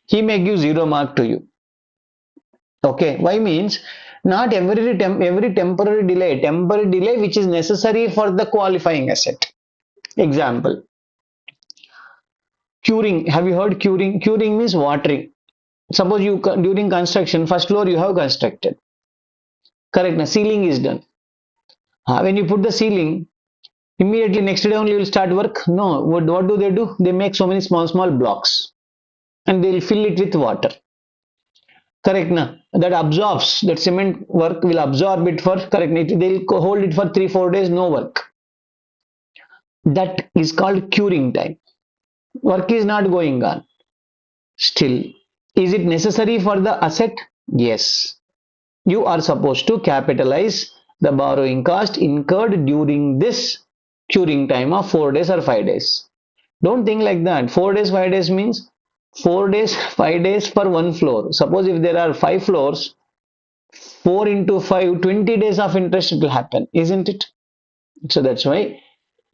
[SPEAKER 2] He may give 0 mark to you. Okay, why means not every temporary delay which is necessary for the qualifying asset. Example, curing. Have you heard curing? Curing means watering. Suppose you during construction, first floor you have constructed. Correct. Now ceiling is done. When you put the ceiling, immediately next day only you will start work. No. What do they do? They make so many small blocks and they'll fill it with water. Correct. Now that absorbs that cement work will absorb it for correct. They'll hold it for 3 4 days. No work. That is called curing time. Work is not going on. Still, is it necessary for the asset? Yes. You are supposed to capitalize the borrowing cost incurred during this curing time of 4 days or 5 days. Don't think like that. 4 days, 5 days means 4 days, 5 days for one floor. Suppose if there are 5 floors, 4 into 5, 20 days of interest will happen, isn't it? So that's why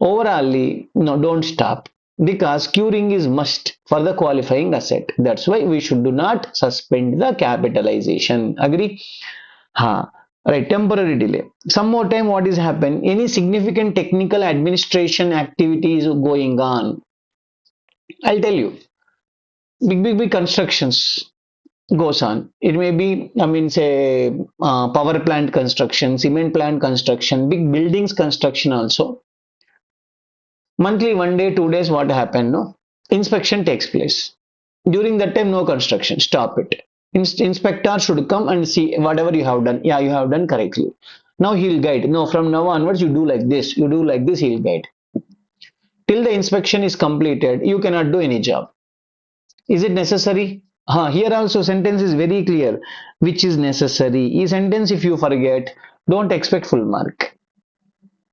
[SPEAKER 2] overallly, no, don't stop because curing is must for the qualifying asset. That's why we should do not suspend the capitalization. Agree? Ha. Right, temporary delay. Some more time, what is happen? Any significant technical administration activity is going on. I'll tell you, big constructions goes on. It may be, I mean, say, power plant construction, cement plant construction, big buildings construction also. Monthly, 1 day, 2 days, what happened? No, inspection takes place. During that time, no construction. Stop it. Inspector should come and see whatever you have done. Yeah, you have done correctly. Now he'll guide. No, from now onwards, you do like this. You do like this. He'll guide. Till the inspection is completed, you cannot do any job. Is it necessary? Here also sentence is very clear. Which is necessary? Is sentence if you forget, don't expect full mark.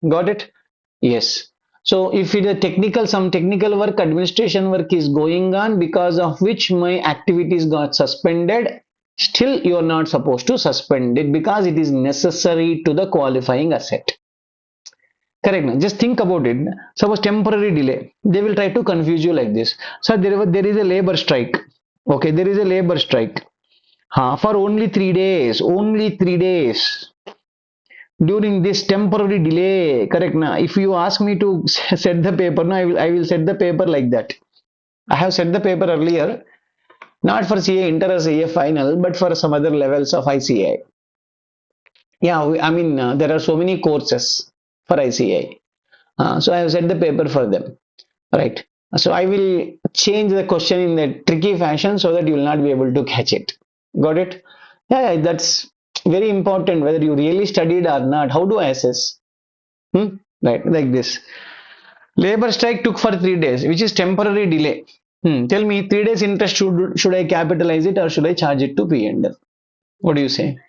[SPEAKER 2] Got it? Yes. So if it is technical, some technical work, administration work is going on because of which my activities got suspended, still you are not supposed to suspend it because it is necessary to the qualifying asset. Correct. Just think about it. Suppose temporary delay, they will try to confuse you like this. So there is a labor strike. Okay, there is a labor strike. For only 3 days. Only 3 days during this temporary delay. Correct. Now if you ask me to set the paper, now I will set the paper like that. I have set the paper earlier, not for CA inter or CA final, but for some other levels of ICA. Yeah, I mean there are so many courses for ICA. So I have set the paper for them, right? So I will change the question in a tricky fashion so that you will not be able to catch it. Got it? Yeah, that's very important whether you really studied or not. How do I assess? Right, like this. Labor strike took for 3 days, which is temporary delay. Tell me, 3 days interest should I capitalize it or should I charge it to P&L? What do you say?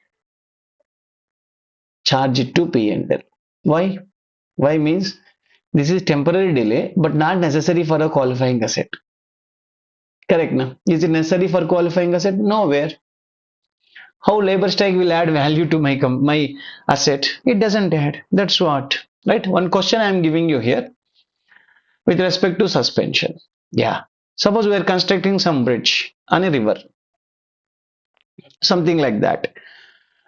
[SPEAKER 2] Charge it to P&L. Why? Why means this is temporary delay, but not necessary for a qualifying asset. Correct, na? Is it necessary for qualifying asset? Nowhere. How labor strike will add value to my asset? It doesn't add. That's what. Right? One question I am giving you here with respect to suspension. Yeah. Suppose we are constructing some bridge on a river, something like that.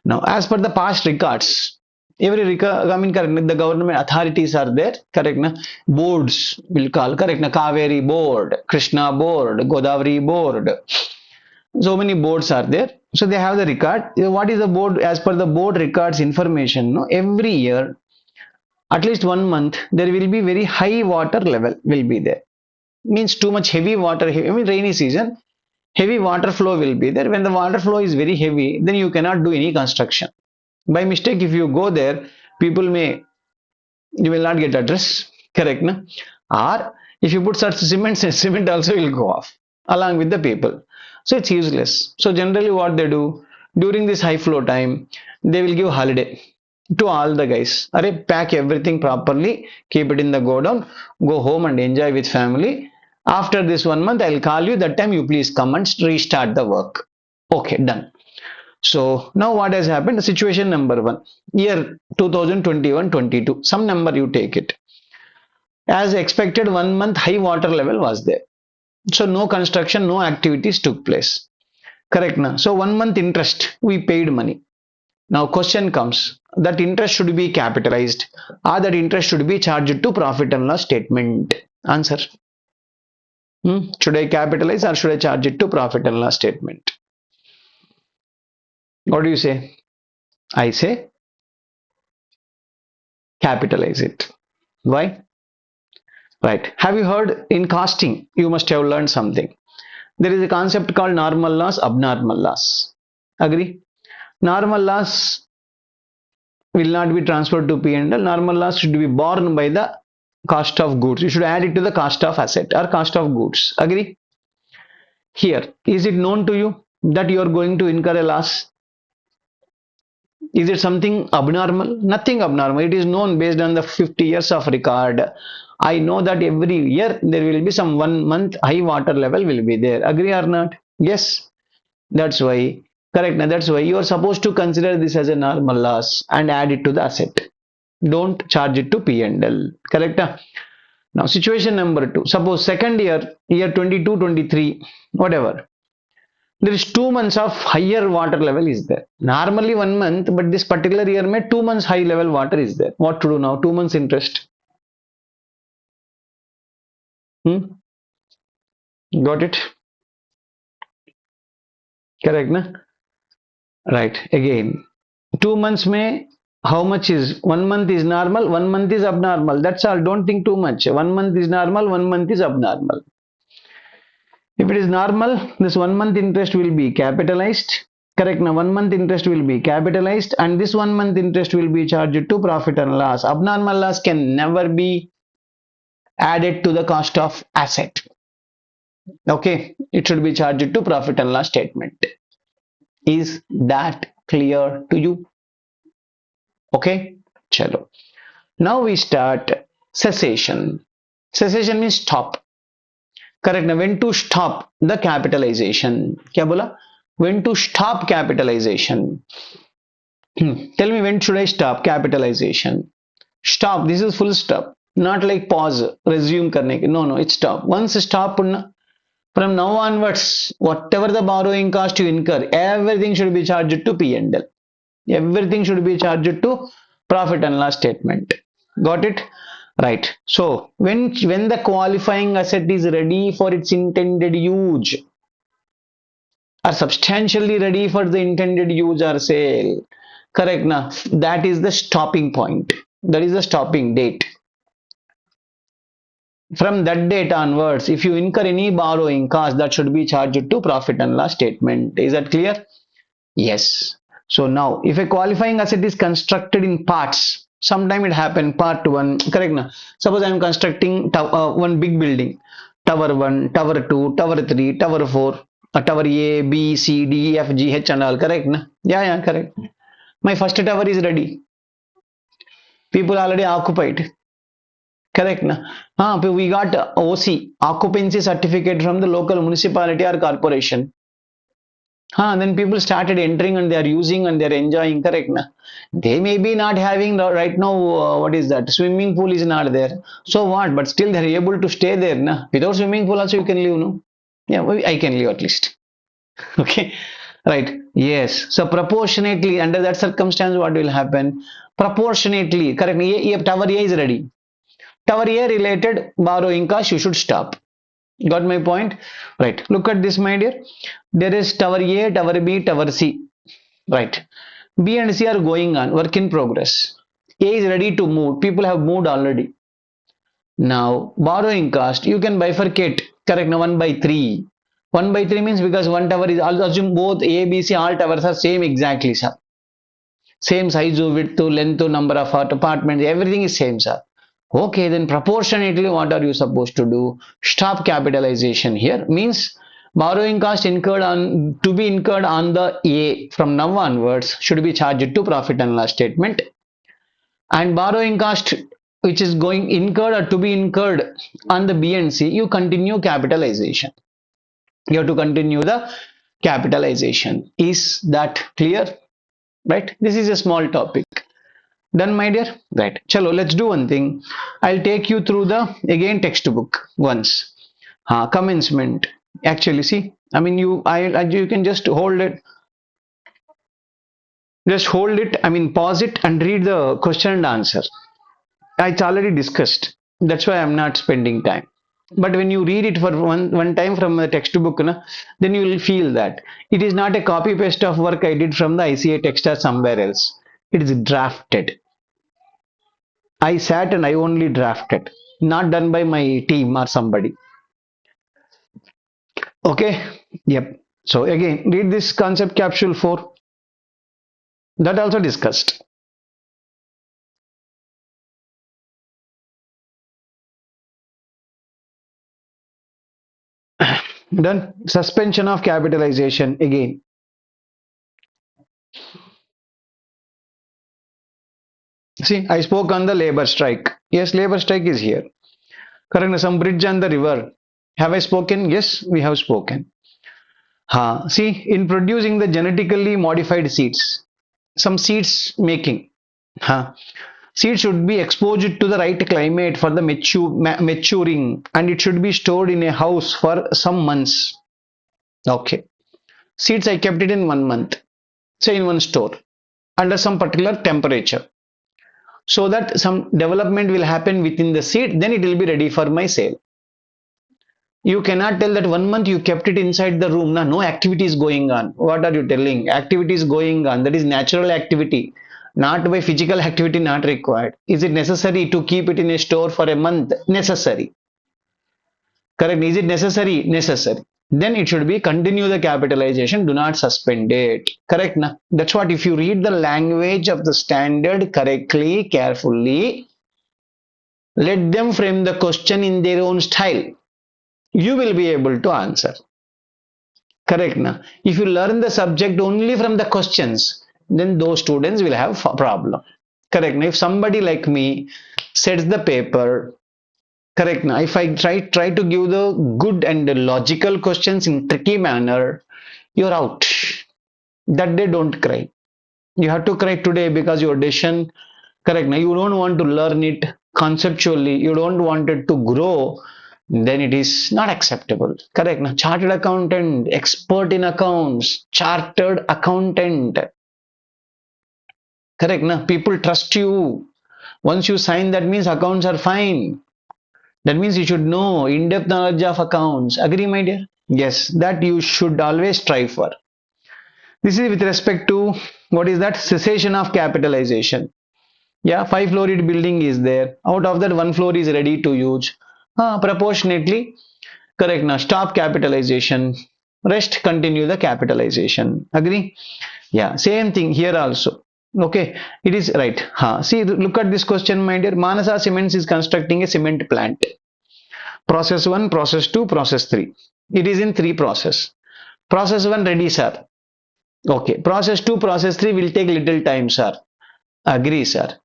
[SPEAKER 2] Now, as per the past records, every record, I mean, correct, the government authorities are there, correct? Na? Boards will call, correct? Na? Kaveri board, Krishna board, Godavari board. So many boards are there. So they have the record. What is the board? As per the board records information, no? Every year, at least 1 month, there will be very high water level will be there. Means too much heavy water. I mean rainy season, heavy water flow will be there. When the water flow is very heavy, then you cannot do any construction. By mistake, if you go there, people may, you will not get address. Correct, na? Or if you put such cement, cement also will go off along with the people. So it's useless. So generally, what they do during this high flow time, they will give holiday to all the guys. Array, pack everything properly, keep it in the godown, go home and enjoy with family. After this 1 month, I'll call you. That time you please come and restart the work. Okay, done. So now what has happened? Situation number one, year 2021-22, some number you take it. As expected, 1 month high water level was there. So no construction, no activities took place. Correct na? So 1 month interest we paid money. Now question comes, that interest should be capitalized or that interest should be charged to profit and loss statement. Answer. Should I capitalize or should I charge it to profit and loss statement? What do you say? I say capitalize it. Why? Right. Have you heard in costing? You must have learned something. There is a concept called normal loss, abnormal loss. Agree? Normal loss will not be transferred to P&L. Normal loss should be borne by the cost of goods. You should add it to the cost of asset or cost of goods. Agree? Here, is it known to you that you are going to incur a loss? Is it something abnormal? Nothing abnormal. It is known based on the 50 years of record. I know that every year there will be some 1 month high water level will be there. Agree or not? Yes. That's why. Correct. Now that's why you are supposed to consider this as a normal loss and add it to the asset. Don't charge it to P&L. Correct. Now situation number 2. Suppose second year 22, 23, whatever. There is 2 months of higher water level is there. Normally 1 month, but this particular year may 2 months high level water is there. What to do now? 2 months interest. Got it? Correct, na? Right. Again, 2 months may how much is 1 month is normal, 1 month is abnormal. That's all. Don't think too much. 1 month is normal, 1 month is abnormal. If it is normal, this 1 month interest will be capitalized. Correct. Now 1 month interest will be capitalized and this 1 month interest will be charged to profit and loss. Abnormal loss can never be added to the cost of asset. Okay. It should be charged to profit and loss statement. Is that clear to you? Okay. Chalo. Now we start cessation. Cessation means stop. Correct. Now when to stop the capitalization? Kya bola? When to stop capitalization? Tell me, when should I stop capitalization? Stop. This is full stop. Not like pause, resume karne ke. No, it's stop. Once stop, from now onwards, whatever the borrowing cost you incur, everything should be charged to P&L. Everything should be charged to profit and loss statement. Got it? Right. So when the qualifying asset is ready for its intended use or substantially ready for the intended use or sale, correct na? That is the stopping point. That is the stopping date. From that date onwards, if you incur any borrowing cost, that should be charged to profit and loss statement. Is that clear? Yes. So now, if a qualifying asset is constructed in parts, sometime it happen part one, correct na? Suppose I am constructing one big building, tower 1, tower 2, tower 3, tower 4, tower A, B, C, D, F, G, H and all, correct na? Yeah, correct. My first tower is ready. People already occupied. Correct na? We got OC, occupancy certificate from the local municipality or corporation. Then people started entering and they are using and they are enjoying. Correct na? They may be not having right now, what is that? Swimming pool is not there. So what? But still they are able to stay there. Na? Without swimming pool also you can live, no? Yeah, I can live at least. Okay. Right. Yes. So proportionately, under that circumstance, what will happen? Proportionately, correct. Tower A is ready. Tower A related borrowing cost, you should stop. Got my point? Right. Look at this, my dear. There is tower A, tower B, tower C. Right. B and C are going on, work in progress. A is ready to move. People have moved already. Now, borrowing cost, you can bifurcate, correct, now 1 by 3. 1 by 3 means because one tower is, I'll assume both A, B, C, all towers are same exactly, sir. Same size, width, length, number of apartments, everything is same, sir. Okay, then proportionately, what are you supposed to do? Stop capitalization here means borrowing cost incurred on to be incurred on the A from now onwards should be charged to profit and loss statement, and borrowing cost which is going incurred or to be incurred on the B and C, you continue capitalization. You have to continue the capitalization. Is that clear? Right? This is a small topic. Done, my dear? Right. Chalo, let's do one thing. I'll take you through the again textbook once. Commencement. Actually, see, I mean, you can hold it. I mean, pause it and read the question and answer. It's already discussed. That's why I'm not spending time. But when you read it for one time from a textbook, na, then you will feel that it is not a copy paste of work I did from the ICA text or somewhere else. It is drafted. I sat and I only drafted, not done by my team or somebody. Okay. Yep. So again, read this concept capsule 4. That also discussed. Done. Suspension of capitalization again. See, I spoke on the labor strike. Yes, labor strike is here. Correct. Some bridge on the river. Have I spoken? Yes, we have spoken. See, in producing the genetically modified seeds, some seeds making. Seeds should be exposed to the right climate for the maturing, and it should be stored in a house for some months. Okay. Seeds I kept it in 1 month, say in one store, under some particular temperature, so that some development will happen within the seed, then it will be ready for my sale. You cannot tell that 1 month you kept it inside the room. No activity is going on. What are you telling? Activity is going on. That is natural activity, not by physical activity, not required. Is it necessary to keep it in a store for a month? Necessary. Correct. Is it necessary? Necessary. Then it should be continue the capitalization. Do not suspend it. Correct. Na? That's what, if you read the language of the standard correctly, carefully, let them frame the question in their own style. You will be able to answer. Correct. Na? If you learn the subject only from the questions, then those students will have a problem. Correct. Na? If somebody like me sets the paper, correct. Na? If I try to give the good and logical questions in tricky manner, you're out. That day don't cry. You have to cry today because your decision, correct. Now you don't want to learn it conceptually, you don't want it to grow, then it is not acceptable. Correct. Now chartered accountant, expert in accounts, chartered accountant. Correct. Now people trust you. Once you sign, that means accounts are fine. That means you should know in-depth knowledge of accounts. Agree, my dear? Yes, that you should always strive for. This is with respect to what is that? Cessation of capitalization. Yeah, 5 floored building is there. Out of that, 1 floor is ready to use. Proportionately, correct. Now stop capitalization. Rest continue the capitalization. Agree? Yeah, same thing here also. Okay, it is right. See, look at this question, my dear. Manasa Cements is constructing a cement plant. Process 1, process 2, process 3. It is in 3 process. Process 1 ready, sir. Okay. Process 2, process 3 will take little time, sir. Agree, sir.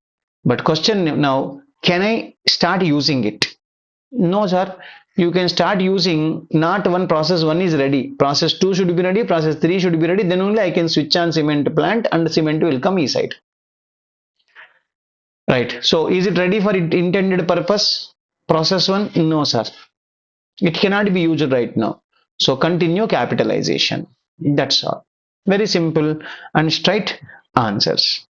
[SPEAKER 2] But question now, can I start using it? No, sir. You can start using, not one process 1 is ready. Process 2 should be ready. Process 3 should be ready. Then only I can switch on cement plant and cement will come inside. Right. So is it ready for its intended purpose? Process 1? No, sir. It cannot be used right now. So continue capitalization. That's all. Very simple and straight answers.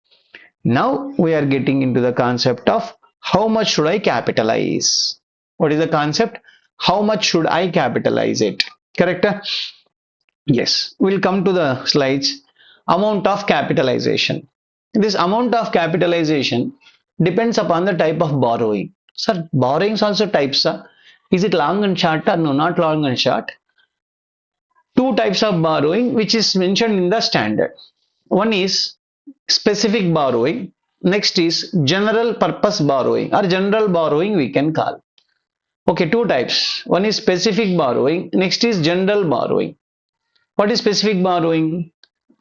[SPEAKER 2] Now we are getting into the concept of how much should I capitalize? What is the concept? How much should I capitalize it? Correct? Yes. We'll come to the slides. Amount of capitalization. This amount of capitalization depends upon the type of borrowing. Sir, borrowings also types. Is it long and short? No, not long and short. Two types of borrowing which is mentioned in the standard. One is specific borrowing. Next is general purpose borrowing or general borrowing we can call. Okay, two types. One is specific borrowing. Next is general borrowing. What is specific borrowing?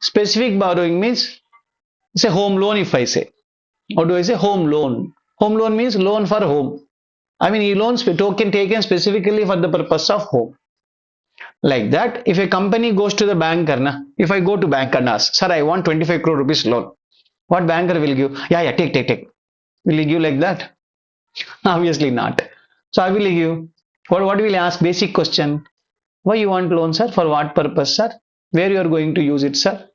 [SPEAKER 2] Specific borrowing means, say, home loan. If I say, what do I say? Home loan. Home loan means loan for home. I mean, e-loans token taken specifically for the purpose of home. Like that, if a company goes to the banker, if I go to bank and ask, sir, I want 25 crore rupees loan. What banker will give? Yeah, yeah, take. Will he give like that? Obviously not. So I will give. What will I ask? Basic question. Why you want loan, sir? For what purpose, sir? Where you are going to use it, sir?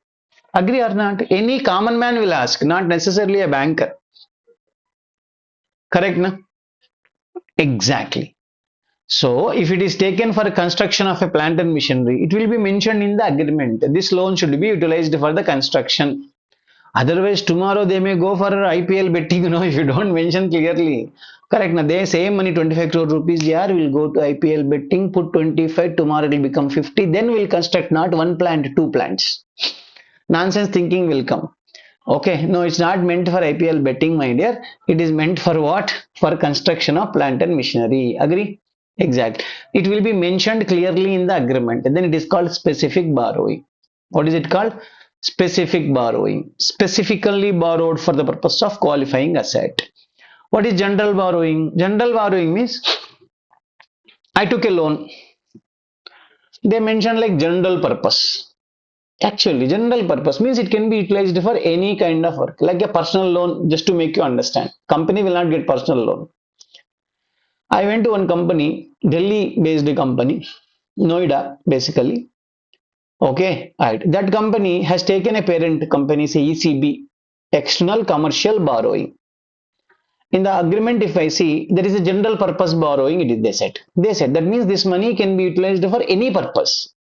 [SPEAKER 2] Agree or not? Any common man will ask, not necessarily a banker. Correct, na? Exactly. So, if it is taken for construction of a plant and machinery, it will be mentioned in the agreement. This loan should be utilized for the construction. Otherwise, tomorrow they may go for IPL betting, if you don't mention clearly. Correct. Now, they same money 25 crore rupees here will go to IPL betting, put 25, tomorrow it will become 50. Then we'll construct not one plant, two plants. Nonsense thinking will come. Okay, no, it's not meant for IPL betting, my dear. It is meant for what? For construction of plant and machinery. Agree? Exact. It will be mentioned clearly in the agreement. And then it is called specific borrowing. What is it called? Specific borrowing. Specifically borrowed for the purpose of qualifying asset. What is general borrowing? General borrowing means I took a loan. They mention like general purpose. Actually, general purpose means it can be utilized for any kind of work, like a personal loan, just to make you understand. Company will not get personal loan. I went to one company, Delhi based company, Noida, basically. Okay, right. That company has taken a parent company, say ECB, external commercial borrowing. In the agreement, if I see there is a general purpose borrowing, it is they said. They said that means this money can be utilized for any purpose.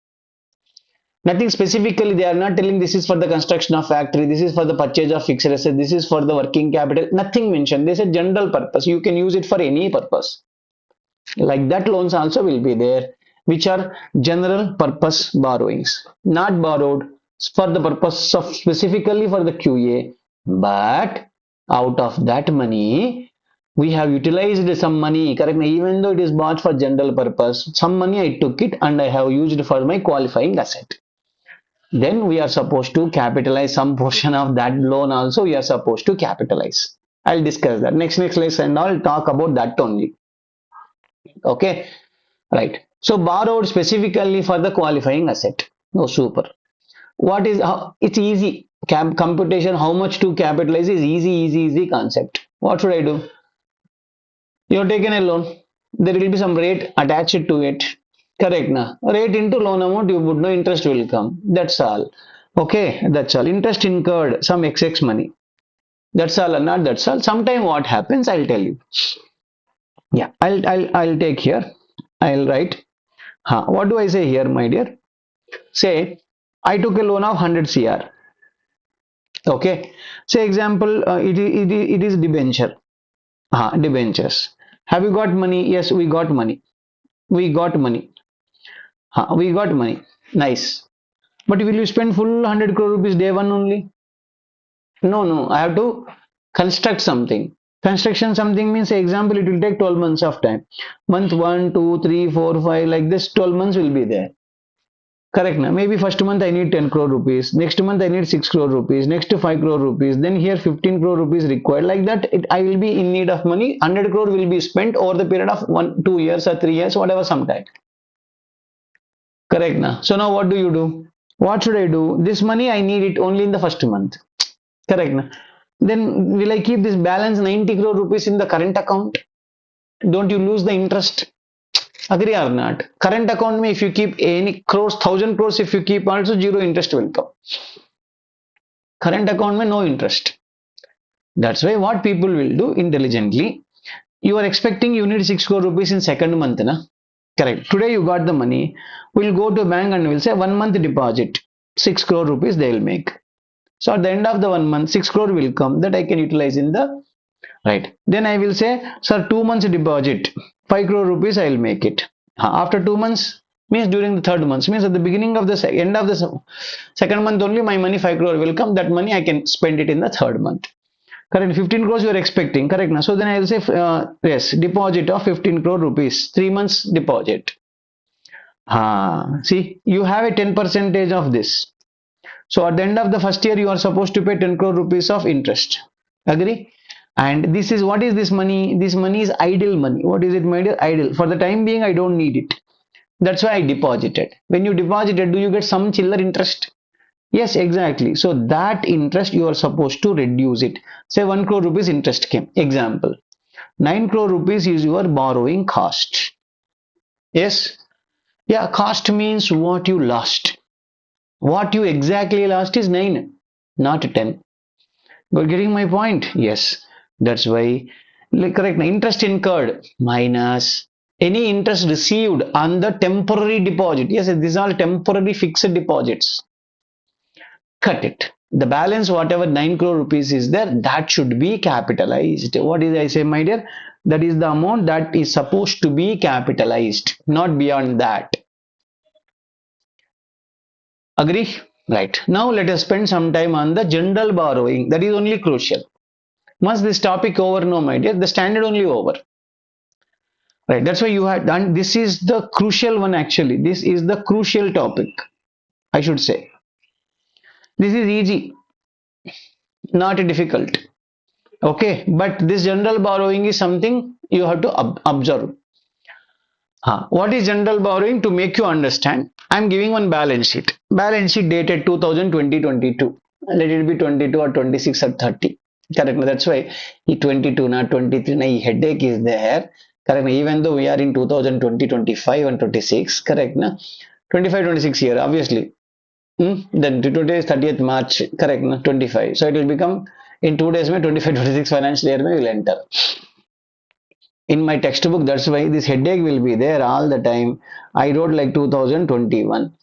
[SPEAKER 2] Nothing specifically, they are not telling this is for the construction of factory, this is for the purchase of fixed assets, this is for the working capital. Nothing mentioned. They said general purpose. You can use it for any purpose. Like that, loans also will be there, which are general purpose borrowings, not borrowed for the purpose of specifically for the QA, but out of that money, we have utilized some money, correct? Even though it is bought for general purpose, some money I took it and I have used for my qualifying asset. Then we are supposed to capitalize some portion of that loan also, we are supposed to capitalize. I'll discuss that next lesson. I'll talk about that only. Okay, right. So borrowed specifically for the qualifying asset. No, super. What is it's easy. Computation, how much to capitalize is easy concept. What should I do? You have taken a loan. There will be some rate attached to it. Correct, na? Rate into loan amount, you would know interest will come. That's all. Okay, that's all. Interest incurred, some XX money. That's all, or not that's all. Sometime what happens, I'll tell you. Yeah, I'll take here. I'll write. What do I say here, my dear? Say, I took a loan of 100 CR. Okay. Say example, it is debenture. Debentures. Have you got money? Yes, we got money. We got money. We got money. Nice. But will you spend full 100 crore rupees day one only? No, no. I have to construct something. Construction something means, example, it will take 12 months of time. Month 1, 2, 3, 4, 5, like this, 12 months will be there. Correct. Now, maybe first month I need 10 crore rupees. Next month I need 6 crore rupees. Next 5 crore rupees. Then here 15 crore rupees required. Like that, I will be in need of money. 100 crore will be spent over the period of 1, 2 years or 3 years, whatever sometime. Correct. Now, so now what do you do? What should I do? This money I need it only in the first month. Correct. Now, then will I keep this balance 90 crore rupees in the current account? Don't you lose the interest? Agree or not? Current account may, if you keep any crores, 1,000 crores, if you keep also, zero interest will come. Current account may no interest. That's why what people will do intelligently. You are expecting you need 6 crore rupees in second month, na? Correct. Today you got the money. We'll go to bank and we'll say 1 month deposit. 6 crore rupees they will make. So at the end of the 1 month, 6 crore will come that I can utilize in the right. Then I will say, sir, 2 months deposit, 5 crore rupees I will make it. After 2 months, means during the third month, means at the beginning of the end of the second month only my money 5 crore will come. That money I can spend it in the third month. Correct. 15 crores you are expecting. Correct. Now, so then I will say, yes, deposit of 15 crore rupees, 3 months deposit. See, you have a 10 percentage of this. So at the end of the first year, you are supposed to pay 10 crore rupees of interest. Agree? And this is, what is this money? This money is idle money. What is it, my dear? Idle. For the time being, I don't need it. That's why I deposited. When you deposited, do you get some chiller interest? Yes, exactly. So that interest you are supposed to reduce it. Say 1 crore rupees interest came. Example. 9 crore rupees is your borrowing cost. Yes. Yeah, cost means what you lost. What you exactly lost is 9, not 10. You're getting my point? Yes. That's why, like, correct. Interest incurred minus any interest received on the temporary deposit. Yes, these are temporary fixed deposits. Cut it. The balance, whatever 9 crore rupees is there, that should be capitalized. What is I say, my dear? That is the amount that is supposed to be capitalized, not beyond that. Agree? Right. Now let us spend some time on the general borrowing. That is only crucial. Once this topic over, no, my dear, the standard only over. Right. That's why you had done. This is the crucial one actually. This is the crucial topic, I should say. This is easy, not difficult. Okay. But this general borrowing is something you have to observe. What is general borrowing? To make you understand, I'm giving one balance sheet. Balance sheet dated 2020-22. Let it be 22 or 26 or 30. Correct. That's why 22 not 23. Na headache is there. Correct. Even though we are in 2020, 25 and 26. Correct. Na? 25, 26 year, obviously. Then today is 30th March. Correct. Na? 25. So it will become in 2 days, 25, 26 financial year, will enter in my textbook. That's why this headache will be there all the time. I wrote like 2021.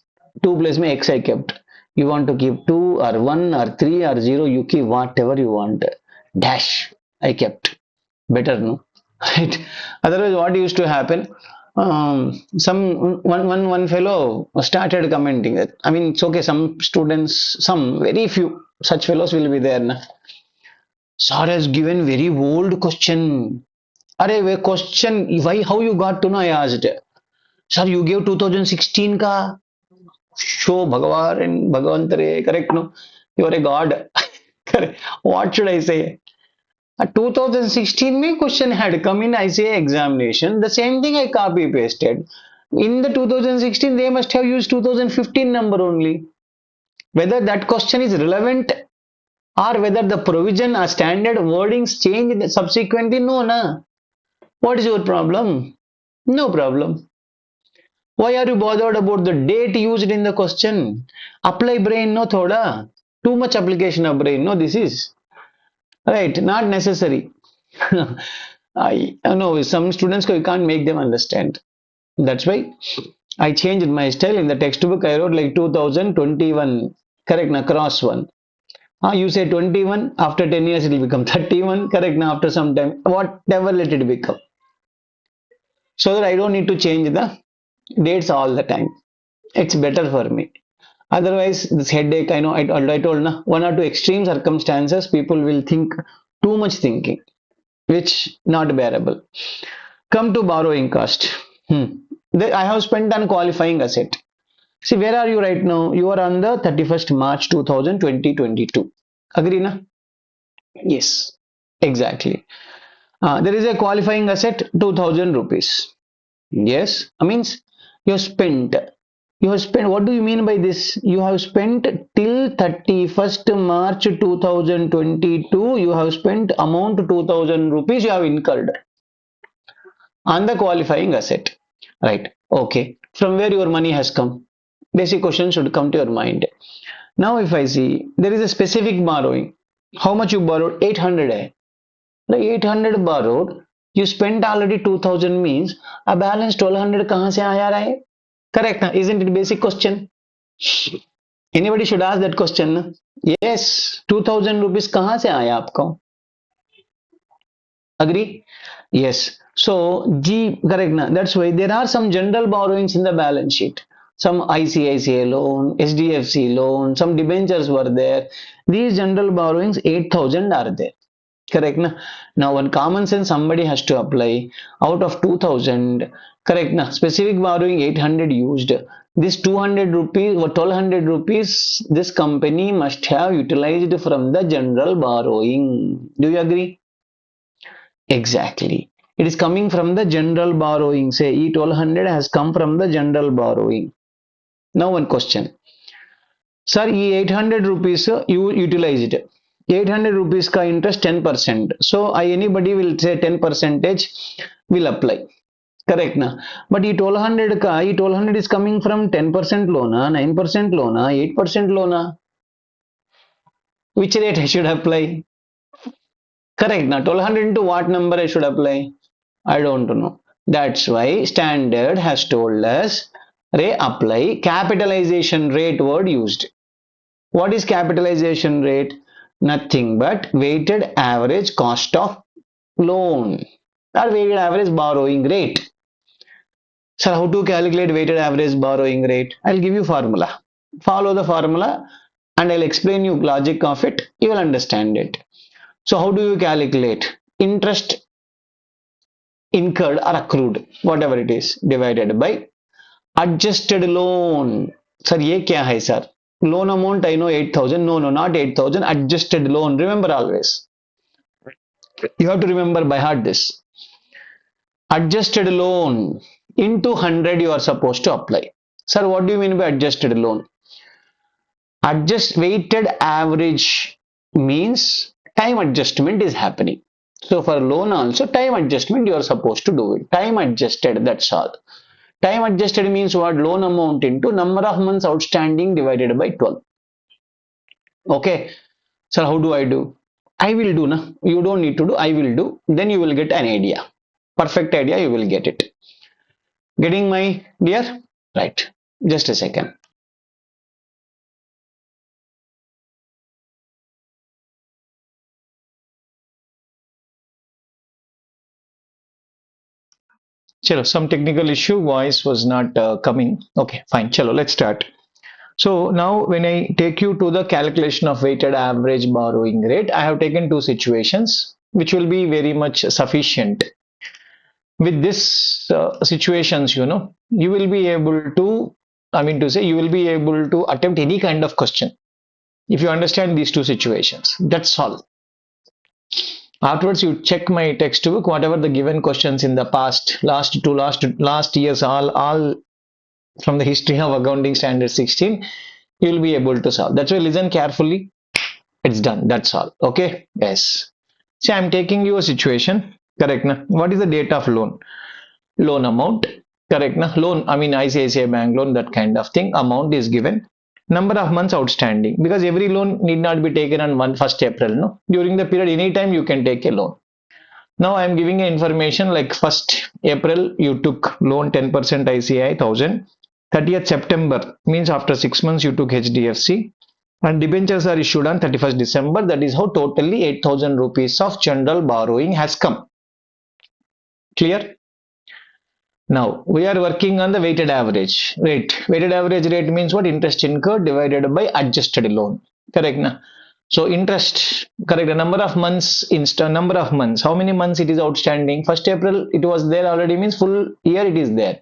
[SPEAKER 2] 2 place mein x I kept. You want to keep 2 or 1 or 3 or 0, you keep whatever you want. Dash I kept. Better, no? Right. Otherwise what used to happen, some one fellow started commenting that, I mean, it's okay, some students, some very few such fellows will be there na. Sir has given very old question. Arey, question, why, how you got to know? I asked. Sir, you gave 2016 ka. Show Bhagavan, Bhagavantare, correct? No, you are a god. Correct. What should I say? 2016 me question had come in ICA examination. The same thing I copy pasted. In the 2016, they must have used 2015 number only. Whether that question is relevant or whether the provision or standard wordings changed subsequently, no, na. What is your problem? No problem. Why are you bothered about the date used in the question? Apply brain, no thoda. Too much application of brain, no, this is. Right, not necessary. I know some students you can't make them understand. That's why I changed my style. In the textbook I wrote like 2021. Correct, na cross one. You say 21, after 10 years it will become 31. Correct, na after some time. Whatever let it become. So that I don't need to change the dates all the time. It's better for me. Otherwise, this headache, I know, I told na, one or two extreme circumstances, people will think too much thinking, which not bearable. Come to borrowing cost. I have spent on qualifying asset. See, where are you right now? You are on the 31st March 2022. Agree, na? Yes, exactly. There is a qualifying asset, 2000 rupees. Yes, I means you have spent. You have spent. What do you mean by this? You have spent till 31st March 2022. You have spent amount 2000 rupees. You have incurred on the qualifying asset. Right. Okay. From where your money has come? Basic question should come to your mind. Now, if I see there is a specific borrowing, how much you borrowed? 800 hai. The 800 borrowed, you spent already 2000 means a balance 1200 kahan se aaya raha hai? Correct, na? Isn't it basic question? Anybody should ask that question. Na? Yes, 2000 rupees kahan se aaya aapko? Agree? Yes. So G, correct na? That's why there are some general borrowings in the balance sheet. Some ICICI loan, SDFC loan, some debentures were there. These general borrowings 8000 are there. Correct na? Now one common sense somebody has to apply. Out of 2000, correct na? Specific borrowing 800 used. This 200 rupees or 1200 rupees, this company must have utilized from the general borrowing. Do you agree? Exactly. It is coming from the general borrowing. Say E 1200 has come from the general borrowing. Now one question. Sir, E 800 rupees you utilized. 800 rupees ka interest 10%. So I anybody will say 10 percentage will apply. Correct na? But ఈ 1200 ఈ 1200 is coming from 10% loan, 9% loan, 8% loan. Which rate I should apply? Correct na? 1200 into what number I should apply? I don't know. That's why standard has told us apply capitalization rate word used. What is capitalization rate? Nothing but weighted average cost of loan or weighted average borrowing rate. Sir, how to calculate weighted average borrowing rate? I'll give you formula. Follow the formula and I'll explain you logic of it. You will understand it. So how do you calculate? Interest incurred or accrued, whatever it is, divided by adjusted loan. Sir, ye kya hai sir? Loan amount I know 8,000. No, not 8,000. Adjusted loan. Remember always. You have to remember by heart this. Adjusted loan into 100 you are supposed to apply. Sir, what do you mean by adjusted loan? Adjust weighted average means time adjustment is happening. So for loan also time adjustment you are supposed to do it. Time adjusted, that's all. Time adjusted means what? Loan amount into number of months outstanding divided by 12. Okay. So how do I do? I will do. Na? You don't need to do. I will do. Then you will get an idea. Perfect idea. You will get it. Getting my dear? Right. Just a second.
[SPEAKER 1] Chalo, some technical issue, voice was not coming. Okay, fine. Chalo, let's start. So now when I take you to the calculation of weighted average borrowing rate, I have taken two situations which will be very much sufficient. With this situations, you will be able to, you will be able to attempt any kind of question if you understand these two situations. That's all. Afterwards, you check my textbook, whatever the given questions in the past, last years, all from the history of accounting standard 16, you will be able to solve. That's why listen carefully. It's done. That's all. Okay. Yes. See, I'm taking you a situation. Correct. Na? What is the date of loan? Loan amount. Correct. Na? Loan, ICICI bank loan, that kind of thing. Amount is given. Number of months outstanding, because every loan need not be taken on 1st April. No, during the period, anytime you can take a loan. Now I am giving a information like 1st April you took loan 10% ICI 1000. 30th September means after 6 months you took HDFC, and debentures are issued on 31st December. That is how totally 8,000 rupees of general borrowing has come. Clear? Now we are working on the weighted average rate. Weighted average rate means what? Interest incurred divided by adjusted loan. Correct? Na? So interest, correct, the number of months, number of months, how many months it is outstanding. 1st April it was there already, means full year it is there.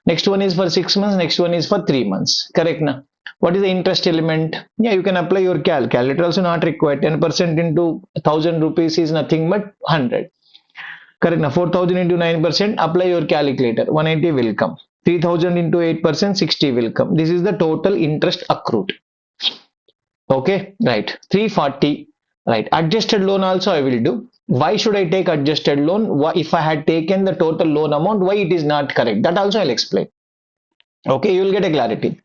[SPEAKER 1] Next one is for 6 months, next one is for 3 months. Correct na? What is the interest element? Yeah, you can apply your calculator also not required. 10% into 1,000 rupees is nothing but 100. Correct na? 4,000 into 9%, apply your calculator. 180 will come. 3,000 into 8%, 60 will come. This is the total interest accrued. Okay, right. 340. Right. Adjusted loan also I will do. Why should I take adjusted loan? Why, if I had taken the total loan amount, why it is not correct? That also I'll explain. Okay, you will get a clarity.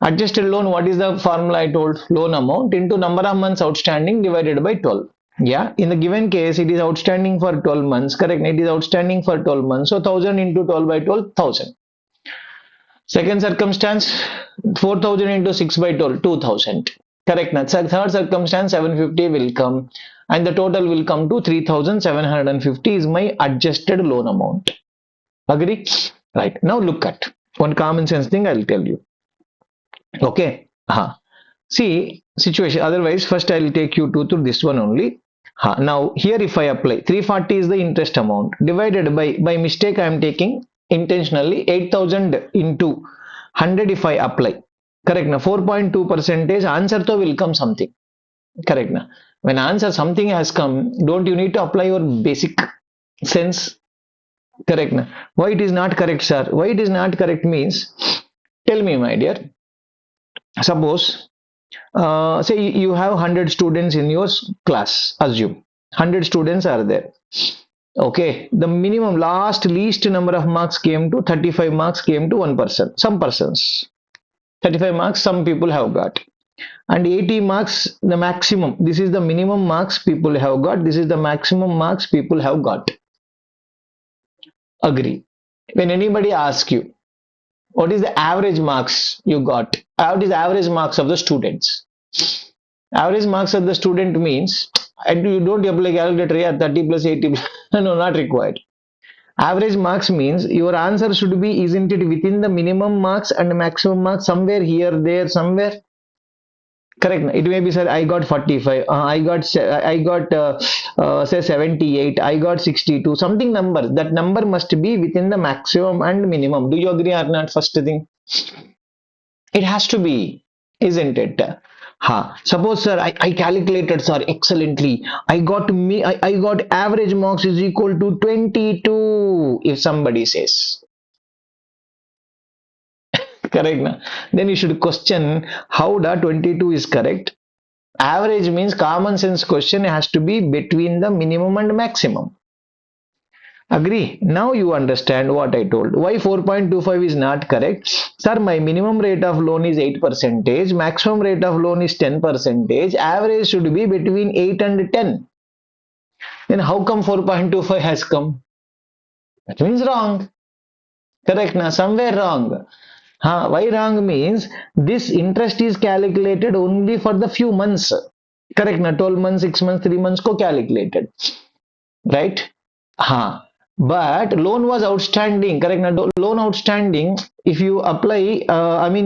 [SPEAKER 1] Adjusted loan, what is the formula I told? Loan amount into number of months outstanding divided by 12. Yeah, in the given case, it is outstanding for 12 months. Correct. It is outstanding for 12 months. So 1000 into 12 by 12, 1000. Second circumstance, 4,000 into 6 by 12, 2,000. Correct. Now, third circumstance, 750 will come and the total will come to 3,750 is my adjusted loan amount. Agree? Right. Now look at one common sense thing I will tell you. Okay. See, situation. Otherwise, first I will take you to this one only. Now here if I apply, 340 is the interest amount divided by mistake I am taking intentionally 8,000 into 100 if I apply. Correct na? 4.2 percentage answer to will come something. Correct na? When answer something has come, don't you need to apply your basic sense? Correct na? Why it is not correct, sir? Why it is not correct means, tell me my dear. Suppose say you have 100 students in your class, assume 100 students are there. Okay, the minimum last least number of marks came to 35 marks came to one person. Some persons 35 marks some people have got, and 80 marks the maximum. This is the minimum marks people have got. This is the maximum marks people have got. Agree. When anybody asks you what is the average marks you got, what is the average marks of the students? Average marks of the student means, and you don't apply calculator here 30 plus 80 no, not required. Average marks means your answer should be, isn't it, within the minimum marks and maximum marks, somewhere here, there, somewhere. Correct. It may be, sir, I got 45, I got say 78, I got 62, something number. That number must be within the maximum and minimum. Do you agree or not? First thing, it has to be, isn't it? Suppose, sir, I calculated, sir, excellently. I got average marks is equal to 22. If somebody says, correct, na? Then you should question how the 22 is correct. Average means common sense question has to be between the minimum and maximum. Agree? Now you understand what I told. Why 4.25 is not correct? Sir, my minimum rate of loan is 8 percentage, maximum rate of loan is 10 percentage, average should be between 8 and 10. Then how come 4.25 has come? That means wrong. Correct na? Somewhere wrong. Why wrong means this interest is calculated only for the few months. Correct na? 12 months, 6 months, 3 months ko calculated. Right? But loan was outstanding. Correct na? Loan outstanding. If you apply,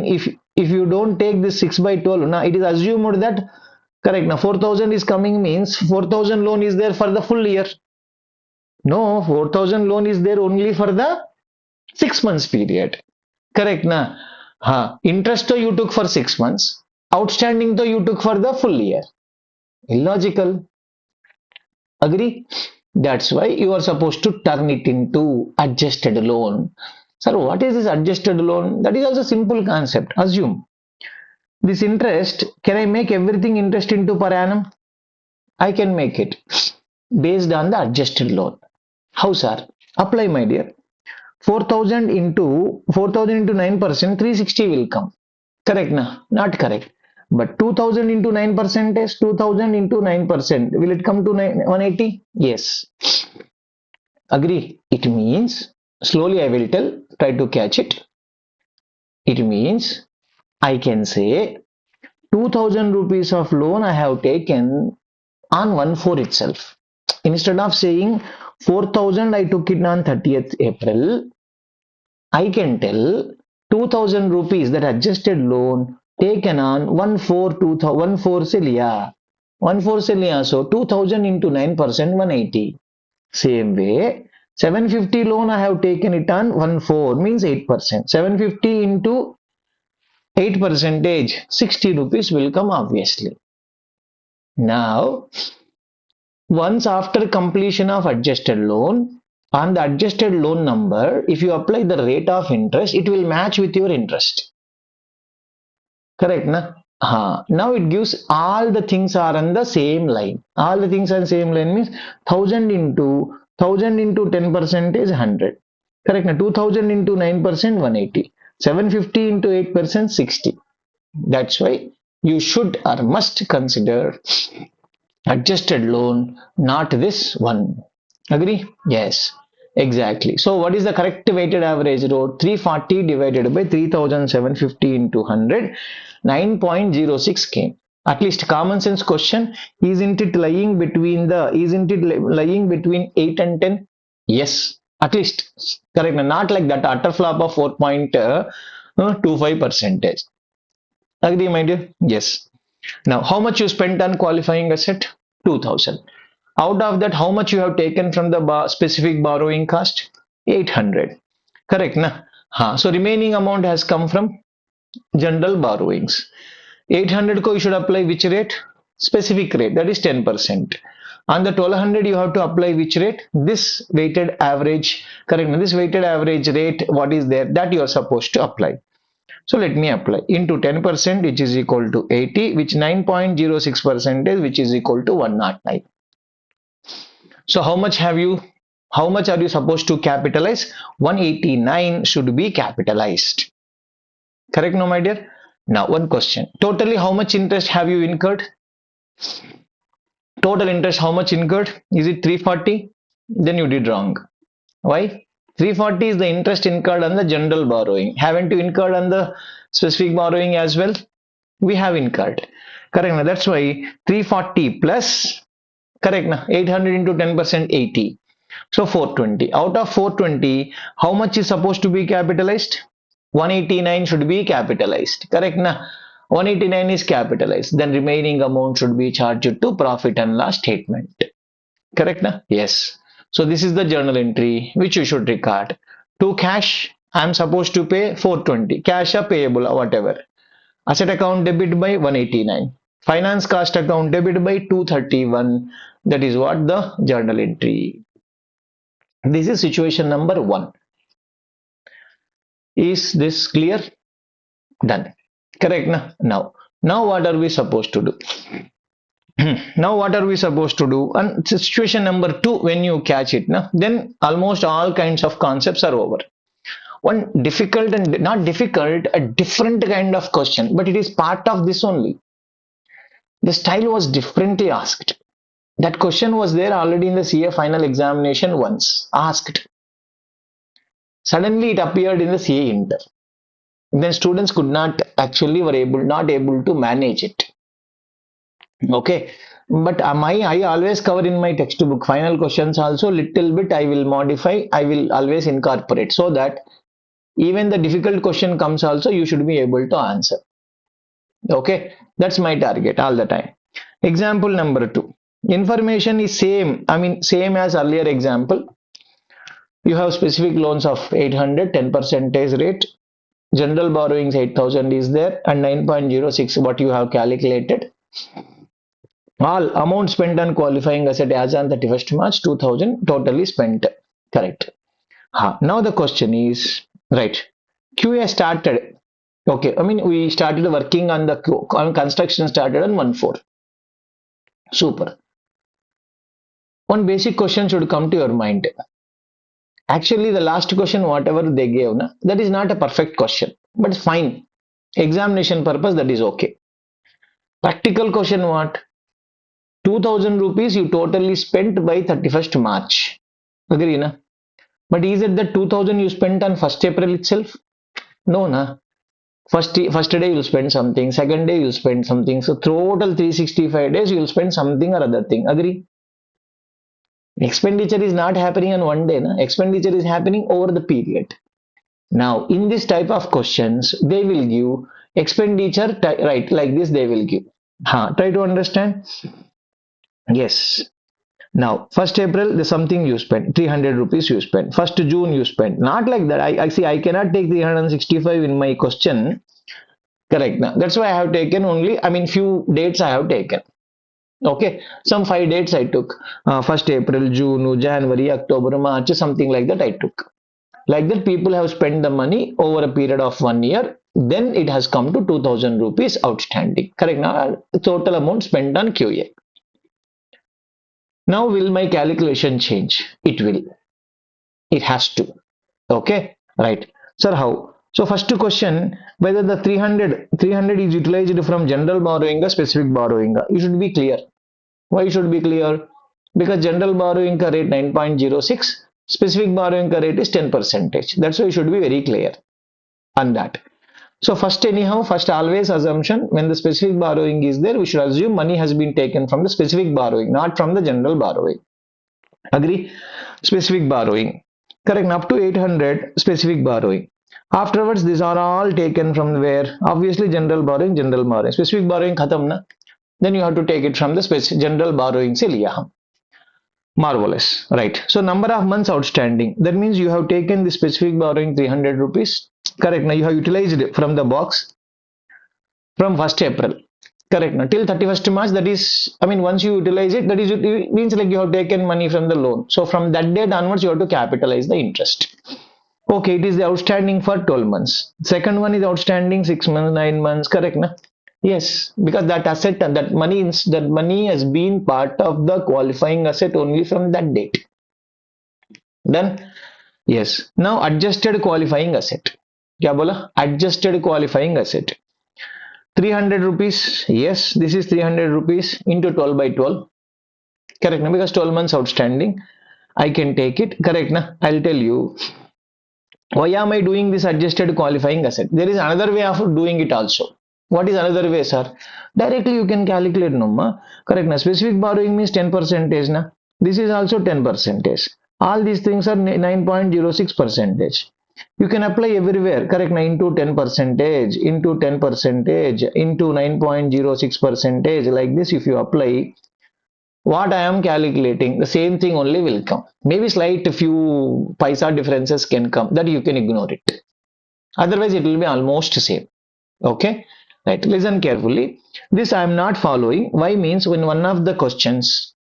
[SPEAKER 1] if you don't take this 6 by 12, now it is assumed that, correct na, 4,000 is coming means 4,000 loan is there for the full year. No, 4,000 loan is there only for the 6 months period. Correct na? Interest though you took for 6 months, outstanding though you took for the full year. Illogical. Agree? That's why you are supposed to turn it into adjusted loan. Sir, what is this adjusted loan? That is also a simple concept. Assume this interest, can I make everything interest into per annum? I can make it based on the adjusted loan. How, sir? Apply, my dear. 4,000 into 9%, 360 will come. Correct, na? Not correct. But 2,000 into 9% is 2,000 into 9%. Will it come to 180? Yes. Agree. It means, slowly I will tell, try to catch it. It means I can say 2,000 rupees of loan I have taken on 1/4 itself. Instead of saying 4,000 I took it on 30th April, I can tell 2,000 rupees that adjusted loan taken on 1/4 2000 1/4 se liya. 1/4 se liya, so 2,000 into 9%, 180. Same way, 750 loan I have taken it on 1/4 means 8%. 750 into 8 percentage, 60 rupees will come obviously. Now, once after completion of adjusted loan, on the adjusted loan number, if you apply the rate of interest, it will match with your interest. Correct, na? Now it gives all the things are on the same line. All the things are the same line means 1,000 into 10% is 100. Correct, na? 2,000 into 9%, 180. 750 into 8%, 60. That's why you should or must consider adjusted loan, not this one. Agree? Yes, exactly. So what is the correct weighted average rate? 340 divided by 3,750 into 100, 9.06 came. At least common sense question, isn't it lying between 8 and 10? Yes, at least correct. Not like that utter flop of 4.25 percentage. Agree, my dear? Yes. Now, how much you spent on qualifying asset? 2,000. Out of that, how much you have taken from the specific borrowing cost? 800. Correct, na? So remaining amount has come from general borrowings. 800 ko you should apply which rate? Specific rate, that is 10%. On the 1200 you have to apply which rate? This weighted average, correct? This weighted average rate, what is there? That you are supposed to apply. So let me apply into 10%, which is equal to 80, which 9.06% which is equal to 109. So how much have you How much are you supposed to capitalize? 189 should be capitalized. Correct, no, my dear? Now, one question. Totally, how much interest have you incurred? Total interest, how much incurred? Is it 340? Then you did wrong. Why? 340 is the interest incurred on the general borrowing. Haven't you incurred on the specific borrowing as well? We have incurred. Correct. Now that's why 340 plus, correct now, 800 into 10%, 80. So 420. Out of 420, how much is supposed to be capitalized? 189 should be capitalized. Correct na? 189 is capitalized. Then remaining amount should be charged to profit and loss statement. Correct na? Yes. So this is the journal entry which you should record. To cash, I am supposed to pay 420. Cash or payable or whatever. Asset account debit by 189. Finance cost account debit by 231. That is what the journal entry. This is situation number 1. Is this clear? Done. Correct na? Now what are we supposed to do? Now what are we supposed to do? And situation number 2, when you catch it, then almost all kinds of concepts are over. One difficult and not difficult, a different kind of question, but it is part of this only. The style was differently asked. That question was there already in the CA final examination once asked. Suddenly it appeared in the CA Inter. Then students could not actually not able to manage it. Okay, but I always cover in my textbook final questions also little bit I will modify, I will always incorporate so that even the difficult question comes also you should be able to answer. Okay, that's my target all the time. Example number 2. Information is same, same as earlier example. You have specific loans of 800, 10% rate. General borrowings 8,000 is there and 9.06 what you have calculated. All amount spent on qualifying asset as on 31st March 2000 totally spent. Correct. Now the question is, right, QA started. Okay, we started working on the construction started on 1/4. Super. One basic question should come to your mind. Actually, the last question, whatever they gave, that is not a perfect question, but fine. Examination purpose, that is okay. Practical question, what? 2000 rupees you totally spent by 31st March. Agree, na? But is it the 2000 you spent on 1st April itself? No, na. First day you'll spend something, second day you'll spend something. So total 365 days you'll spend something or other thing. Agree? Expenditure is not happening on one day. Na? Expenditure is happening over the period. Now, in this type of questions, they will give expenditure, right, like this they will give. Try to understand. Yes. Now, 1st April, there's something you spend, 300 rupees you spend. 1st June you spend. Not like that. I see, I cannot take 365 in my question. Correct. Now, that's why I have taken only, few dates I have taken. Okay. Some 5 dates I took. 1st April, June, January, October, March, something like that I took. Like that, people have spent the money over a period of 1 year. Then it has come to 2000 rupees outstanding. Correct. Now, total amount spent on QA. Now, will my calculation change? It will. It has to. Okay. Right. Sir, how? So, first question, whether the 300 is utilized from general borrowing or specific borrowing. You should be clear. Why should be clear? Because general borrowing rate 9.06, specific borrowing rate is 10%. That's why you should be very clear on that. So first always assumption when the specific borrowing is there, we should assume money has been taken from the specific borrowing, not from the general borrowing. Agree? Specific borrowing. Correct. Up to 800 specific borrowing. Afterwards, these are all taken from where? Obviously, general borrowing, Specific borrowing khatam na. Then you have to take it from the general borrowing se liya. Marvelous. Right. So number of months outstanding. That means you have taken the specific borrowing 300 rupees. Correct. Now you have utilized it from the box from 1st April. Correct. Now till 31st March, that is, once you utilize it, that is, it means like you have taken money from the loan. So from that date onwards, you have to capitalize the interest. Okay, it is the outstanding for 12 months. Second one is outstanding 6 months, 9 months. Correct. Na? Yes, because that asset and that money has been part of the qualifying asset only from that date. Done. Yes. Now adjusted qualifying asset. क्या बोला? Adjusted qualifying asset. 300 rupees. Yes, this is 300 rupees into 12 by 12. Correct na? Because 12 months outstanding. I can take it. Correct na? I'll tell you. Why am I doing this adjusted qualifying asset? There is another way of doing it also. What is another way, sir? Directly you can calculate, no ma. Correct na? Specific borrowing means 10 percentage na. This is also 10 percentage. All these things are 9.06 percentage. You can apply everywhere. Correct na? Into 10 percentage, into 10 percentage, into 9.06 percentage. Like this, if you apply, what I am calculating, the same thing only will come. Maybe slight few paisa differences can come, that you can ignore it. Otherwise, it will be almost same. Okay, right? Listen carefully. This I am not following. Why means when one of the questions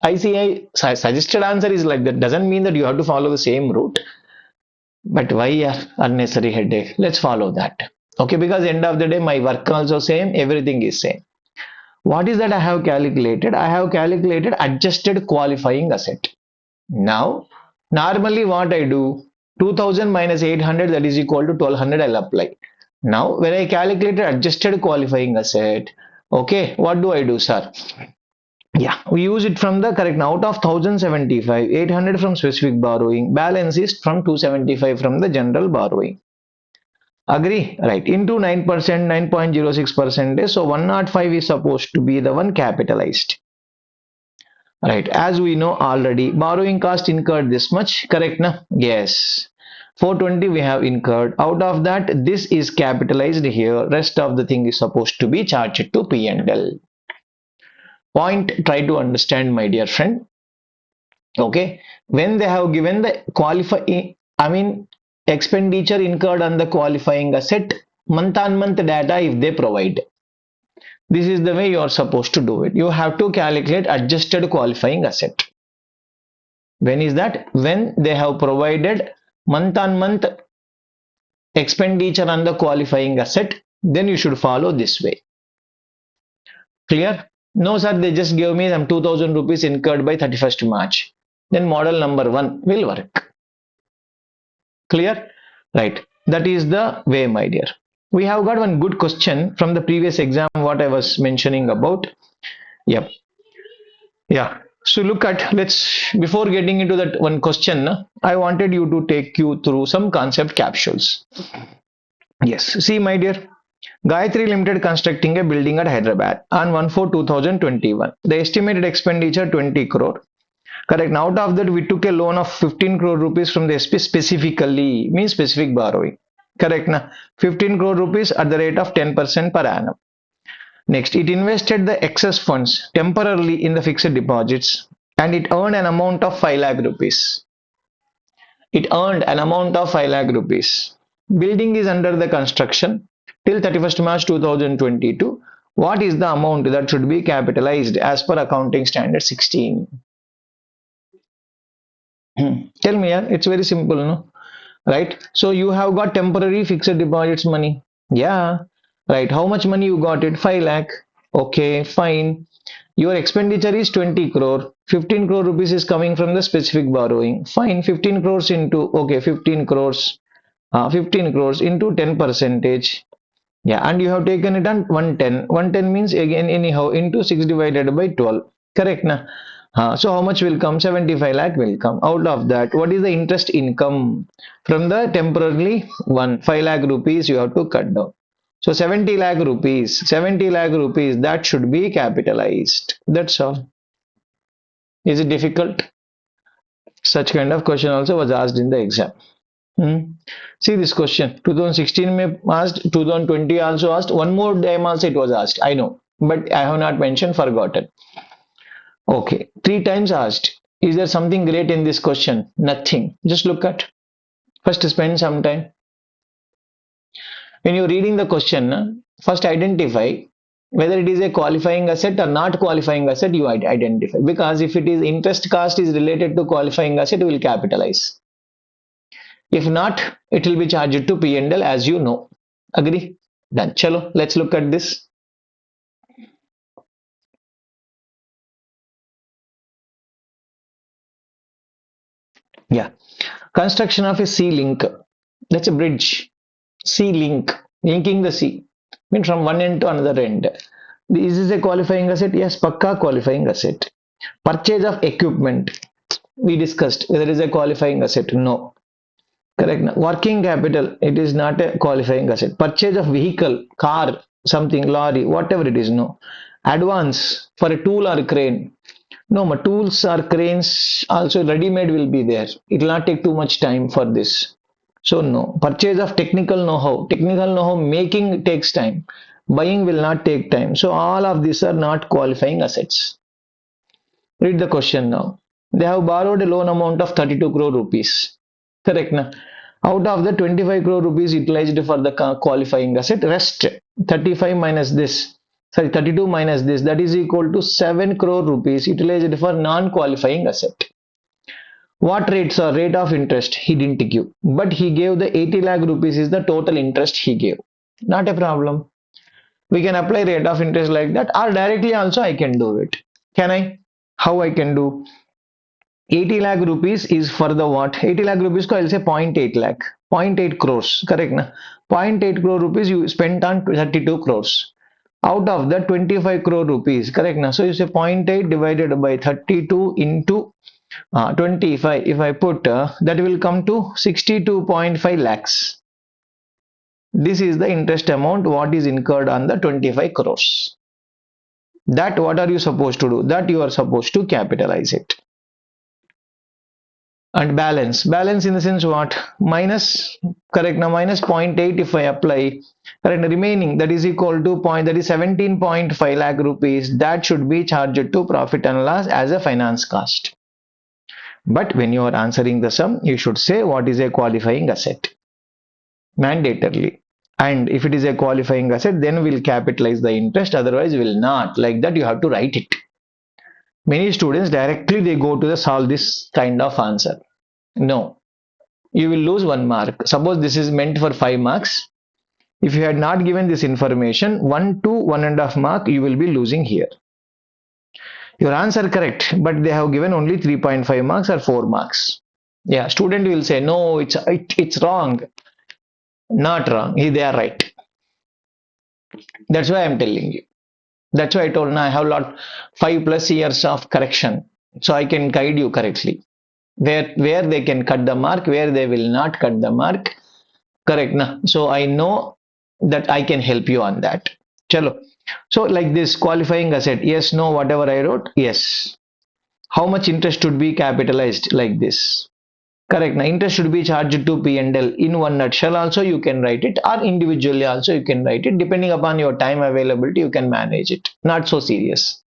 [SPEAKER 1] ICI suggested answer is like that, doesn't mean that you have to follow the same route. But why unnecessary headache? Let's follow that. Okay, because end of the day, my work also same, everything is same. What is that I have calculated? I have calculated adjusted qualifying asset. Now, normally what I do, 2000 minus 800, that is equal to 1200, I'll apply. Now, when I calculated adjusted qualifying asset, okay, what do I do, sir? Yeah, we use it from the correct. Now, out of 1075, 800 from specific borrowing, balance is from 275 from the general borrowing. Agree? Right. Into 9%, 9.06%. So 105 is supposed to be the one capitalized. Right. As we know already, borrowing cost incurred this much. Correct? Na? Yes. 420 we have incurred. Out of that, this is capitalized here. Rest of the thing is supposed to be charged to P&L. Point, try to understand, my dear friend. Okay. When they have given the expenditure incurred on the qualifying asset, month on month data if they provide. This is the way you are supposed to do it. You have to calculate adjusted qualifying asset. When is that? When they have provided month on month expenditure on the qualifying asset, then you should follow this way. Clear? No, sir, they just gave me some 2000 rupees incurred by 31st March. Then model number 1 will work. Clear? Right. That is the way, my dear. We have got one good question from the previous exam, what I was mentioning about. Yep. Yeah. So look at, let's, before getting into that one question, I wanted you to take you through some concept capsules. Yes. See, my dear, Gayatri Limited constructing a building at Hyderabad on 1/4/2021. The estimated expenditure 20 crore. Correct. Now, out of that, we took a loan of 15 crore rupees from the SP specifically, means specific borrowing. Correct. Na? 15 crore rupees at the rate of 10% per annum. Next, it invested the excess funds temporarily in the fixed deposits and it earned an amount of 5 lakh rupees. It earned an amount of 5 lakh rupees. Building is under the construction till 31st March 2022. What is the amount that should be capitalized as per accounting standard 16? Tell me, yeah, it's very simple, no? Right? So you have got temporary fixed deposits money. Yeah, right. How much money you got it? 5 lakh. Okay, fine. Your expenditure is 20 crore. 15 crore rupees is coming from the specific borrowing. Fine, 15 crores into, okay, 15 crores. 15 crores into 10 percentage. Yeah, and you have taken it on 110. 110 means again anyhow into 6 divided by 12. Correct, na? So how much will come? 75 lakh will come. Out of that, what is the interest income from the temporarily 5 lakh rupees you have to cut down. So 70 lakh rupees, 70 lakh rupees that should be capitalized. That's all. Is it difficult? Such kind of question also was asked in the exam. See this question. 2016 may asked, 2020 also asked. One more time also it was asked. I know, but I have not mentioned, forgotten. Okay, 3 times asked. Is there something great in this question? Nothing. Just look at. First, spend some time. When you're reading the question, first identify whether it is a qualifying asset or not qualifying asset. You identify, because if it is interest cost is related to qualifying asset, you will capitalize. If not, it will be charged to P&L, as you know. Agree? Done. Chalo, let's look at this. Yeah. Construction of a sea link. That's a bridge. Sea link. Linking the sea. Means from one end to another end. Is this a qualifying asset? Yes, pakka qualifying asset. Purchase of equipment. We discussed whether it is a qualifying asset. No. Correct. Working capital. It is not a qualifying asset. Purchase of vehicle, car, something, lorry, whatever it is. No. Advance for a tool or crane. No, my tools or cranes also ready-made will be there. It will not take too much time for this. So no, purchase of technical know-how. Technical know-how making takes time. Buying will not take time. So all of these are not qualifying assets. Read the question now. They have borrowed a loan amount of 32 crore rupees. Correct na? Out of the 25 crore rupees utilized for the qualifying asset, rest 35 minus this, sorry 32 minus this, that is equal to 7 crore rupees utilized for non-qualifying asset. What rates or rate of interest he didn't give, but he gave the 80 lakh rupees is the total interest he gave. Not a problem. We can apply rate of interest like that, or directly also I can do it. Can I? How I can do? 80 lakh rupees is for the what? 80 lakh rupees ko I'll say 0.8 lakh. 0.8 crores. Correct na? 0.8 crore rupees you spent on 32 crores. Out of the 25 crore rupees. Correct na? So you say 0.8 divided by 32 into 25. If I put that will come to 62.5 lakhs. This is the interest amount what is incurred on the 25 crores. That what are you supposed to do? That you are supposed to capitalize it. And balance in the sense what? Minus, correct now, minus 0.8 if I apply, correct, remaining that is equal to point, that is 17.5 lakh rupees, that should be charged to profit and loss as a finance cost. But when you are answering the sum, you should say what is a qualifying asset mandatorily. And if it is a qualifying asset, then we'll capitalize the interest, otherwise will not. Like that you have to write it. Many students directly they go to the solve this kind of answer. No, you will lose 1 mark. Suppose this is meant for 5 marks. If you had not given this information, 1 to 1.5 mark you will be losing here. Your answer correct, but they have given only 3.5 marks or 4 marks. Yeah, student will say no, it's wrong. Not wrong. They are right. That's why I'm telling you. That's why I told now I have lot 5+ years of correction, so I can guide you correctly. Where they can cut the mark, where they will not cut the mark. Correct na? So I know that I can help you on that. Chalo. So like this qualifying asset, yes, no, whatever I wrote, yes. How much interest should be capitalized like this? Correct. Now interest should be charged to P&L in one nutshell. Also you can write it, or individually also you can write it. Depending upon your time availability, you can manage it. Not so serious.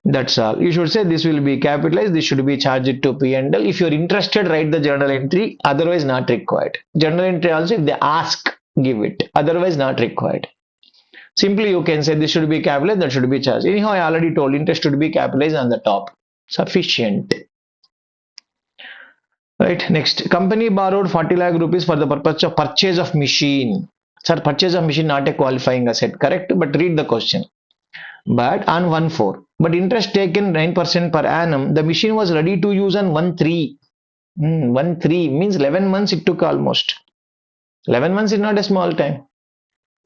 [SPEAKER 1] That's all. You should say this will be capitalized. This should be charged to P&L. If you're interested, write the journal entry. Otherwise, not required. Journal entry also, if they ask, give it. Otherwise, not required. Simply, you can say this should be capitalized. That should be charged. Anyhow, I already told interest should be capitalized on the top. Sufficient. Right. Next, company borrowed 40 lakh rupees for the purpose of purchase of machine. Sir, purchase of machine not a qualifying asset. Correct. But read the question. But on 1/4. But interest taken 9% per annum. The machine was ready to use on 1/3. 1/3 means 11 months it took almost. 11 months is not a small time.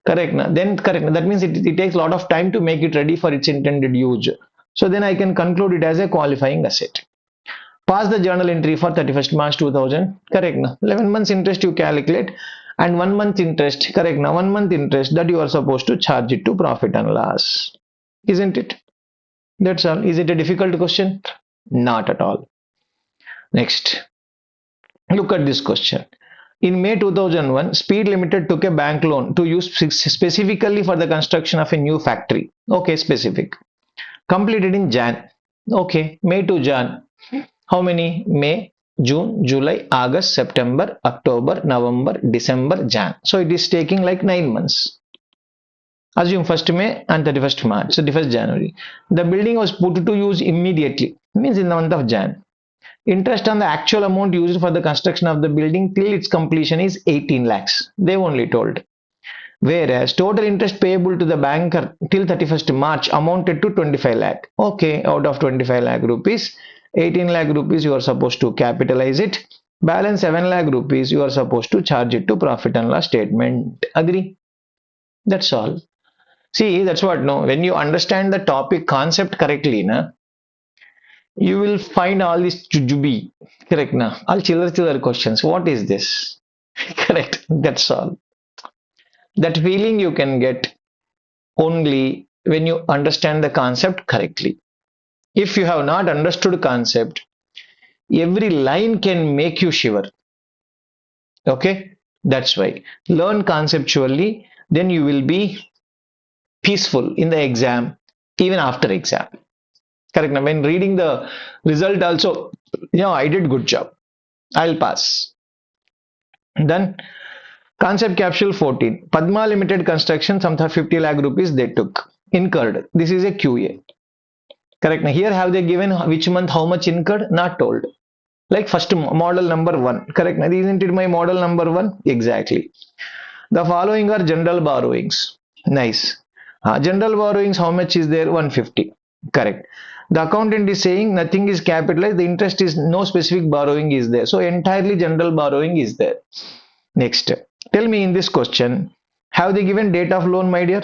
[SPEAKER 1] Correct. Na? Then correct. Na? That means it takes a lot of time to make it ready for its intended use. So then I can conclude it as a qualifying asset. Pass the journal entry for 31st March 2000. Correct. Na? 11 months interest you calculate, and 1 month interest. Correct. Now 1 month interest that you are supposed to charge it to profit and loss. Isn't it? That's all. Is it a difficult question? Not at all. Next, look at this question. In May 2001, Speed Limited took a bank loan to use specifically for the construction of a new factory. Okay, specific. Completed in Jan. Okay, May to Jan. How many? May, June, July, August, September, October, November, December, Jan. So it is taking like 9 months. Assume 1st May and 31st March, so 31st January. The building was put to use immediately, means in the month of Jan. Interest on the actual amount used for the construction of the building till its completion is 18 lakhs. They only told. Whereas total interest payable to the banker till 31st March amounted to 25 lakh. Okay, out of 25 lakh rupees, 18 lakh rupees you are supposed to capitalize it. Balance 7 lakh rupees you are supposed to charge it to profit and loss statement. Agree? That's all. See, that's what, no, when you understand the topic concept correctly, na, you will find all these jujubi. Correct, na? All chiller questions. What is this? Correct. That's all. That feeling you can get only when you understand the concept correctly. If you have not understood concept, every line can make you shiver. Okay? That's why. Learn conceptually, then you will be peaceful in the exam, even after exam. Correct. Now, when reading the result also, I did good job. I'll pass. Then concept capsule 14. Padma Limited construction, some 50 lakh rupees they took. Incurred. This is a QA. Correct. Now, here have they given which month how much incurred? Not told. Like first model number 1. Correct. Now, isn't it my model number 1? Exactly. The following are general borrowings. Nice. General borrowings, how much is there? 150. Correct. The accountant is saying nothing is capitalized. The interest is no specific borrowing is there. So entirely general borrowing is there. Next. Tell me in this question, have they given date of loan, my dear?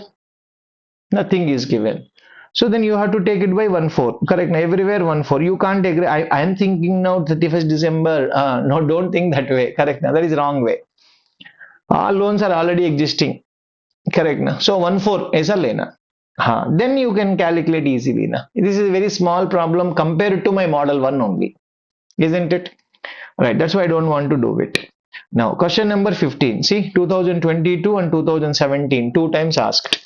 [SPEAKER 1] Nothing is given. So then you have to take it by 1/4. Correct. Now, everywhere 1/4. You can't agree. I am thinking now 31st December. No, don't think that way. Correct. Now, that is wrong way. All loans are already existing. Correct. Na? So 1/4 ऐसा लेना. Then you can calculate easily. Na? This is a very small problem compared to my model 1 only. Isn't it? Right. That's why I don't want to do it. Now, question number 15. See, 2022 and 2017, two times asked.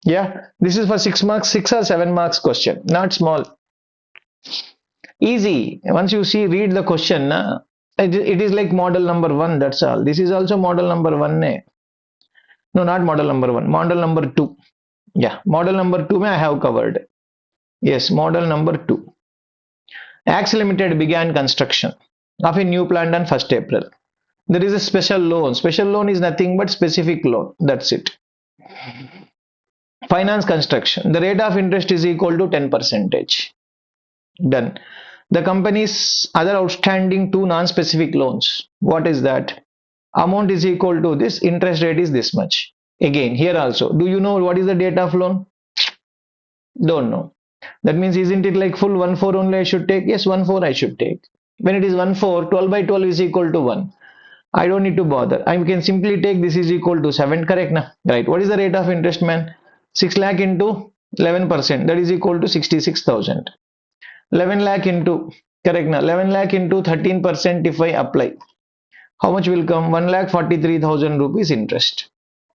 [SPEAKER 1] Yeah, this is for 6 marks, 6 or 7 marks question. Not small. Easy. Once you see, read the question. Na, it is like model number 1. That's all. This is also model number 1. Ne? No, not model number 1. Model number 2. Yeah, model number 2 I have covered. Yes, model number 2. Axe Limited began construction of a new plant on 1st April. There is a special loan. Special loan is nothing but specific loan. That's it. Finance construction. The rate of interest is equal to 10 percentage. Done. The company's other outstanding two non-specific loans. What is that? Amount is equal to this. Interest rate is this much. Again, here also. Do you know what is the date of loan? Don't know. That means, isn't it like full 1/4 only I should take? Yes, 1/4 I should take. When it is 1/4, 12 by 12 is equal to 1. I don't need to bother. I can simply take this is equal to 7. Correct? Na? Right. What is the rate of interest, man? 6 lakh into 11%. That is equal to 66,000. 11 lakh into, correct? Na? 11 lakh into 13% if I apply. How much will come? 1,43,000 rupees interest.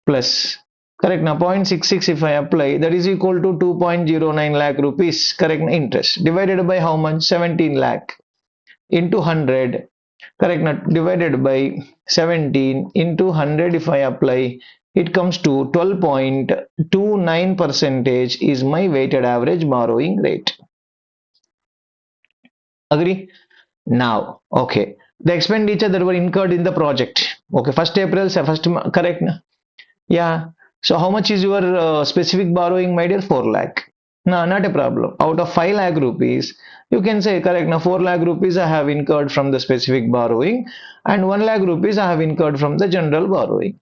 [SPEAKER 1] Plus, correct, now 0.66 if I apply, that is equal to 2.09 lakh rupees, correct, interest, divided by how much? 17 lakh into 100, correct, now divided by 17 into 100 if I apply, it comes to 12.29 percentage is my weighted average borrowing rate. Agree? Now, okay, the expenditure that were incurred in the project, okay, 1st April, first, correct, yeah. So how much is your specific borrowing, my dear? 4 lakh. No, not a problem. Out of 5 lakh rupees, you can say, correct, now 4 lakh rupees I have incurred from the specific borrowing and 1 lakh rupees I have incurred from the general borrowing.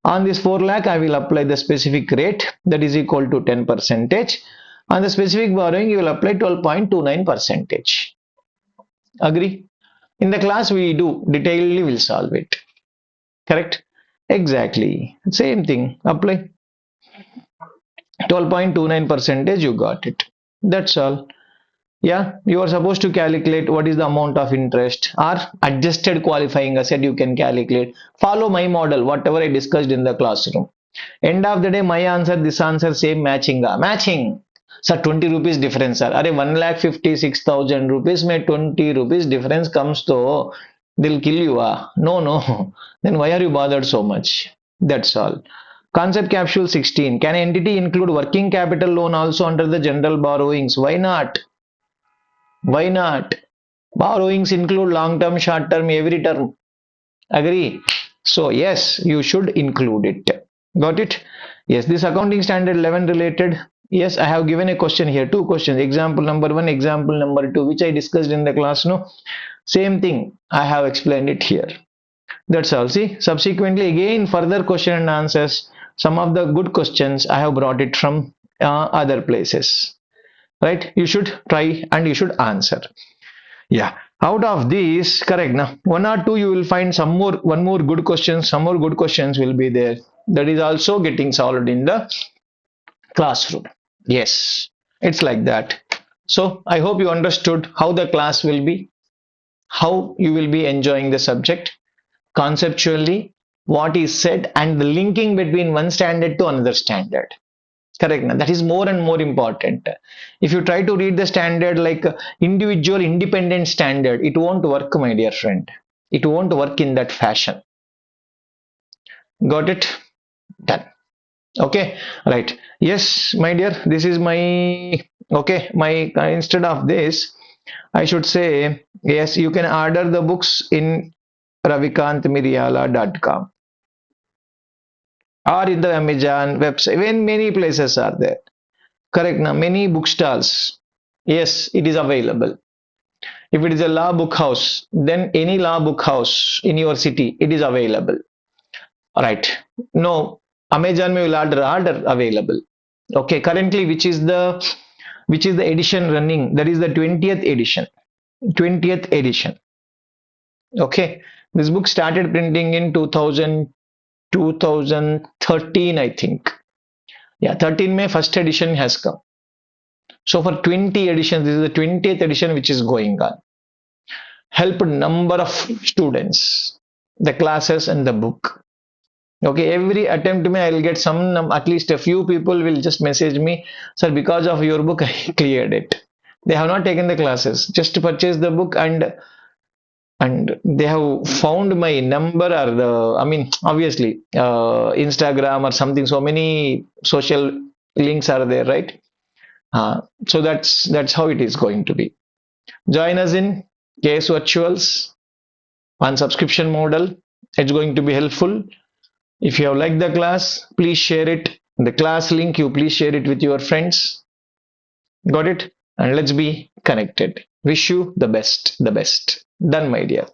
[SPEAKER 1] On this 4 lakh, I will apply the specific rate that is equal to 10 percentage. On the specific borrowing, you will apply 12.29 percentage. Agree? In the class, we do detailedly will solve it. Correct? Exactly. Same thing. Apply. 12.29 percentage, you got it. That's all. Yeah, you are supposed to calculate what is the amount of interest or adjusted qualifying asset you can calculate. Follow my model, whatever I discussed in the classroom. End of the day, my answer, this answer, same matching. Matching. Sir, 20 rupees difference, sir. Are 1,56,000 rupees, may 20 rupees difference comes to, they'll kill you. No, no. Then why are you bothered so much? That's all. Concept capsule 16. Can an entity include working capital loan also under the general borrowings? Why not? Why not? Borrowings include long term, short term, every term. Agree? So, yes, you should include it. Got it? Yes, this accounting standard 11 related. Yes, I have given a question here, two questions. Example number one, example number two, which I discussed in the class. No, same thing. I have explained it here. That's all. See, subsequently, again, further question and answers. Some of the good questions I have brought it from other places. Right? You should try and you should answer. Yeah. Out of these, correct. Now, one or two you will find some more, one more good question, some more good questions will be there. That is also getting solved in the classroom. Yes, it's like that. So I hope you understood how the class will be, how you will be enjoying the subject conceptually, what is said, and the linking between one standard to another standard. Correct. Now, that is more and more important. If you try to read the standard like individual independent standard, it won't work, my dear friend. It won't work in that fashion. Got it? Done. Okay, right. Yes, my dear, this is my, okay, my, instead of this, I should say, yes, you can order the books in ravikantmiryala.com or in the Amazon website. When many places are there. Correct now, many bookstalls. Yes, it is available. If it is a law book house, then any law book house in your city, it is available. Right. No, Amazon may will order available. Okay, currently which is the edition running? That is the 20th edition. 20th edition. Okay. This book started printing in 2013, I think. Yeah, 13 May first edition has come. So for 20 editions, this is the 20th edition which is going on. Helped number of students, the classes and the book. Okay, every attempt me I'll get some at least a few people will just message me, sir, because of your book I cleared it. They have not taken the classes, just to purchase the book, and they have found my number, or the, I mean, obviously Instagram or something. So many social links are there, right? So that's how it is going to be. Join us in case virtuals on subscription model. It's going to be helpful. If you have liked the class, please share it. The class link, you please share it with your friends. Got it? And let's be connected. Wish you the best, the best. Done, my dear.